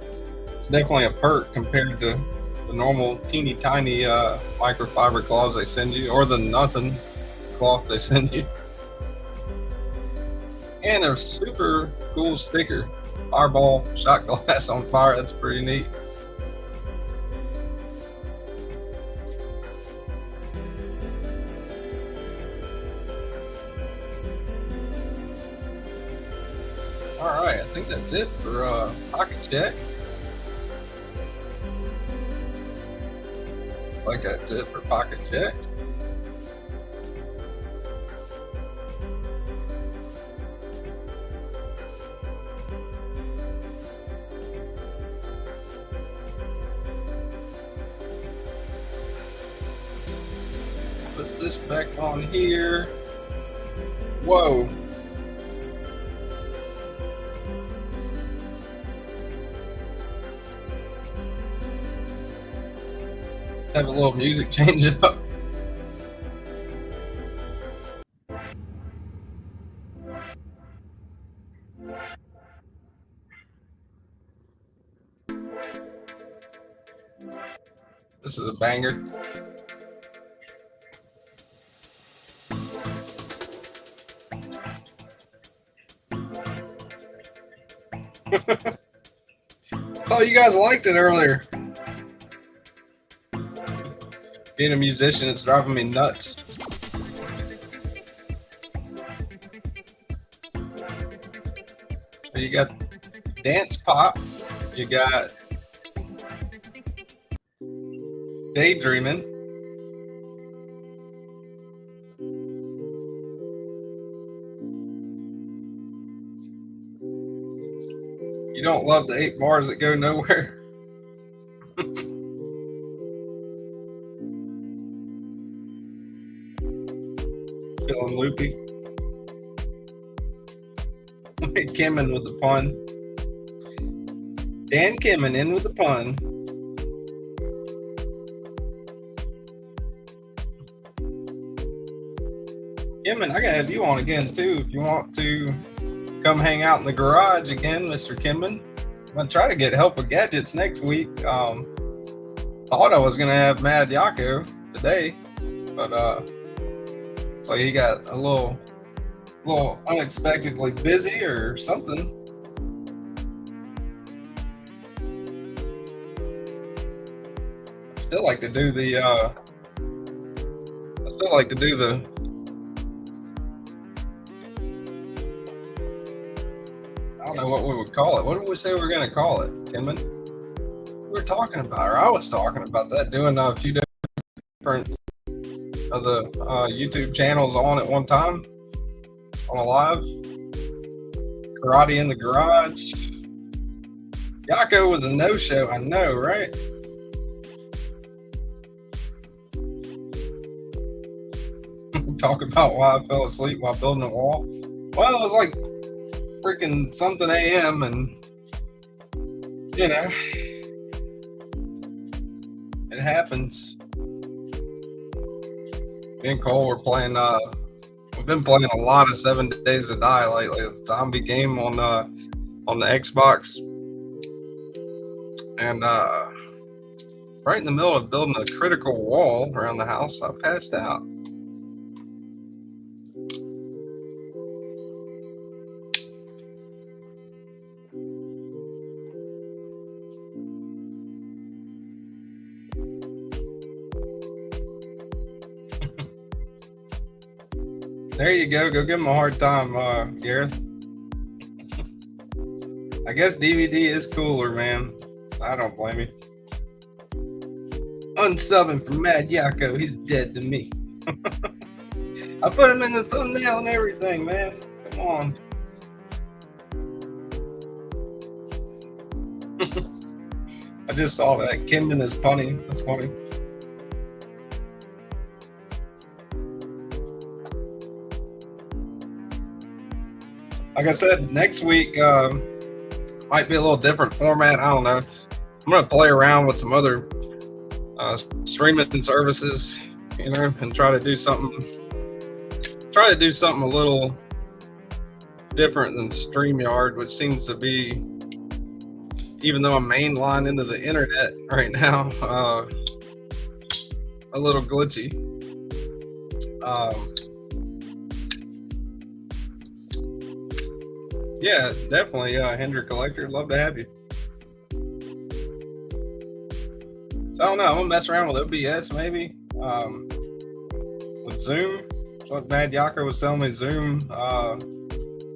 Speaker 1: it's definitely a perk compared to the normal teeny tiny microfiber cloths they send you, or the nothing cloth they send you. And a super cool sticker. Fireball shot glass on fire, that's pretty neat. Alright, I think that's it for pocket check. Looks like that's it for pocket check. Put this back on here. Whoa. Have a little music change up. This is a banger. Thought you guys liked it earlier. Being a musician, it's driving me nuts. You got Dance Pop, you got Daydreaming, you don't love the 8 bars that go nowhere. Feeling loopy. Kenman with the pun. Dan Kenman in with the pun. Kenman, I gotta have you on again too if you want to come hang out in the garage again, Mr. Kenman. I'm gonna try to get help with gadgets next week. Thought I was gonna have MadYocco today, but so he got a little unexpectedly busy or something. I still like to do the I don't know what we would call it. What did we say we were gonna call it, Kenman? We were talking about, or I was talking about that, doing a few different of the YouTube channels on at one time. On a live karate in the garage. Yocco was a no-show, I know, right? Talk about why I fell asleep while building a wall. Well, it was like freaking something AM, and you know, it happens. Me and Cole were playing. We've been playing a lot of 7 Days to Die lately, a zombie game on the Xbox, and right in the middle of building a critical wall around the house, I passed out. There you go. Go give him a hard time, Gareth. I guess DVD is cooler, man. I don't blame you. Unsubbing for MadYocco. He's dead to me. I put him in the thumbnail and everything, man. Come on. I just saw that. Kenman is punny. That's funny. Like I said, next week might be a little different format. I don't know. I'm gonna play around with some other streaming services, you know, and try to do something a little different than StreamYard, which seems to be, even though I'm mainline into the internet right now, a little glitchy. Yeah, definitely, Hendrick Collector. Love to have you. So I don't know. I'm gonna mess around with OBS maybe. With Zoom. What MadYocco was telling me, Zoom.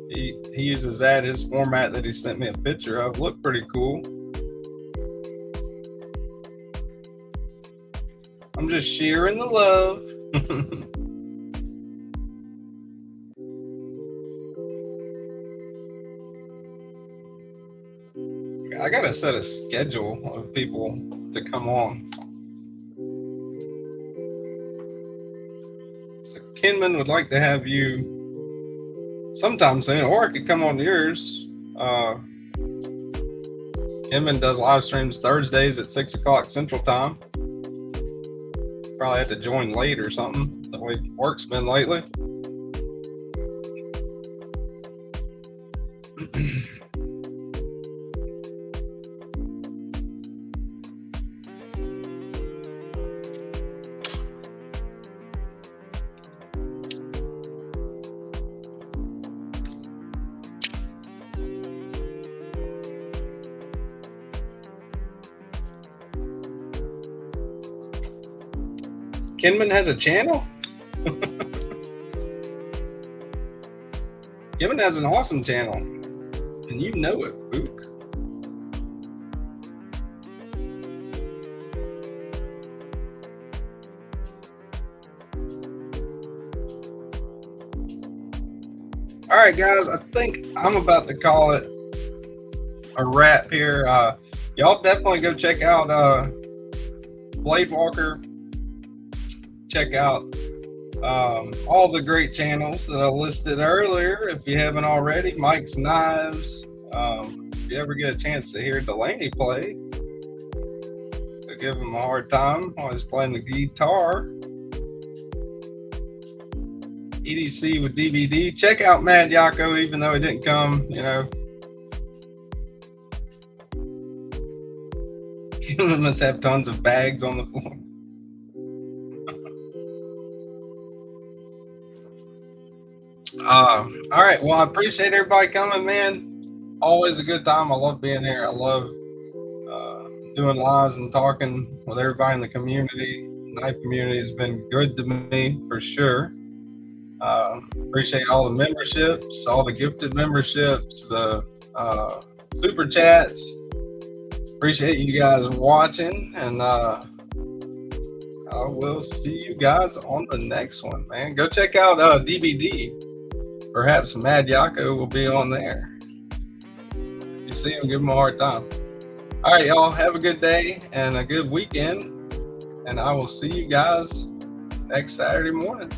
Speaker 1: He uses that. His format that he sent me a picture of looked pretty cool. I'm just sharing the love. I gotta set a schedule of people to come on. So Kenman would like to have you sometime soon, or I could come on yours. Kenman does live streams Thursdays at 6 o'clock Central Time. Probably have to join late or something. The way work's been lately. Kenman has a channel? Kenman has an awesome channel. And you know it, Book. Alright guys, I think I'm about to call it a wrap here. Y'all definitely go check out BladeWalker. Check out all the great channels that I listed earlier if you haven't already. Mike's Knives. If you ever get a chance to hear Delaney play, so give him a hard time while he's playing the guitar. EDC with DVD. Check out MadYocco, even though he didn't come, you know. He must have tons of bags on the floor. All right, well, I appreciate everybody coming, man. Always a good time. I love being here. I love doing lives and talking with everybody in the community. The knife community has been good to me for sure. Appreciate all the memberships, all the gifted memberships, the super chats. Appreciate you guys watching, and I will see you guys on the next one, man. Go check out DVD. Perhaps MadYocco will be on there. You see him, give him a hard time. All right, y'all, have a good day and a good weekend, and I will see you guys next Saturday morning.